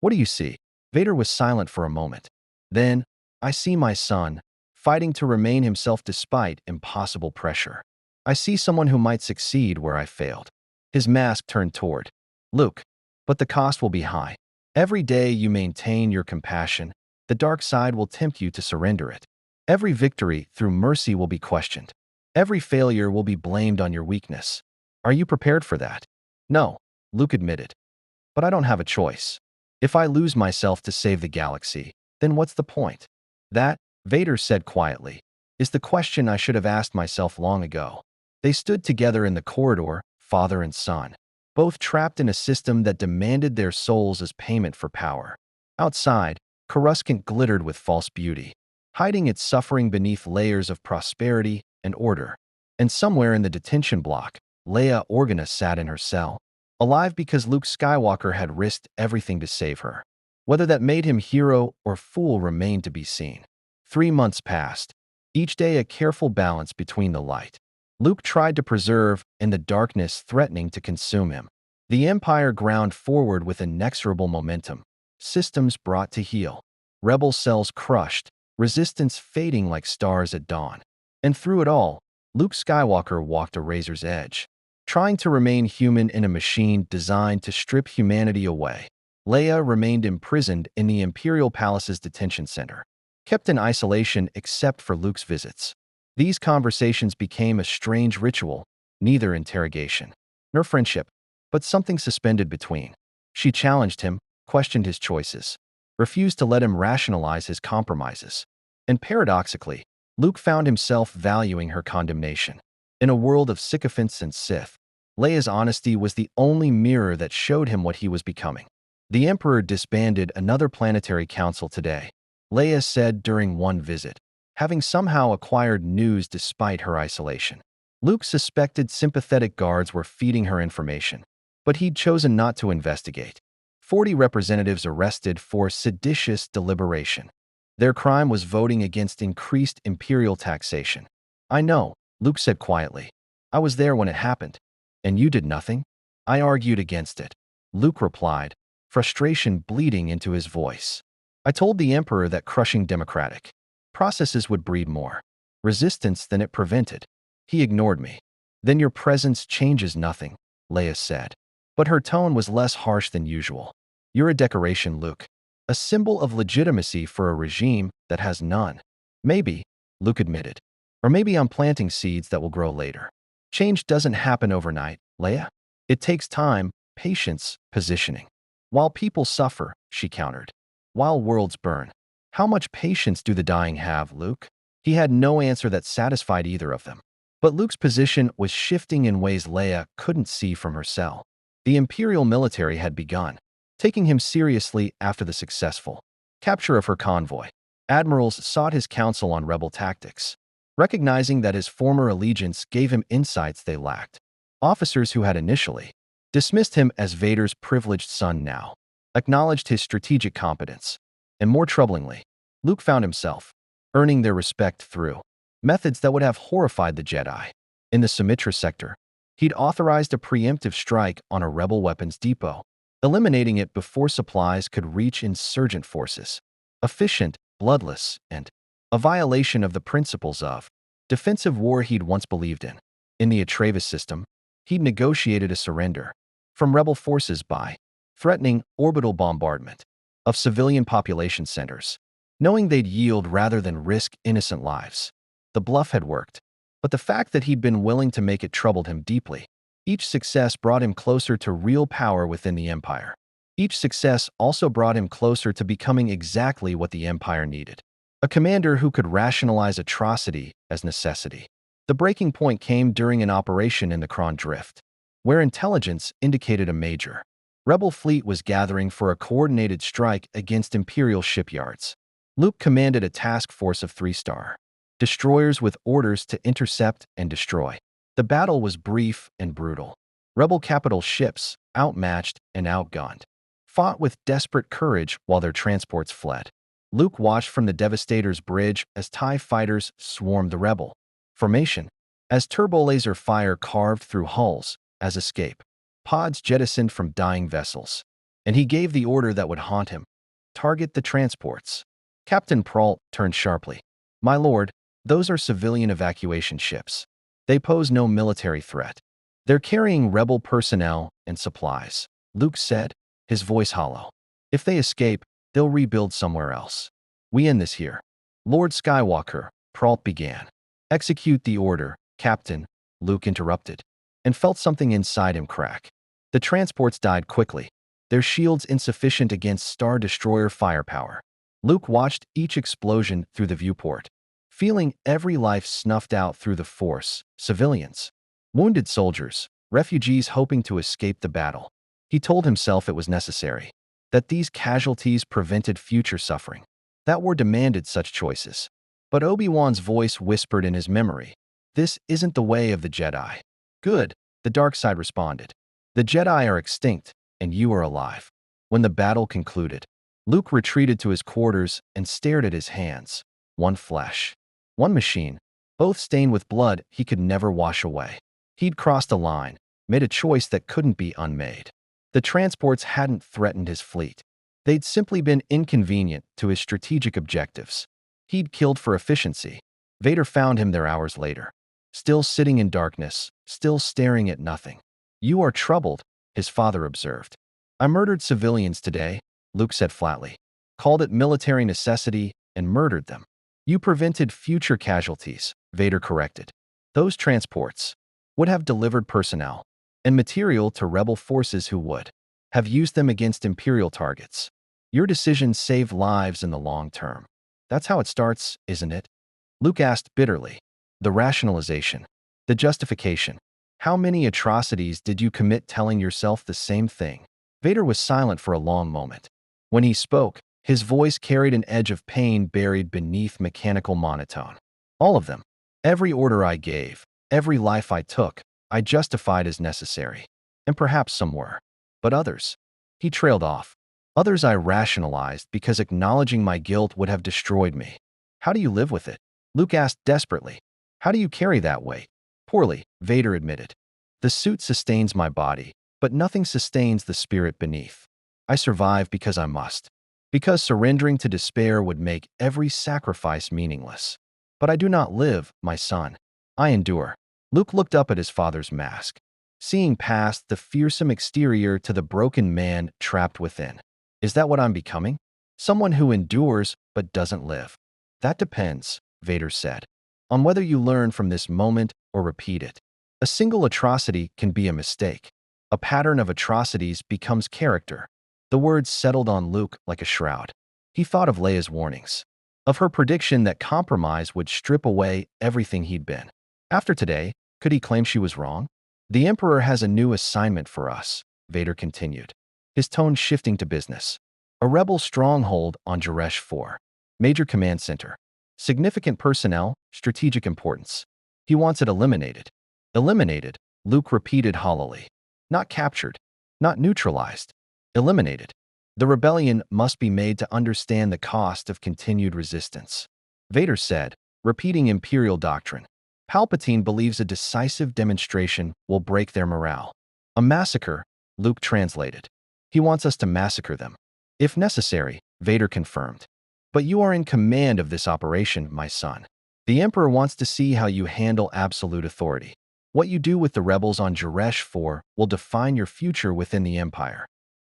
What do you see? Vader was silent for a moment. Then, I see my son, fighting to remain himself despite impossible pressure. I see someone who might succeed where I failed. His mask turned toward Luke. But the cost will be high. Every day you maintain your compassion, the dark side will tempt you to surrender it. Every victory through mercy will be questioned. Every failure will be blamed on your weakness. Are you prepared for that? No, Luke admitted. But I don't have a choice. If I lose myself to save the galaxy, then what's the point? That, Vader said quietly, is the question I should have asked myself long ago. They stood together in the corridor, father and son, both trapped in a system that demanded their souls as payment for power. Outside, Coruscant glittered with false beauty, hiding its suffering beneath layers of prosperity and order. And somewhere in the detention block, Leia Organa sat in her cell, alive because Luke Skywalker had risked everything to save her. Whether that made him hero or fool remained to be seen. 3 months passed, each day a careful balance between the light Luke tried to preserve and the darkness threatening to consume him. The Empire ground forward with inexorable momentum, systems brought to heel, rebel cells crushed, resistance fading like stars at dawn. And through it all, Luke Skywalker walked a razor's edge, trying to remain human in a machine designed to strip humanity away. Leia remained imprisoned in the Imperial Palace's detention center, kept in isolation except for Luke's visits. These conversations became a strange ritual, neither interrogation nor friendship, but something suspended between. She challenged him, questioned his choices, refused to let him rationalize his compromises. And paradoxically, Luke found himself valuing her condemnation. In a world of sycophants and Sith, Leia's honesty was the only mirror that showed him what he was becoming. The Emperor disbanded another planetary council today, Leia said during one visit, having somehow acquired news despite her isolation. Luke suspected sympathetic guards were feeding her information, but he'd chosen not to investigate. 40 representatives arrested for seditious deliberation. Their crime was voting against increased imperial taxation. I know, Luke said quietly. I was there when it happened. And you did nothing? I argued against it. Luke replied, frustration bleeding into his voice. I told the Emperor that crushing democratic processes would breed more resistance than it prevented. He ignored me. Then your presence changes nothing, Leia said. But her tone was less harsh than usual. You're a decoration, Luke. A symbol of legitimacy for a regime that has none. Maybe, Luke admitted. Or maybe I'm planting seeds that will grow later. Change doesn't happen overnight, Leia. It takes time, patience, positioning. While people suffer, she countered. While worlds burn. How much patience do the dying have, Luke? He had no answer that satisfied either of them. But Luke's position was shifting in ways Leia couldn't see from her cell. The Imperial military had begun, taking him seriously after the successful capture of her convoy. Admirals sought his counsel on rebel tactics, recognizing that his former allegiance gave him insights they lacked. Officers who had initially dismissed him as Vader's privileged son now acknowledged his strategic competence. And more troublingly, Luke found himself earning their respect through methods that would have horrified the Jedi. In the Sumitra sector, he'd authorized a preemptive strike on a rebel weapons depot, eliminating it before supplies could reach insurgent forces. Efficient, bloodless, and a violation of the principles of defensive war he'd once believed in. In the Atrevis system, he'd negotiated a surrender from rebel forces by threatening orbital bombardment of civilian population centers, knowing they'd yield rather than risk innocent lives. The bluff had worked, but the fact that he'd been willing to make it troubled him deeply. Each success brought him closer to real power within the Empire. Each success also brought him closer to becoming exactly what the Empire needed. A commander who could rationalize atrocity as necessity. The breaking point came during an operation in the Kron Drift, where intelligence indicated a major rebel fleet was gathering for a coordinated strike against Imperial shipyards. Luke commanded a task force of 3-star destroyers with orders to intercept and destroy. The battle was brief and brutal. Rebel capital ships, outmatched and outgunned, fought with desperate courage while their transports fled. Luke watched from the Devastator's bridge as TIE fighters swarmed the rebel formation, as turbolaser fire carved through hulls, as escape pods jettisoned from dying vessels. And he gave the order that would haunt him. Target the transports. Captain Prault turned sharply. My lord, those are civilian evacuation ships. They pose no military threat. They're carrying rebel personnel and supplies, Luke said, his voice hollow. If they escape, they'll rebuild somewhere else. We end this here. Lord Skywalker, Prault began. Execute the order, Captain, Luke interrupted, and felt something inside him crack. The transports died quickly, their shields insufficient against Star Destroyer firepower. Luke watched each explosion through the viewport, feeling every life snuffed out through the Force, civilians, wounded soldiers, refugees hoping to escape the battle. He told himself it was necessary, that these casualties prevented future suffering, that war demanded such choices. But Obi-Wan's voice whispered in his memory, this isn't the way of the Jedi. Good, the dark side responded. The Jedi are extinct, and you are alive. When the battle concluded, Luke retreated to his quarters and stared at his hands. One flesh, one machine, both stained with blood he could never wash away. He'd crossed a line, made a choice that couldn't be unmade. The transports hadn't threatened his fleet. They'd simply been inconvenient to his strategic objectives. He'd killed for efficiency. Vader found him there hours later, still sitting in darkness, still staring at nothing. You are troubled, his father observed. I murdered civilians today, Luke said flatly. Called it military necessity and murdered them. You prevented future casualties, Vader corrected. Those transports would have delivered personnel and material to rebel forces who would have used them against Imperial targets. Your decisions saved lives in the long term. That's how it starts, isn't it? Luke asked bitterly. The rationalization, the justification. How many atrocities did you commit telling yourself the same thing? Vader was silent for a long moment. When he spoke, his voice carried an edge of pain buried beneath mechanical monotone. All of them. Every order I gave, every life I took, I justified as necessary. And perhaps some were. But others. He trailed off. Others I rationalized because acknowledging my guilt would have destroyed me. How do you live with it? Luke asked desperately. How do you carry that weight? Poorly, Vader admitted. The suit sustains my body, but nothing sustains the spirit beneath. I survive because I must. Because surrendering to despair would make every sacrifice meaningless. But I do not live, my son. I endure. Luke looked up at his father's mask, seeing past the fearsome exterior to the broken man trapped within. Is that what I'm becoming? Someone who endures but doesn't live. That depends, Vader said, on whether you learn from this moment or repeat it. A single atrocity can be a mistake. A pattern of atrocities becomes character. The words settled on Luke like a shroud. He thought of Leia's warnings, of her prediction that compromise would strip away everything he'd been. After today, could he claim she was wrong? The Emperor has a new assignment for us, Vader continued, his tone shifting to business. A rebel stronghold on Jaresh 4. Major Command Center. Significant personnel, strategic importance. He wants it eliminated. Eliminated, Luke repeated hollowly. Not captured. Not neutralized. Eliminated. The rebellion must be made to understand the cost of continued resistance. Vader said, repeating Imperial doctrine. Palpatine believes a decisive demonstration will break their morale. A massacre, Luke translated. He wants us to massacre them. If necessary, Vader confirmed. But you are in command of this operation, my son. The Emperor wants to see how you handle absolute authority. What you do with the rebels on Jaresh 4 will define your future within the Empire.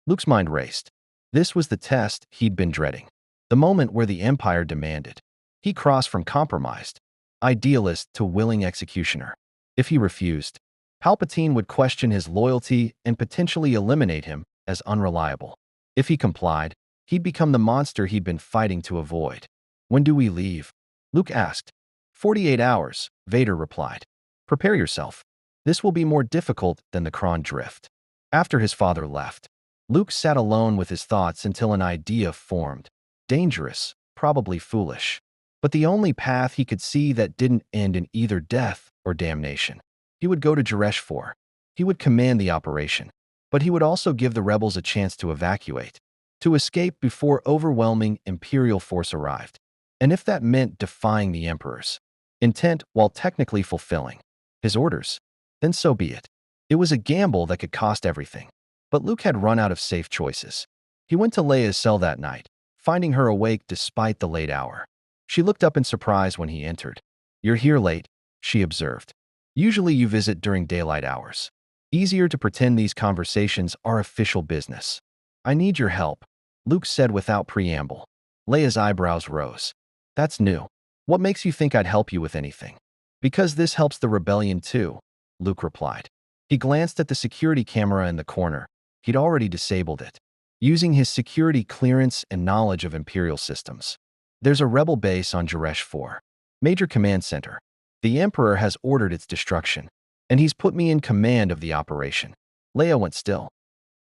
Luke's mind raced. This was the test he'd been dreading. The moment where the Empire demanded. He crossed from compromised, idealist to willing executioner. If he refused, Palpatine would question his loyalty and potentially eliminate him as unreliable. If he complied, he'd become the monster he'd been fighting to avoid. When do we leave? Luke asked. 48 hours, Vader replied. Prepare yourself. This will be more difficult than the Kron drift. After his father left, Luke sat alone with his thoughts until an idea formed. Dangerous, probably foolish, but the only path he could see that didn't end in either death or damnation. He would go to Jaresh 4. He would command the operation, but he would also give the rebels a chance to evacuate, to escape before overwhelming Imperial force arrived. And if that meant defying the Emperor's intent while technically fulfilling his orders, then so be it. It was a gamble that could cost everything. But Luke had run out of safe choices. He went to Leia's cell that night, finding her awake despite the late hour. She looked up in surprise when he entered. You're here late, she observed. Usually you visit during daylight hours. Easier to pretend these conversations are official business. I need your help, Luke said without preamble. Leia's eyebrows rose. That's new. What makes you think I'd help you with anything? Because this helps the rebellion too, Luke replied. He glanced at the security camera in the corner. He'd already disabled it, using his security clearance and knowledge of Imperial systems. There's a rebel base on Jaresh 4. Major Command Center. The Emperor has ordered its destruction, and he's put me in command of the operation. Leia went still.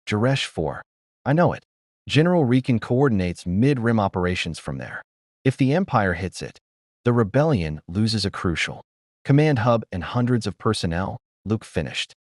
Jaresh 4. I know it. General Reekin coordinates mid-rim operations from there. If the Empire hits it, the rebellion loses a crucial command hub and hundreds of personnel, Luke finished.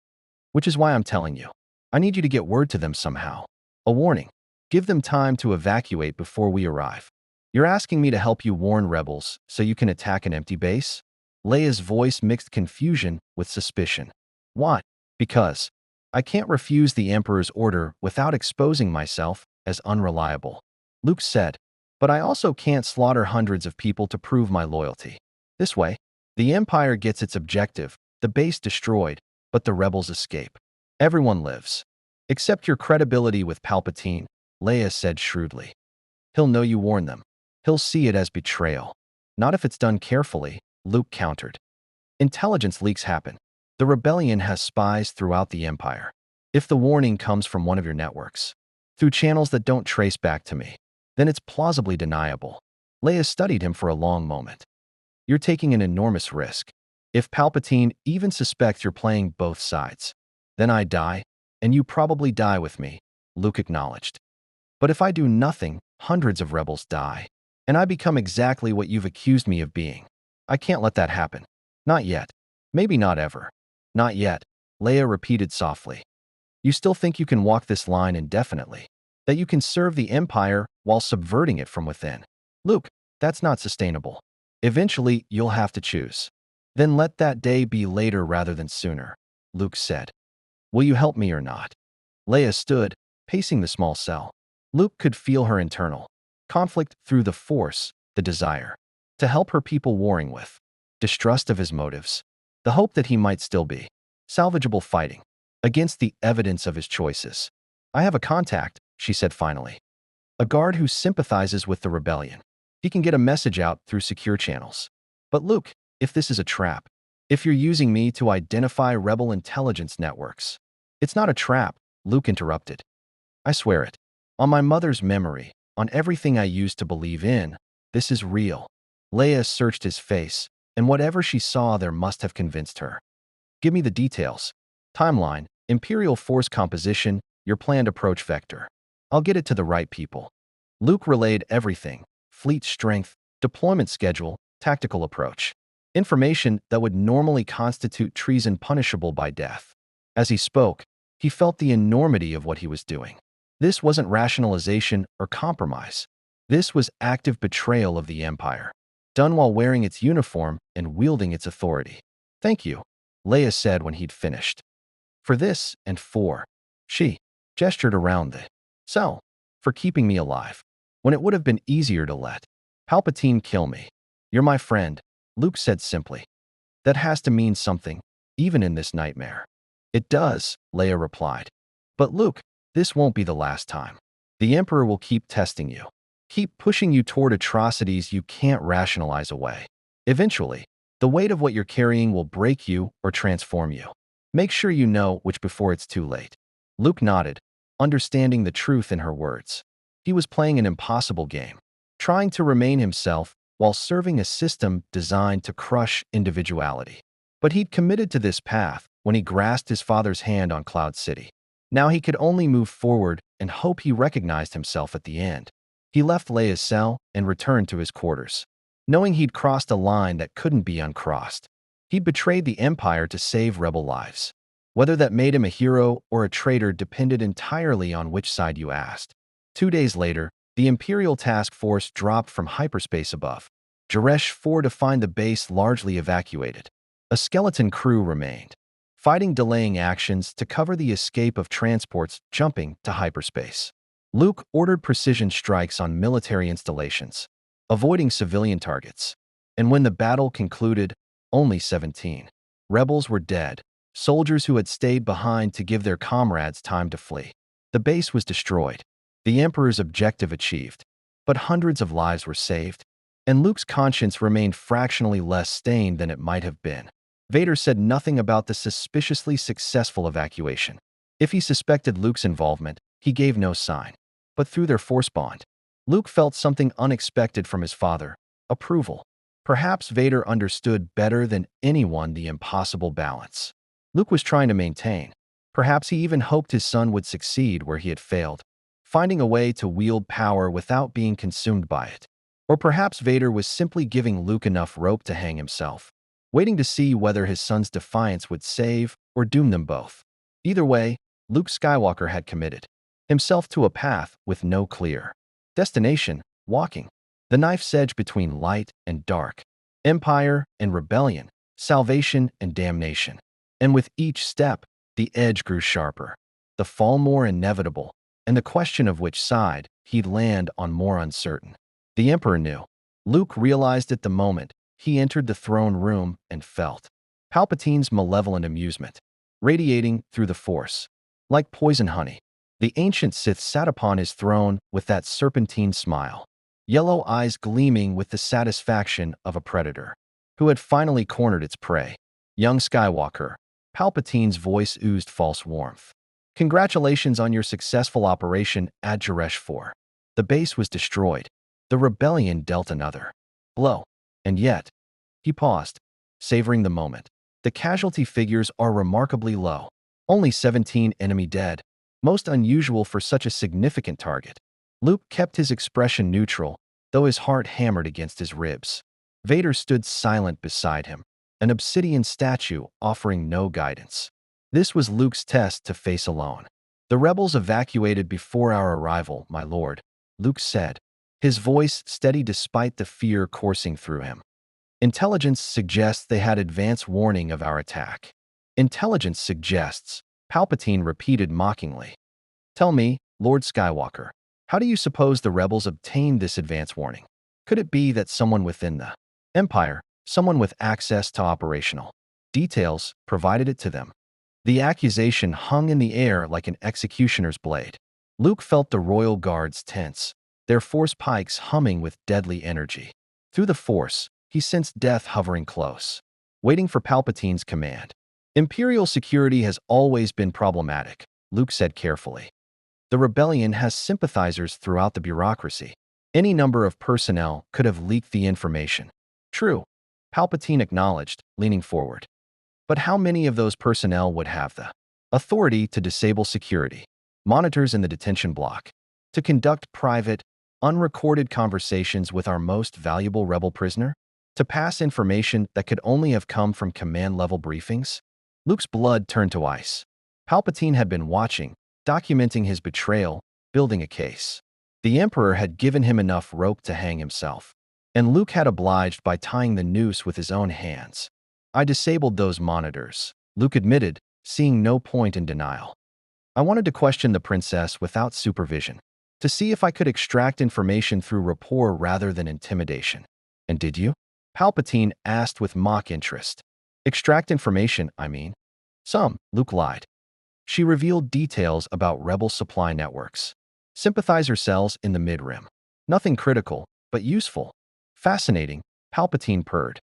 Which is why I'm telling you. I need you to get word to them somehow. A warning. Give them time to evacuate before we arrive. You're asking me to help you warn rebels so you can attack an empty base? Leia's voice mixed confusion with suspicion. Why? Because I can't refuse the Emperor's order without exposing myself as unreliable, Luke said. But I also can't slaughter hundreds of people to prove my loyalty. This way, the Empire gets its objective, the base destroyed, but the rebels escape. Everyone lives. Except your credibility with Palpatine, Leia said shrewdly. He'll know you warned them. He'll see it as betrayal. Not if it's done carefully, Luke countered. Intelligence leaks happen. The rebellion has spies throughout the Empire. If the warning comes from one of your networks, through channels that don't trace back to me, then it's plausibly deniable. Leia studied him for a long moment. You're taking an enormous risk. If Palpatine even suspects you're playing both sides, then I die, and you probably die with me, Luke acknowledged. But if I do nothing, hundreds of rebels die, and I become exactly what you've accused me of being. I can't let that happen. Not yet. Maybe not ever. Not yet, Leia repeated softly. You still think you can walk this line indefinitely? That you can serve the Empire while subverting it from within? Luke, that's not sustainable. Eventually, you'll have to choose. Then let that day be later rather than sooner, Luke said. Will you help me or not? Leia stood, pacing the small cell. Luke could feel her internal conflict through the Force, the desire to help her people warring with, distrust of his motives, the hope that he might still be salvageable fighting against the evidence of his choices. I have a contact, she said finally. A guard who sympathizes with the rebellion. He can get a message out through secure channels. But Luke, if this is a trap, if you're using me to identify rebel intelligence networks. It's not a trap, Luke interrupted. I swear it. On my mother's memory, on everything I used to believe in, this is real. Leia searched his face, and whatever she saw there must have convinced her. Give me the details. Timeline, Imperial force composition, your planned approach vector. I'll get it to the right people. Luke relayed everything: fleet strength, deployment schedule, tactical approach. Information that would normally constitute treason punishable by death. As he spoke, he felt the enormity of what he was doing. This wasn't rationalization or compromise. This was active betrayal of the Empire, done while wearing its uniform and wielding its authority. Thank you, Leia said when he'd finished. For this and for, she gestured around the cell, for keeping me alive, when it would have been easier to let Palpatine kill me. You're my friend, Luke said simply. That has to mean something, even in this nightmare. It does, Leia replied. But Luke, this won't be the last time. The Emperor will keep testing you, keep pushing you toward atrocities you can't rationalize away. Eventually, the weight of what you're carrying will break you or transform you. Make sure you know which before it's too late. Luke nodded, understanding the truth in her words. He was playing an impossible game, trying to remain himself while serving a system designed to crush individuality. But he'd committed to this path when he grasped his father's hand on Cloud City. Now he could only move forward and hope he recognized himself at the end. He left Leia's cell and returned to his quarters, knowing he'd crossed a line that couldn't be uncrossed. He'd betrayed the Empire to save rebel lives. Whether that made him a hero or a traitor depended entirely on which side you asked. 2 days later, the Imperial Task Force dropped from hyperspace above Jaresh 4 to find the base largely evacuated. A skeleton crew remained, fighting delaying actions to cover the escape of transports jumping to hyperspace. Luke ordered precision strikes on military installations, avoiding civilian targets. And when the battle concluded, only 17 rebels were dead, soldiers who had stayed behind to give their comrades time to flee. The base was destroyed, the Emperor's objective achieved, but hundreds of lives were saved, and Luke's conscience remained fractionally less stained than it might have been. Vader said nothing about the suspiciously successful evacuation. If he suspected Luke's involvement, he gave no sign. But through their force bond, Luke felt something unexpected from his father: approval. Perhaps Vader understood better than anyone the impossible balance Luke was trying to maintain. Perhaps he even hoped his son would succeed where he had failed, finding a way to wield power without being consumed by it. Or perhaps Vader was simply giving Luke enough rope to hang himself, waiting to see whether his son's defiance would save or doom them both. Either way, Luke Skywalker had committed himself to a path with no clear destination, walking the knife's edge between light and dark, empire and rebellion, salvation and damnation. And with each step, the edge grew sharper, the fall more inevitable, and the question of which side he'd land on more uncertain. The Emperor knew. Luke realized it the moment he entered the throne room and felt Palpatine's malevolent amusement radiating through the Force. Like poison honey, the ancient Sith sat upon his throne with that serpentine smile, yellow eyes gleaming with the satisfaction of a predator who had finally cornered its prey. Young Skywalker, Palpatine's voice oozed false warmth. Congratulations on your successful operation at Jaresh 4. The base was destroyed. The rebellion dealt another blow. And yet, he paused, savoring the moment. The casualty figures are remarkably low. Only 17 enemy dead, most unusual for such a significant target. Luke kept his expression neutral, though his heart hammered against his ribs. Vader stood silent beside him, an obsidian statue offering no guidance. This was Luke's test to face alone. The rebels evacuated before our arrival, my lord, Luke said, his voice steady despite the fear coursing through him. Intelligence suggests they had advance warning of our attack. Intelligence suggests, Palpatine repeated mockingly. Tell me, Lord Skywalker, how do you suppose the rebels obtained this advance warning? Could it be that someone within the Empire, someone with access to operational details, provided it to them? The accusation hung in the air like an executioner's blade. Luke felt the royal guards tense, their force pikes humming with deadly energy. Through the Force, he sensed death hovering close, waiting for Palpatine's command. Imperial security has always been problematic, Luke said carefully. The rebellion has sympathizers throughout the bureaucracy. Any number of personnel could have leaked the information. True, Palpatine acknowledged, leaning forward. But how many of those personnel would have the authority to disable security, monitors in the detention block, to conduct private, unrecorded conversations with our most valuable rebel prisoner, to pass information that could only have come from command-level briefings? Luke's blood turned to ice. Palpatine had been watching, documenting his betrayal, building a case. The Emperor had given him enough rope to hang himself, and Luke had obliged by tying the noose with his own hands. I disabled those monitors, Luke admitted, seeing no point in denial. I wanted to question the princess without supervision, to see if I could extract information through rapport rather than intimidation. And did you? Palpatine asked with mock interest. Extract information, I mean. Some, Luke lied. She revealed details about rebel supply networks, sympathizer cells in the mid-rim. Nothing critical, but useful. Fascinating, Palpatine purred.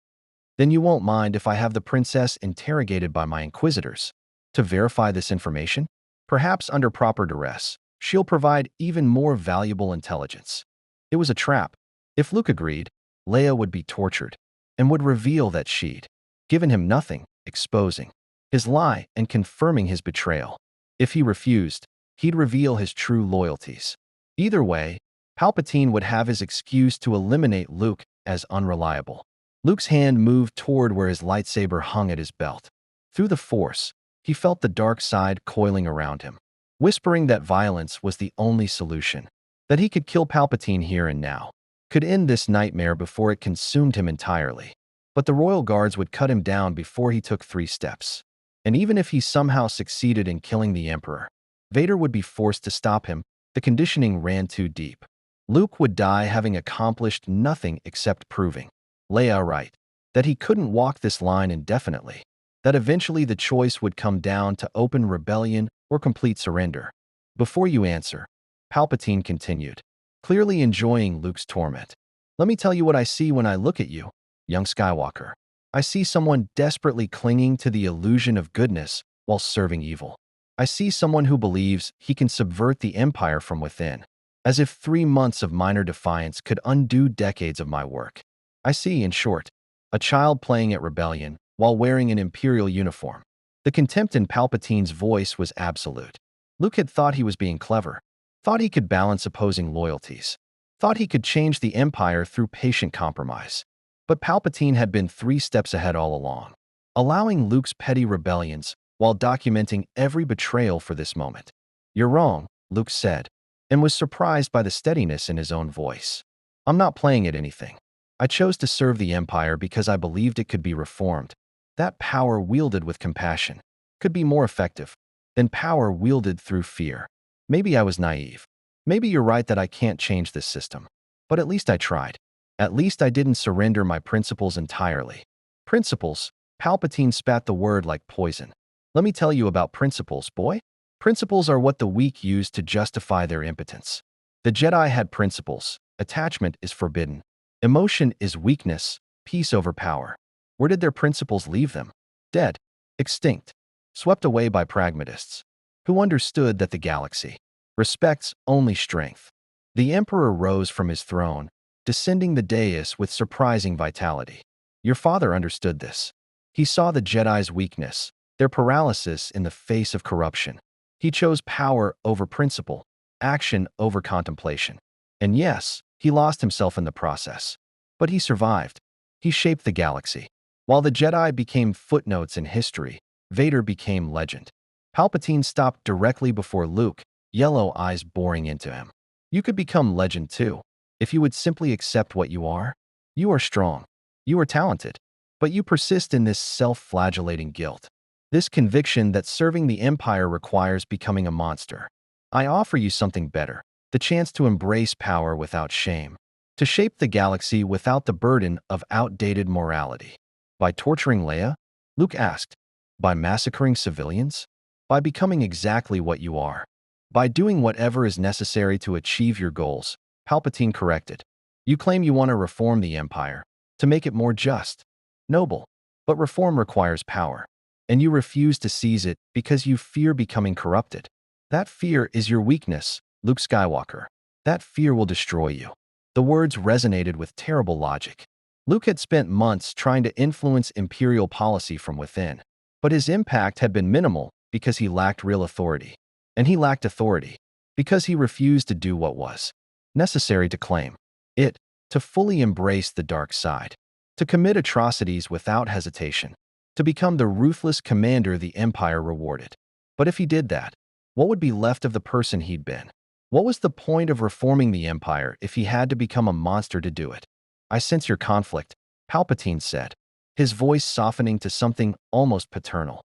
Then you won't mind if I have the princess interrogated by my inquisitors to verify this information? Perhaps under proper duress, she'll provide even more valuable intelligence. It was a trap. If Luke agreed, Leia would be tortured and would reveal that she'd given him nothing, exposing his lie and confirming his betrayal. If he refused, he'd reveal his true loyalties. Either way, Palpatine would have his excuse to eliminate Luke as unreliable. Luke's hand moved toward where his lightsaber hung at his belt. Through the Force, he felt the dark side coiling around him, whispering that violence was the only solution, that he could kill Palpatine here and now, could end this nightmare before it consumed him entirely. But the royal guards would cut him down before he took 3 steps. And even if he somehow succeeded in killing the Emperor, Vader would be forced to stop him. The conditioning ran too deep. Luke would die having accomplished nothing except proving Leia right, that he couldn't walk this line indefinitely, that eventually the choice would come down to open rebellion or complete surrender. Before you answer, Palpatine continued, clearly enjoying Luke's torment. Let me tell you what I see when I look at you, young Skywalker. I see someone desperately clinging to the illusion of goodness while serving evil. I see someone who believes he can subvert the Empire from within, as if 3 months of minor defiance could undo decades of my work. I see, in short, a child playing at rebellion while wearing an Imperial uniform. The contempt in Palpatine's voice was absolute. Luke had thought he was being clever, thought he could balance opposing loyalties, thought he could change the Empire through patient compromise. But Palpatine had been 3 steps ahead all along, allowing Luke's petty rebellions while documenting every betrayal for this moment. You're wrong, Luke said, and was surprised by the steadiness in his own voice. I'm not playing at anything. I chose to serve the Empire because I believed it could be reformed. That power wielded with compassion could be more effective than power wielded through fear. Maybe I was naive. Maybe you're right that I can't change this system. But at least I tried. At least I didn't surrender my principles entirely. Principles? Palpatine spat the word like poison. Let me tell you about principles, boy. Principles are what the weak use to justify their impotence. The Jedi had principles. Attachment is forbidden. Emotion is weakness, peace over power. Where did their principles leave them? Dead, extinct, swept away by pragmatists, who understood that the galaxy respects only strength. The Emperor rose from his throne, descending the dais with surprising vitality. Your father understood this. He saw the Jedi's weakness, their paralysis in the face of corruption. He chose power over principle, action over contemplation. And yes, he lost himself in the process. But he survived. He shaped the galaxy. While the Jedi became footnotes in history, Vader became legend. Palpatine stopped directly before Luke, yellow eyes boring into him. You could become legend too, if you would simply accept what you are. You are strong. You are talented, but you persist in this self-flagellating guilt. This conviction that serving the Empire requires becoming a monster. I offer you something better, the chance to embrace power without shame, to shape the galaxy without the burden of outdated morality. By torturing Leia? Luke asked. By massacring civilians? By becoming exactly what you are. By doing whatever is necessary to achieve your goals, Palpatine corrected. You claim you want to reform the Empire, to make it more just, noble, but reform requires power, and you refuse to seize it because you fear becoming corrupted. That fear is your weakness, Luke Skywalker. That fear will destroy you. The words resonated with terrible logic. Luke had spent months trying to influence Imperial policy from within, but his impact had been minimal because he lacked real authority. And he lacked authority because he refused to do what was necessary to claim it, to fully embrace the dark side, to commit atrocities without hesitation, to become the ruthless commander the Empire rewarded. But if he did that, what would be left of the person he'd been? What was the point of reforming the Empire if he had to become a monster to do it? I sense your conflict, Palpatine said, his voice softening to something almost paternal.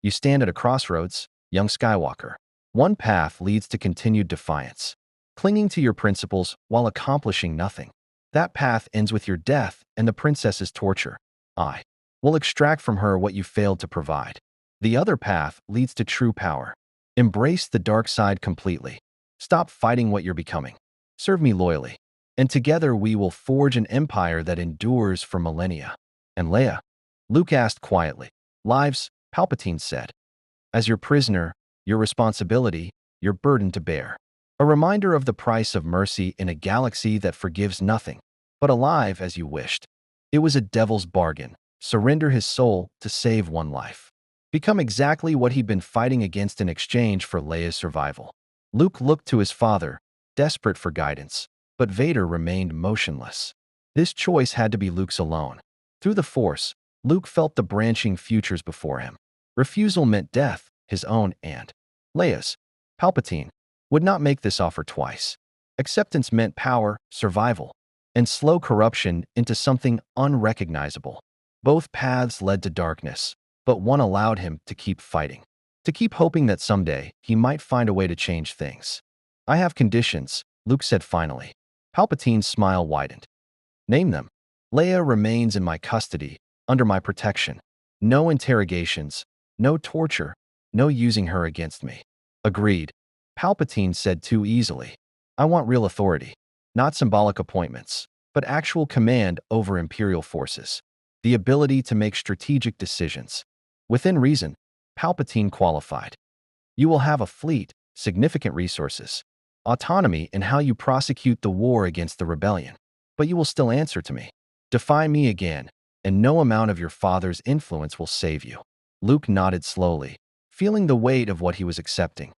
You stand at a crossroads, young Skywalker. One path leads to continued defiance, clinging to your principles while accomplishing nothing. That path ends with your death and the princess's torture. I will extract from her what you failed to provide. The other path leads to true power. Embrace the dark side completely. Stop fighting what you're becoming. Serve me loyally. And together we will forge an empire that endures for millennia. And Leia? Luke asked quietly. Lives, Palpatine said. As your prisoner, your responsibility, your burden to bear. A reminder of the price of mercy in a galaxy that forgives nothing, but alive as you wished. It was a devil's bargain. Surrender his soul to save one life. Become exactly what he'd been fighting against in exchange for Leia's survival. Luke looked to his father, desperate for guidance, but Vader remained motionless. This choice had to be Luke's alone. Through the Force, Luke felt the branching futures before him. Refusal meant death, his own and Leia's. Palpatine would not make this offer twice. Acceptance meant power, survival, and slow corruption into something unrecognizable. Both paths led to darkness, but one allowed him to keep fighting, to keep hoping that someday he might find a way to change things. I have conditions, Luke said finally. Palpatine's smile widened. Name them. Leia remains in my custody, under my protection. No interrogations, no torture, no using her against me. Agreed. Palpatine said too easily. I want real authority, not symbolic appointments, but actual command over Imperial forces. The ability to make strategic decisions. Within reason, Palpatine qualified. You will have a fleet, significant resources, autonomy in how you prosecute the war against the rebellion. But you will still answer to me. Defy me again, and no amount of your father's influence will save you. Luke nodded slowly, feeling the weight of what he was accepting.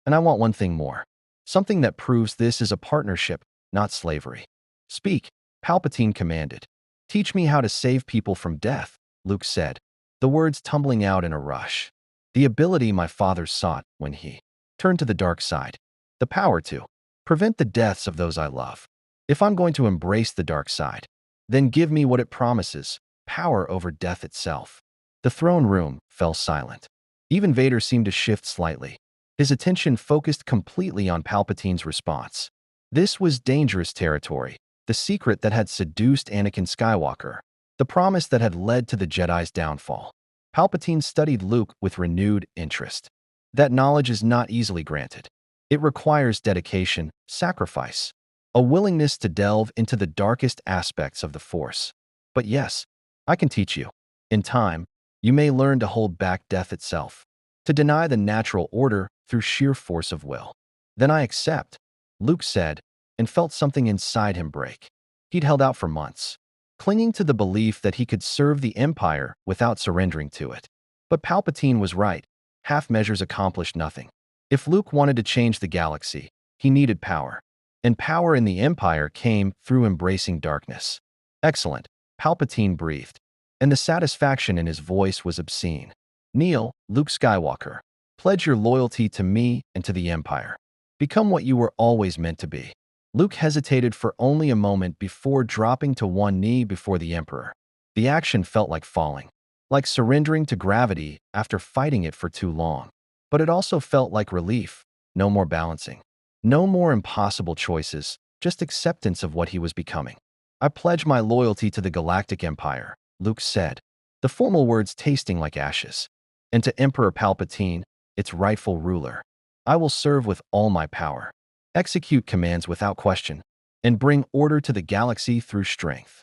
And I want one thing more. Something that proves this is a partnership, not slavery. Speak, Palpatine commanded. Teach me how to save people from death, Luke said, the words tumbling out in a rush. The ability my father sought when he turned to the dark side. The power to prevent the deaths of those I love. If I'm going to embrace the dark side, then give me what it promises, power over death itself. The throne room fell silent. Even Vader seemed to shift slightly, his attention focused completely on Palpatine's response. This was dangerous territory, the secret that had seduced Anakin Skywalker, the promise that had led to the Jedi's downfall. Palpatine studied Luke with renewed interest. That knowledge is not easily granted. It requires dedication, sacrifice, a willingness to delve into the darkest aspects of the Force. But yes, I can teach you. In time, you may learn to hold back death itself, to deny the natural order through sheer force of will. Then I accept, Luke said, and felt something inside him break. He'd held out for months, clinging to the belief that he could serve the Empire without surrendering to it. But Palpatine was right. Half measures accomplished nothing. If Luke wanted to change the galaxy, he needed power. And power in the Empire came through embracing darkness. Excellent, Palpatine breathed, and the satisfaction in his voice was obscene. Kneel, Luke Skywalker. Pledge your loyalty to me and to the Empire. Become what you were always meant to be. Luke hesitated for only a moment before dropping to one knee before the Emperor. The action felt like falling, like surrendering to gravity after fighting it for too long. But it also felt like relief, no more balancing, no more impossible choices, just acceptance of what he was becoming. I pledge my loyalty to the Galactic Empire, Luke said, the formal words tasting like ashes. And to Emperor Palpatine, its rightful ruler, I will serve with all my power, execute commands without question, and bring order to the galaxy through strength.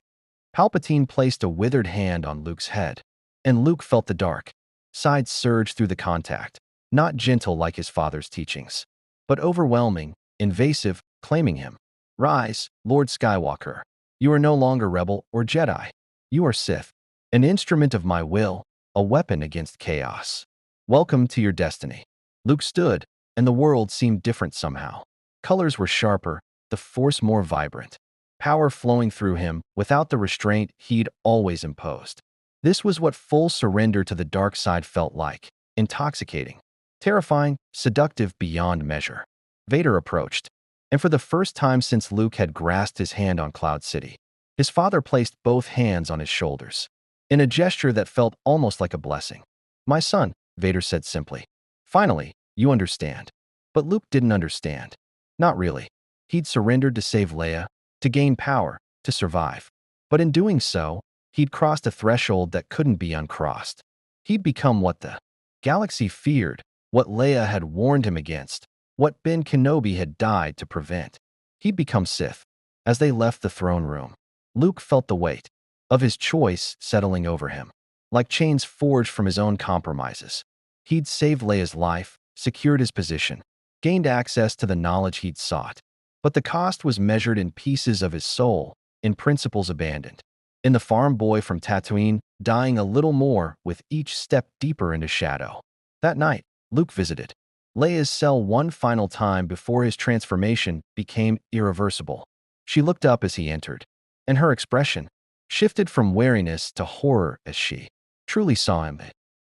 Palpatine placed a withered hand on Luke's head, and Luke felt the dark side surge through the contact, not gentle like his father's teachings, but overwhelming, invasive, claiming him. Rise, Lord Skywalker. You are no longer rebel or Jedi. You are Sith, an instrument of my will, a weapon against chaos. Welcome to your destiny. Luke stood, and the world seemed different somehow. Colors were sharper, the Force more vibrant, power flowing through him without the restraint he'd always imposed. This was what full surrender to the dark side felt like, intoxicating, terrifying, seductive beyond measure. Vader approached, and for the first time since Luke had grasped his hand on Cloud City, his father placed both hands on his shoulders, in a gesture that felt almost like a blessing. My son, Vader said simply. Finally, you understand. But Luke didn't understand. Not really. He'd surrendered to save Leia, to gain power, to survive. But in doing so, he'd crossed a threshold that couldn't be uncrossed. He'd become what the galaxy feared, what Leia had warned him against, what Ben Kenobi had died to prevent. He'd become Sith. As they left the throne room, Luke felt the weight of his choice settling over him, like chains forged from his own compromises. He'd saved Leia's life, secured his position, gained access to the knowledge he'd sought. But the cost was measured in pieces of his soul, in principles abandoned, in the farm boy from Tatooine dying a little more with each step deeper into shadow. That night, Luke visited Leia's cell one final time before his transformation became irreversible. She looked up as he entered, and her expression shifted from wariness to horror as she truly saw him.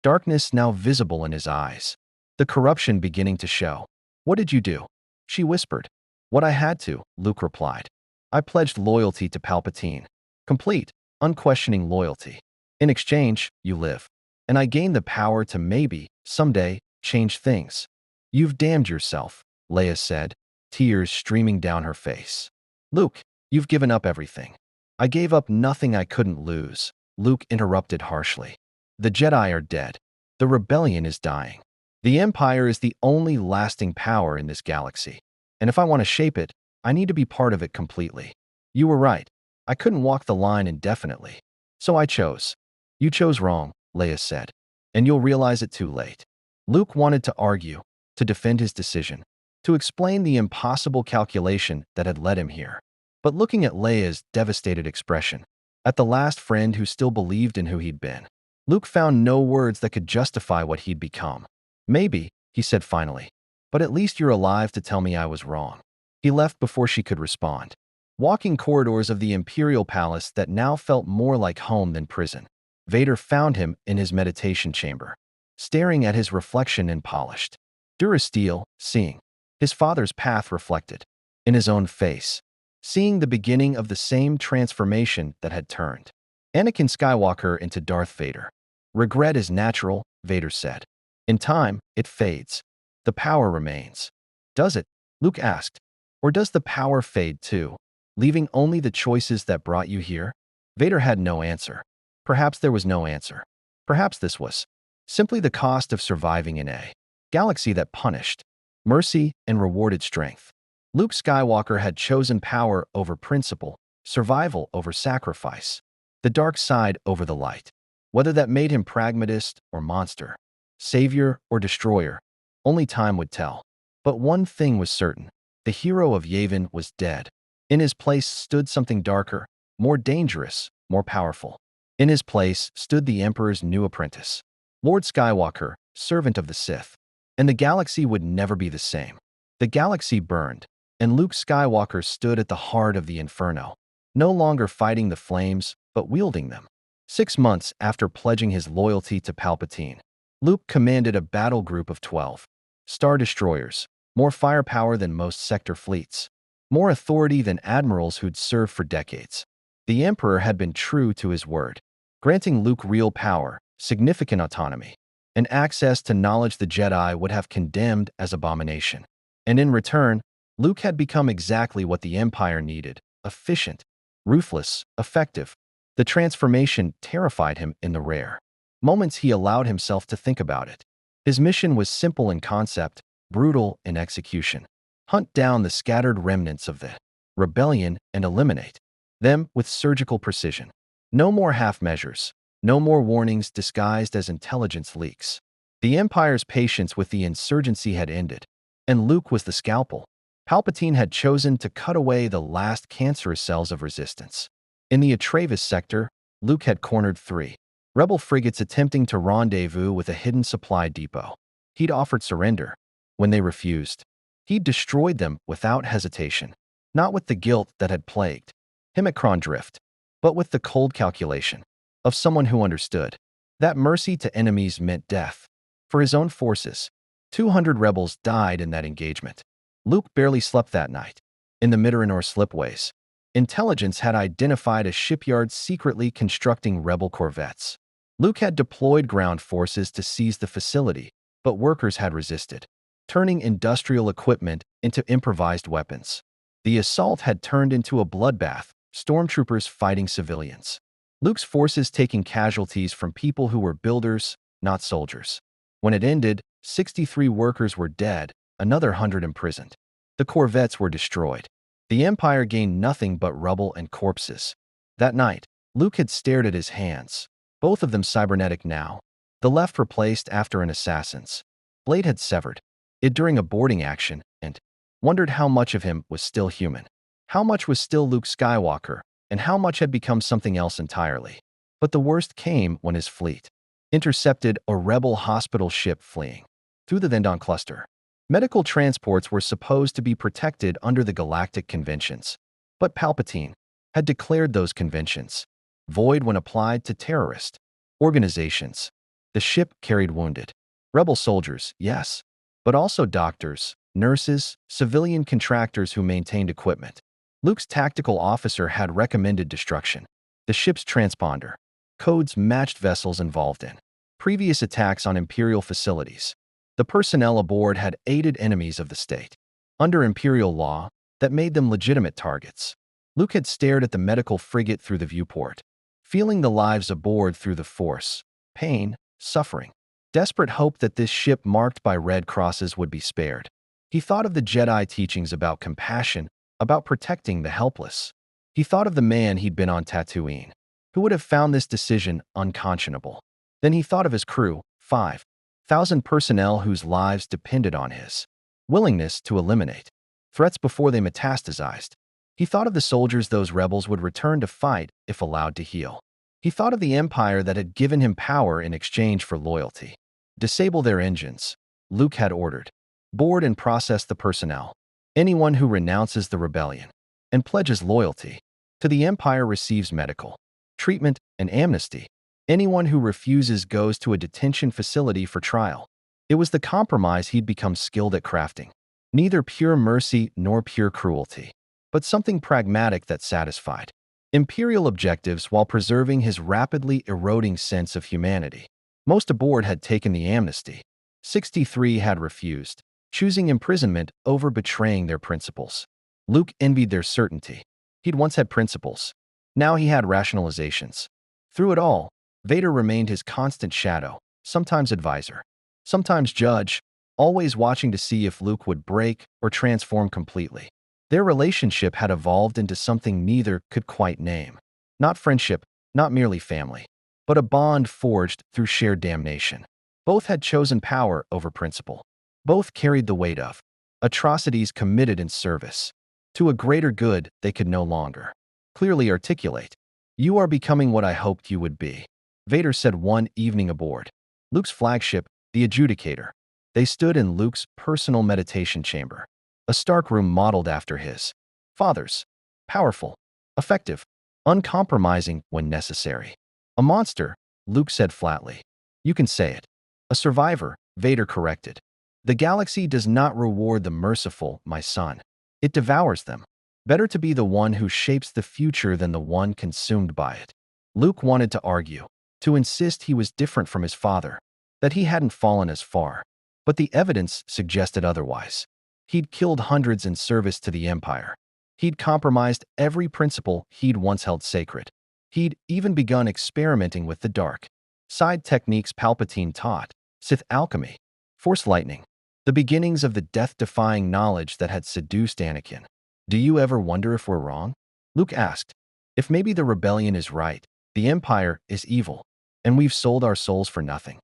Darkness now visible in his eyes, the corruption beginning to show. What did you do? She whispered. What I had to, Luke replied. I pledged loyalty to Palpatine. Complete, unquestioning loyalty. In exchange, you live. And I gained the power to maybe, someday, change things. You've damned yourself, Leia said, tears streaming down her face. Luke, you've given up everything. I gave up nothing I couldn't lose, Luke interrupted harshly. The Jedi are dead. The rebellion is dying. The Empire is the only lasting power in this galaxy. And if I want to shape it, I need to be part of it completely. You were right. I couldn't walk the line indefinitely. So I chose. You chose wrong, Leia said. And you'll realize it too late. Luke wanted to argue, to defend his decision, to explain the impossible calculation that had led him here. But looking at Leia's devastated expression, at the last friend who still believed in who he'd been, Luke found no words that could justify what he'd become. Maybe, he said finally, but at least you're alive to tell me I was wrong. He left before she could respond, walking corridors of the Imperial Palace that now felt more like home than prison. Vader found him in his meditation chamber, staring at his reflection in polished Durasteel, seeing his father's path reflected in his own face, seeing the beginning of the same transformation that had turned Anakin Skywalker into Darth Vader. Regret is natural, Vader said. In time, it fades. The power remains. Does it? Luke asked. Or does the power fade too, leaving only the choices that brought you here? Vader had no answer. Perhaps there was no answer. Perhaps this was simply the cost of surviving in a galaxy that punished mercy and rewarded strength. Luke Skywalker had chosen power over principle, survival over sacrifice, the dark side over the light. Whether that made him pragmatist or monster, savior or destroyer, only time would tell. But one thing was certain. The hero of Yavin was dead. In his place stood something darker, more dangerous, more powerful. In his place stood the Emperor's new apprentice, Lord Skywalker, servant of the Sith. And the galaxy would never be the same. The galaxy burned, and Luke Skywalker stood at the heart of the inferno, no longer fighting the flames, but wielding them. 6 months after pledging his loyalty to Palpatine, Luke commanded a battle group of 12 Star Destroyers, more firepower than most sector fleets, more authority than admirals who'd served for decades. The Emperor had been true to his word. granting Luke real power, significant autonomy, and access to knowledge the Jedi would have condemned as abomination. And in return, Luke had become exactly what the Empire needed: efficient, ruthless, effective. The transformation terrified him in the rare moments he allowed himself to think about it. His mission was simple in concept, brutal in execution. Hunt down the scattered remnants of the rebellion and eliminate them with surgical precision. No more half measures. No more warnings disguised as intelligence leaks. The Empire's patience with the insurgency had ended, and Luke was the scalpel. Palpatine had chosen to cut away the last cancerous cells of resistance. In the Atravis sector, Luke had cornered 3 rebel frigates attempting to rendezvous with a hidden supply depot. He'd offered surrender. When they refused, he'd destroyed them without hesitation, not with the guilt that had plagued Himicron Drift, but with the cold calculation of someone who understood that mercy to enemies meant death. For his own forces, 200 rebels died in that engagement. Luke barely slept that night. In the Midoranor slipways, intelligence had identified a shipyard secretly constructing rebel corvettes. Luke had deployed ground forces to seize the facility, but workers had resisted, turning industrial equipment into improvised weapons. The assault had turned into a bloodbath, stormtroopers fighting civilians. Luke's forces taking casualties from people who were builders, not soldiers. When it ended, 63 workers were dead, another 100 imprisoned. The corvettes were destroyed. The Empire gained nothing but rubble and corpses. That night, Luke had stared at his hands, both of them cybernetic now. The left replaced after an assassin's blade had severed it during a boarding action, and wondered how much of him was still human. How much was still Luke Skywalker, and how much had become something else entirely. But the worst came when his fleet intercepted a rebel hospital ship fleeing through the Vendon cluster. Medical transports were supposed to be protected under the Galactic Conventions, but Palpatine had declared those conventions void when applied to terrorist organizations. The ship carried wounded rebel soldiers, yes, but also doctors, nurses, civilian contractors who maintained equipment. Luke's tactical officer had recommended destruction. The ship's transponder codes matched vessels involved in previous attacks on Imperial facilities. The personnel aboard had aided enemies of the state under Imperial law that made them legitimate targets. Luke had stared at the medical frigate through the viewport, feeling the lives aboard through the Force, pain, suffering, desperate hope that this ship marked by red crosses would be spared. He thought of the Jedi teachings about compassion, about protecting the helpless. He thought of the man he'd been on Tatooine, who would have found this decision unconscionable. Then he thought of his crew, 5,000 personnel whose lives depended on his willingness to eliminate threats before they metastasized. He thought of the soldiers those rebels would return to fight if allowed to heal. He thought of the Empire that had given him power in exchange for loyalty. Disable their engines, Luke had ordered. Board and process the personnel. Anyone who renounces the rebellion and pledges loyalty to the Empire receives medical treatment and amnesty. Anyone who refuses goes to a detention facility for trial. It was the compromise he'd become skilled at crafting. Neither pure mercy nor pure cruelty, but something pragmatic that satisfied Imperial objectives while preserving his rapidly eroding sense of humanity. Most aboard had taken the amnesty. 63 had refused, choosing imprisonment over betraying their principles. Luke envied their certainty. He'd once had principles. Now he had rationalizations. Through it all, Vader remained his constant shadow, sometimes advisor, sometimes judge, always watching to see if Luke would break or transform completely. Their relationship had evolved into something neither could quite name. Not friendship, not merely family, but a bond forged through shared damnation. Both had chosen power over principle. Both carried the weight of atrocities committed in service to a greater good they could no longer clearly articulate. "You are becoming what I hoped you would be," Vader said one evening aboard Luke's flagship, the Adjudicator. They stood in Luke's personal meditation chamber, a stark room modeled after his father's. Powerful, effective, uncompromising when necessary. "A monster," Luke said flatly. "You can say it." "A survivor," Vader corrected. "The galaxy does not reward the merciful, my son. It devours them. Better to be the one who shapes the future than the one consumed by it." Luke wanted to argue. to insist he was different from his father, that he hadn't fallen as far. But the evidence suggested otherwise. He'd killed hundreds in service to the Empire. He'd compromised every principle he'd once held sacred. He'd even begun experimenting with the dark side techniques Palpatine taught, Sith alchemy, Force lightning, the beginnings of the death-defying knowledge that had seduced Anakin. Do you ever wonder if we're wrong? Luke asked. If maybe the rebellion is right, the Empire is evil, and we've sold our souls for nothing.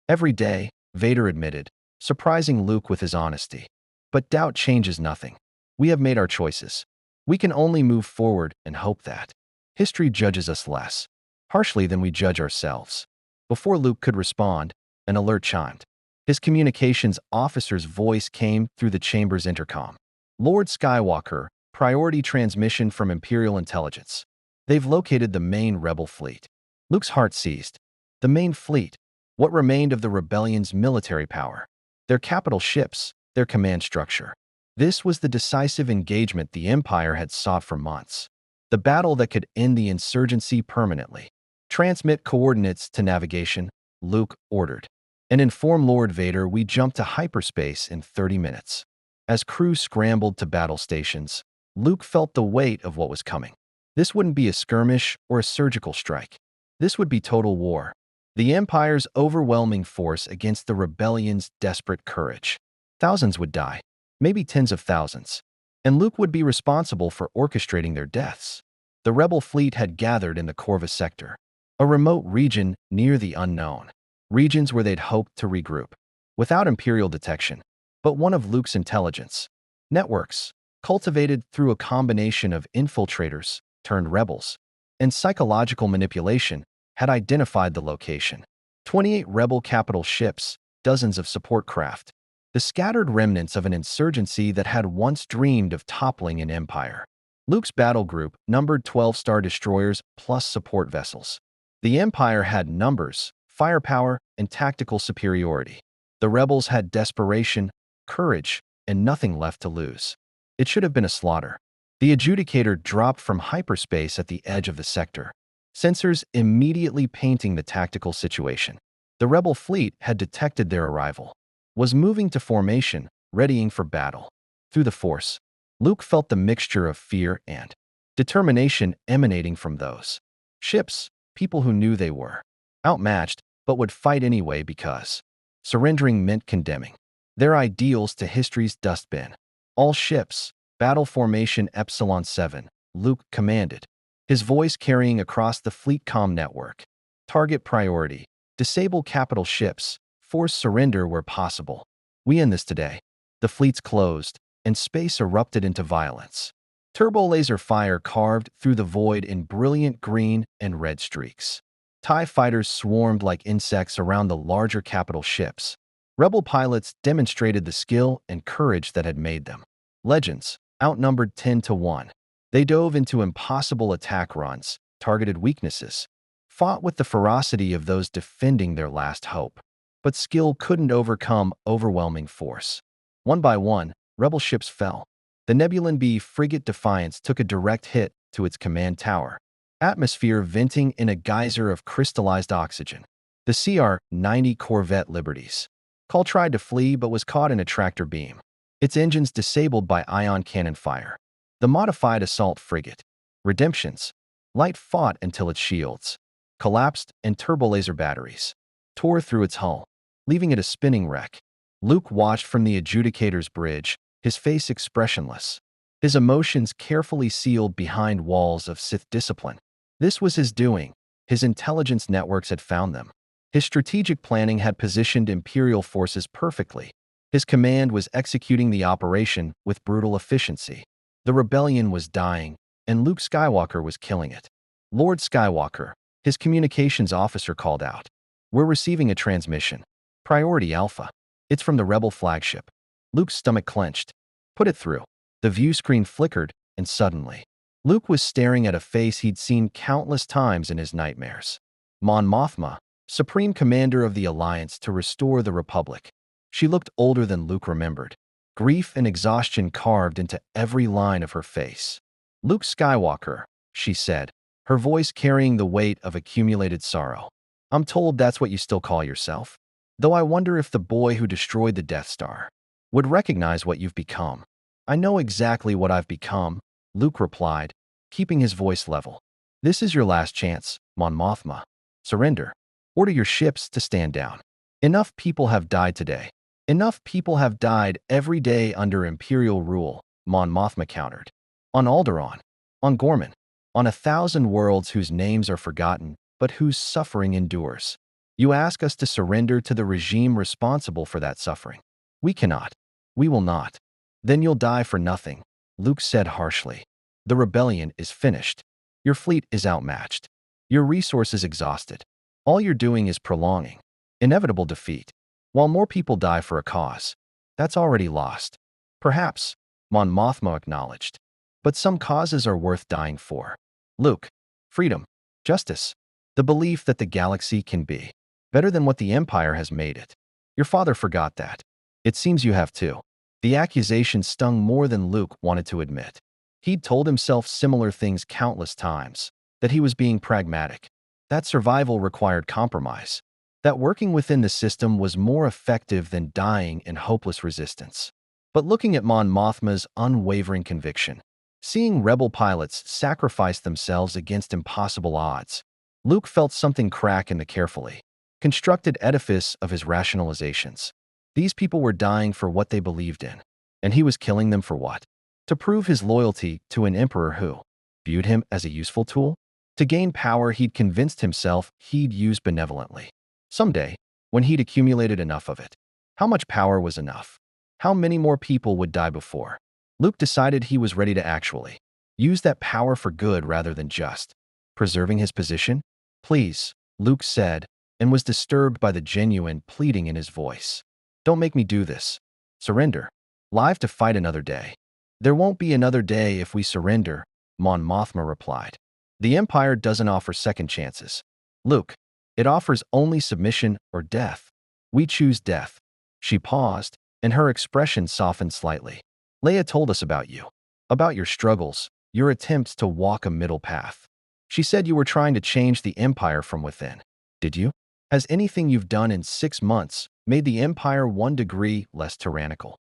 Every day, Vader admitted, surprising Luke with his honesty. But doubt changes nothing. We have made our choices. We can only move forward and hope that history judges us less harshly than we judge ourselves. Before Luke could respond, an alert chimed. His communications officer's voice came through the chamber's intercom. Lord Skywalker, priority transmission from Imperial Intelligence. They've located the main rebel fleet. Luke's heart seized. The main fleet, what remained of the rebellion's military power, their capital ships, their command structure. This was the decisive engagement the Empire had sought for months. The battle that could end the insurgency permanently. Transmit coordinates to navigation, Luke ordered. And inform Lord Vader we jump to hyperspace in 30 minutes. As crew scrambled to battle stations, Luke felt the weight of what was coming. This wouldn't be a skirmish or a surgical strike. This would be total war. The Empire's overwhelming force against the rebellion's desperate courage. Thousands would die, maybe tens of thousands. And Luke would be responsible for orchestrating their deaths. The rebel fleet had gathered in the Corvus sector, a remote region near the unknown. Regions where they'd hoped to regroup, without Imperial detection, but one of Luke's intelligence. Networks, cultivated through a combination of infiltrators turned rebels, and psychological manipulation, had identified the location. 28 rebel capital ships, dozens of support craft, the scattered remnants of an insurgency that had once dreamed of toppling an empire. Luke's battle group numbered 12 Star Destroyers plus support vessels. The Empire had numbers, firepower, and tactical superiority. The rebels had desperation, courage, and nothing left to lose. It should have been a slaughter. The adjudicator dropped from hyperspace at the edge of the sector, sensors immediately painting the tactical situation. The rebel fleet had detected their arrival, was moving to formation, readying for battle. Through the Force, Luke felt the mixture of fear and determination emanating from those ships, people who knew they were outmatched, but would fight anyway because surrendering meant condemning their ideals to history's dustbin. All ships, battle formation Epsilon 7, Luke commanded, his voice carrying across the fleet comm network. Target priority, disable capital ships, force surrender where possible. We end this today. The fleets closed, and space erupted into violence. Turbo laser fire carved through the void in brilliant green and red streaks. TIE fighters swarmed like insects around the larger capital ships. Rebel pilots demonstrated the skill and courage that had made them legends, outnumbered 10 to 1. They dove into impossible attack runs, targeted weaknesses, fought with the ferocity of those defending their last hope. But skill couldn't overcome overwhelming force. One by one, rebel ships fell. The Nebulan B frigate Defiance took a direct hit to its command tower, atmosphere venting in a geyser of crystallized oxygen. The CR-90 Corvette Liberties Call tried to flee but was caught in a tractor beam, its engines disabled by ion cannon fire. The modified assault frigate Redemptions Light fought until its shields collapsed and turbolaser batteries tore through its hull, leaving it a spinning wreck. Luke watched from the adjudicator's bridge, his face expressionless, his emotions carefully sealed behind walls of Sith discipline. This was his doing. His intelligence networks had found them. His strategic planning had positioned Imperial forces perfectly. His command was executing the operation with brutal efficiency. The rebellion was dying, and Luke Skywalker was killing it. Lord Skywalker, his communications officer called out. We're receiving a transmission. Priority Alpha. It's from the rebel flagship. Luke's stomach clenched. Put it through. The view screen flickered, and suddenly, Luke was staring at a face he'd seen countless times in his nightmares. Mon Mothma, Supreme Commander of the Alliance to restore the Republic. She looked older than Luke remembered. Grief and exhaustion carved into every line of her face. Luke Skywalker, she said, her voice carrying the weight of accumulated sorrow. I'm told that's what you still call yourself. Though I wonder if the boy who destroyed the Death Star would recognize what you've become. I know exactly what I've become, Luke replied, keeping his voice level. This is your last chance, Mon Mothma. Surrender. Order your ships to stand down. Enough people have died today. Enough people have died every day under Imperial rule, Mon Mothma countered. On Alderaan, on Gorman, on 1,000 worlds whose names are forgotten, but whose suffering endures. You ask us to surrender to the regime responsible for that suffering. We cannot. We will not. Then you'll die for nothing, Luke said harshly. The rebellion is finished. Your fleet is outmatched. Your resources exhausted. All you're doing is prolonging inevitable defeat. While more people die for a cause, that's already lost. Perhaps, Mon Mothma acknowledged. But some causes are worth dying for. Luke, freedom, justice, the belief that the galaxy can be better than what the Empire has made it. Your father forgot that. It seems you have too. The accusation stung more than Luke wanted to admit. He'd told himself similar things countless times, that he was being pragmatic, that survival required compromise, that working within the system was more effective than dying in hopeless resistance. But looking at Mon Mothma's unwavering conviction, seeing rebel pilots sacrifice themselves against impossible odds, Luke felt something crack in the carefully constructed edifice of his rationalizations. These people were dying for what they believed in, and he was killing them for what? To prove his loyalty to an emperor who viewed him as a useful tool? To gain power he'd convinced himself he'd use benevolently. Someday, when he'd accumulated enough of it. How much power was enough? How many more people would die before? Luke decided he was ready to actually use that power for good rather than just preserving his position. Please, Luke said, and was disturbed by the genuine pleading in his voice. Don't make me do this. Surrender. Live to fight another day. There won't be another day if we surrender, Mon Mothma replied. The Empire doesn't offer second chances. Luke, it offers only submission or death. We choose death. She paused, and her expression softened slightly. Leia told us about you, about your struggles, your attempts to walk a middle path. She said you were trying to change the Empire from within. Did you? Has anything you've done in 6 months made the Empire 1 degree less tyrannical?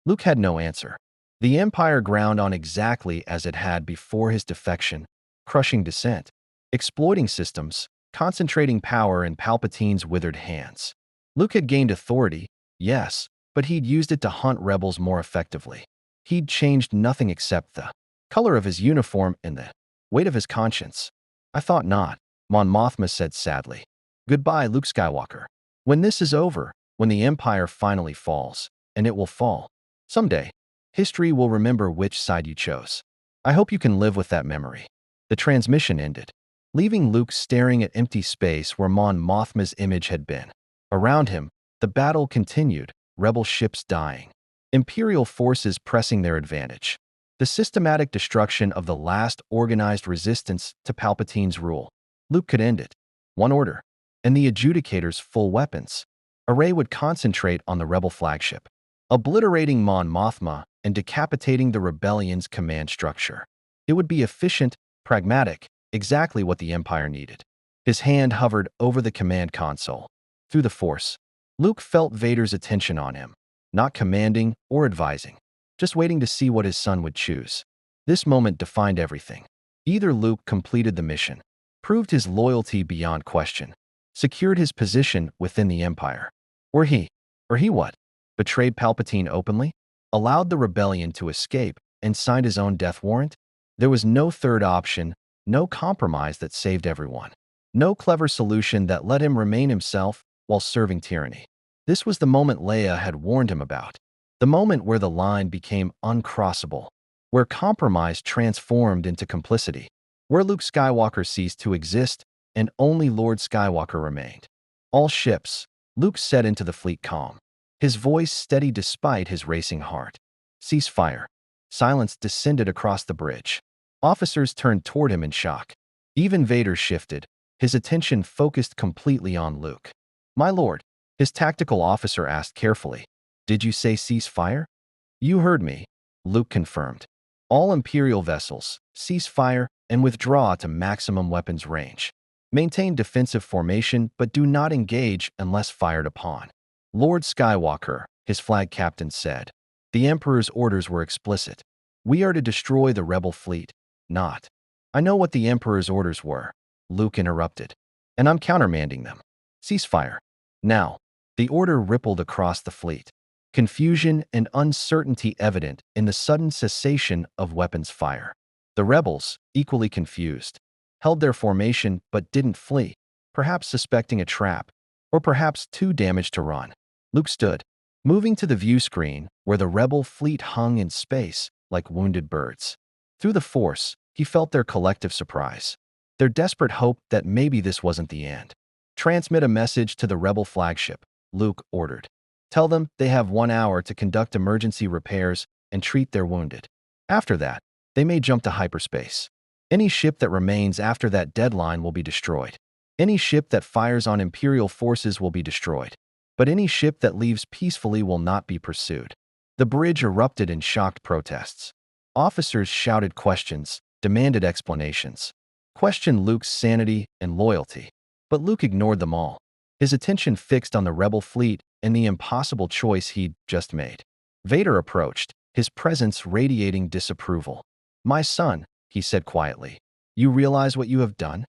Luke had no answer. The Empire ground on exactly as it had before his defection, crushing dissent, exploiting systems, concentrating power in Palpatine's withered hands. Luke had gained authority, yes, but he'd used it to hunt rebels more effectively. He'd changed nothing except the color of his uniform and the weight of his conscience. I thought not, Mon Mothma said sadly. Goodbye, Luke Skywalker. When this is over, when the Empire finally falls, and it will fall, someday, history will remember which side you chose. I hope you can live with that memory. The transmission ended, leaving Luke staring at empty space where Mon Mothma's image had been. Around him, the battle continued, rebel ships dying, Imperial forces pressing their advantage. The systematic destruction of the last organized resistance to Palpatine's rule. Luke could end it. One order, and the adjudicator's full weapons array would concentrate on the rebel flagship, obliterating Mon Mothma and decapitating the rebellion's command structure. It would be efficient, pragmatic, exactly what the Empire needed. His hand hovered over the command console. Through the Force, Luke felt Vader's attention on him, not commanding or advising, just waiting to see what his son would choose. This moment defined everything. Either Luke completed the mission, proved his loyalty beyond question, secured his position within the Empire, or he what? Betrayed Palpatine openly, allowed the rebellion to escape, and signed his own death warrant? There was no third option, no compromise that saved everyone, no clever solution that let him remain himself while serving tyranny. This was the moment Leia had warned him about, the moment where the line became uncrossable, where compromise transformed into complicity, where Luke Skywalker ceased to exist and only Lord Skywalker remained. All ships, Luke said into the fleet calm, his voice steady despite his racing heart. Cease fire. Silence descended across the bridge. Officers turned toward him in shock. Even Vader shifted, his attention focused completely on Luke. My lord, his tactical officer asked carefully, did you say cease fire? You heard me, Luke confirmed. All Imperial vessels, cease fire and withdraw to maximum weapons range. Maintain defensive formation, but do not engage unless fired upon. Lord Skywalker, his flag captain said. The Emperor's orders were explicit. We are to destroy the rebel fleet, not. I know what the Emperor's orders were, Luke interrupted, and I'm countermanding them. Ceasefire. Now. The order rippled across the fleet. Confusion and uncertainty evident in the sudden cessation of weapons fire. The rebels, equally confused, held their formation but didn't flee, perhaps suspecting a trap, or perhaps too damaged to run. Luke stood, moving to the view screen where the rebel fleet hung in space like wounded birds. Through the Force, he felt their collective surprise, their desperate hope that maybe this wasn't the end. Transmit a message to the rebel flagship, Luke ordered. Tell them they have 1 hour to conduct emergency repairs and treat their wounded. After that, they may jump to hyperspace. Any ship that remains after that deadline will be destroyed. Any ship that fires on Imperial forces will be destroyed. But any ship that leaves peacefully will not be pursued. The bridge erupted in shocked protests. Officers shouted questions, demanded explanations, questioned Luke's sanity and loyalty. But Luke ignored them all, his attention fixed on the rebel fleet and the impossible choice he'd just made. Vader approached, his presence radiating disapproval. My son, he said quietly, you realize what you have done?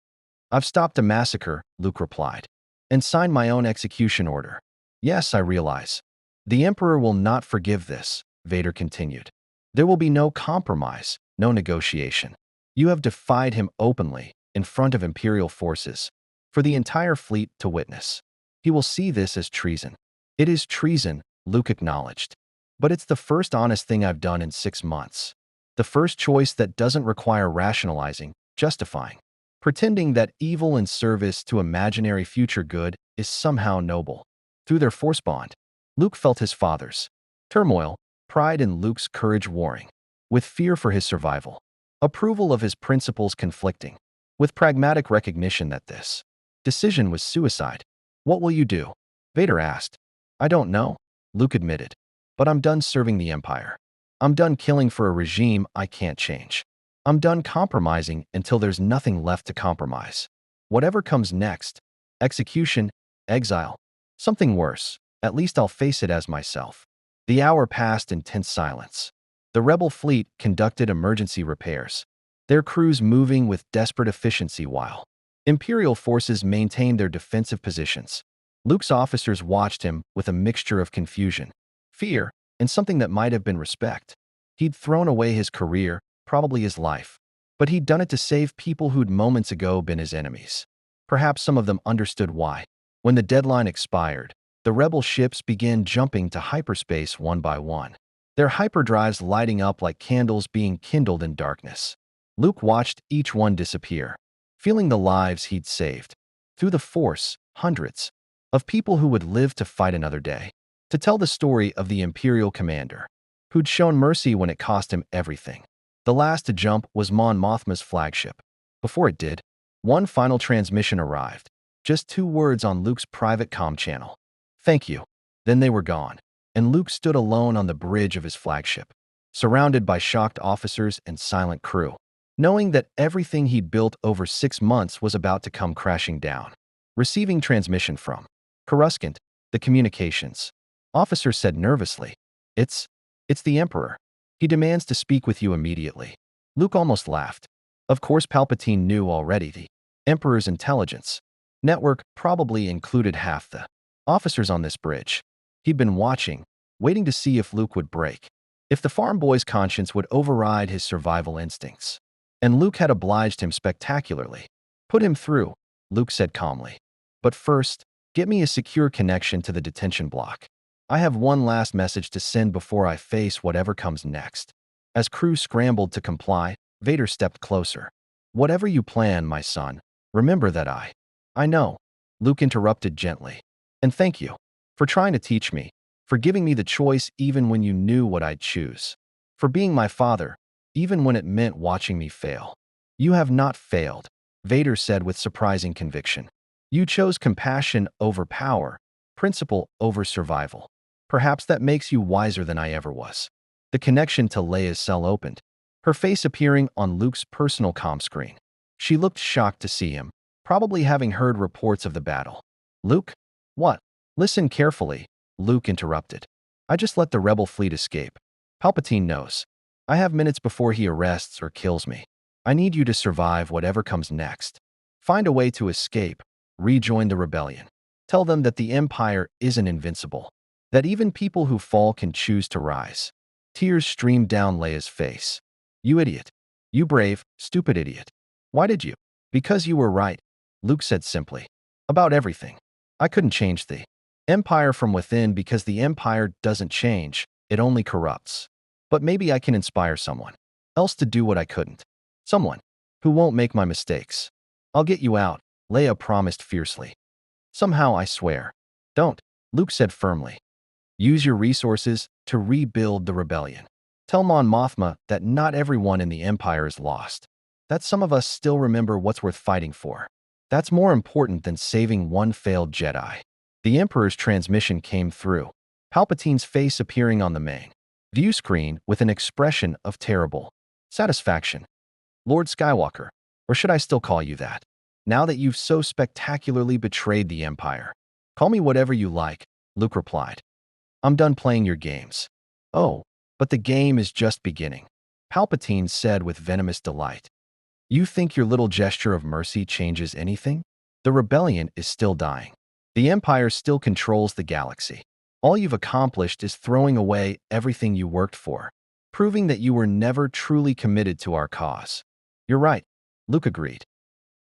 I've stopped a massacre, Luke replied, and signed my own execution order. Yes, I realize. The Emperor will not forgive this, Vader continued. There will be no compromise, no negotiation. You have defied him openly, in front of Imperial forces, for the entire fleet to witness. He will see this as treason. It is treason, Luke acknowledged. But it's the first honest thing I've done in 6 months. The first choice that doesn't require rationalizing, justifying, pretending that evil in service to imaginary future good is somehow noble. Through their Force bond, Luke felt his father's turmoil, pride in Luke's courage warring, with fear for his survival, approval of his principles conflicting, with pragmatic recognition that this decision was suicide. What will you do? Vader asked. I don't know, Luke admitted, but I'm done serving the Empire. I'm done killing for a regime I can't change. I'm done compromising until there's nothing left to compromise. Whatever comes next, execution, exile, something worse, at least I'll face it as myself. The hour passed in tense silence. The rebel fleet conducted emergency repairs, their crews moving with desperate efficiency while Imperial forces maintained their defensive positions. Luke's officers watched him with a mixture of confusion, fear, and something that might have been respect. He'd thrown away his career, probably his life, but he'd done it to save people who'd moments ago been his enemies. Perhaps some of them understood why. When the deadline expired, the rebel ships began jumping to hyperspace one by one, their hyperdrives lighting up like candles being kindled in darkness. Luke watched each one disappear, feeling the lives he'd saved. Through the Force, hundreds of people who would live to fight another day, to tell the story of the Imperial commander, who'd shown mercy when it cost him everything. The last to jump was Mon Mothma's flagship. Before it did, one final transmission arrived, just 2 words on Luke's private comm channel. Thank you. Then they were gone, and Luke stood alone on the bridge of his flagship, surrounded by shocked officers and silent crew, knowing that everything he'd built over 6 months was about to come crashing down. Receiving transmission from Coruscant, the communications officer said nervously, It's the Emperor. He demands to speak with you immediately. Luke almost laughed. Of course Palpatine knew already. The Emperor's intelligence network probably included half the officers on this bridge. He'd been watching, waiting to see if Luke would break, if the farm boy's conscience would override his survival instincts. And Luke had obliged him spectacularly. Put him through, Luke said calmly. But first, get me a secure connection to the detention block. I have one last message to send before I face whatever comes next. As crew scrambled to comply, Vader stepped closer. Whatever you plan, my son, remember that I know, Luke interrupted gently. And thank you for trying to teach me, for giving me the choice even when you knew what I'd choose, for being my father, even when it meant watching me fail. You have not failed, Vader said with surprising conviction. You chose compassion over power, principle over survival. Perhaps that makes you wiser than I ever was. The connection to Leia's cell opened, her face appearing on Luke's personal comm screen. She looked shocked to see him, probably having heard reports of the battle. Luke? What? Listen carefully, Luke interrupted. I just let the rebel fleet escape. Palpatine knows. I have minutes before he arrests or kills me. I need you to survive whatever comes next. Find a way to escape, rejoin the rebellion. Tell them that the Empire isn't invincible, that even people who fall can choose to rise. Tears streamed down Leia's face. You idiot. You brave, stupid idiot. Why did you? Because you were right, Luke said simply. About everything. I couldn't change the Empire from within because the Empire doesn't change, it only corrupts. But maybe I can inspire someone else to do what I couldn't. Someone who won't make my mistakes. I'll get you out, Leia promised fiercely. Somehow, I swear. Don't, Luke said firmly. Use your resources to rebuild the rebellion. Tell Mon Mothma that not everyone in the Empire is lost. That some of us still remember what's worth fighting for. That's more important than saving one failed Jedi. The Emperor's transmission came through, Palpatine's face appearing on the main view screen with an expression of terrible satisfaction. Lord Skywalker, or should I still call you that? Now that you've so spectacularly betrayed the Empire. Call me whatever you like, Luke replied. I'm done playing your games. Oh, but the game is just beginning, Palpatine said with venomous delight. You think your little gesture of mercy changes anything? The rebellion is still dying. The Empire still controls the galaxy. All you've accomplished is throwing away everything you worked for, proving that you were never truly committed to our cause. You're right, Luke agreed.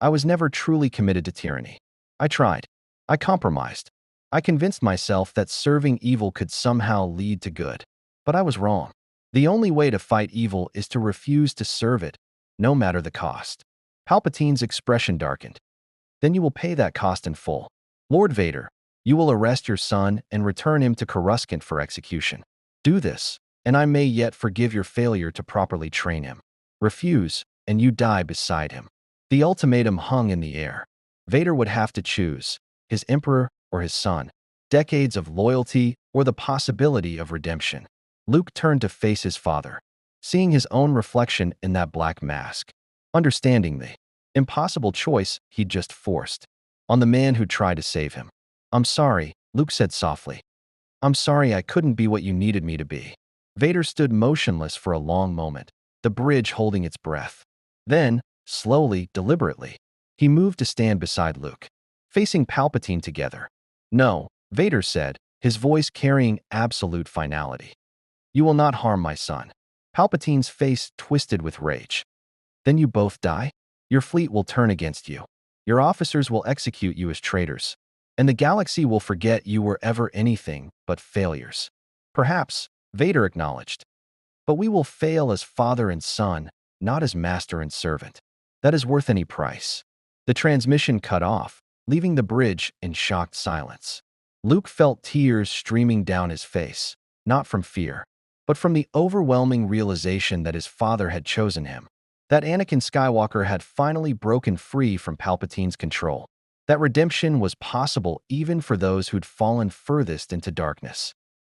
I was never truly committed to tyranny. I tried. I compromised. I convinced myself that serving evil could somehow lead to good. But I was wrong. The only way to fight evil is to refuse to serve it, no matter the cost. Palpatine's expression darkened. Then you will pay that cost in full. Lord Vader, you will arrest your son and return him to Coruscant for execution. Do this, and I may yet forgive your failure to properly train him. Refuse, and you die beside him. The ultimatum hung in the air. Vader would have to choose, his emperor or his son, decades of loyalty or the possibility of redemption. Luke turned to face his father, seeing his own reflection in that black mask, understanding the impossible choice he'd just forced on the man who tried to save him. I'm sorry, Luke said softly. I'm sorry I couldn't be what you needed me to be. Vader stood motionless for a long moment, the bridge holding its breath. Then, slowly, deliberately, he moved to stand beside Luke, facing Palpatine together. No, Vader said, his voice carrying absolute finality. You will not harm my son. Palpatine's face twisted with rage. Then you both die? Your fleet will turn against you. Your officers will execute you as traitors. And the galaxy will forget you were ever anything but failures. Perhaps, Vader acknowledged. But we will fail as father and son, not as master and servant. That is worth any price. The transmission cut off, leaving the bridge in shocked silence. Luke felt tears streaming down his face, not from fear, but from the overwhelming realization that his father had chosen him, that Anakin Skywalker had finally broken free from Palpatine's control, that redemption was possible even for those who'd fallen furthest into darkness.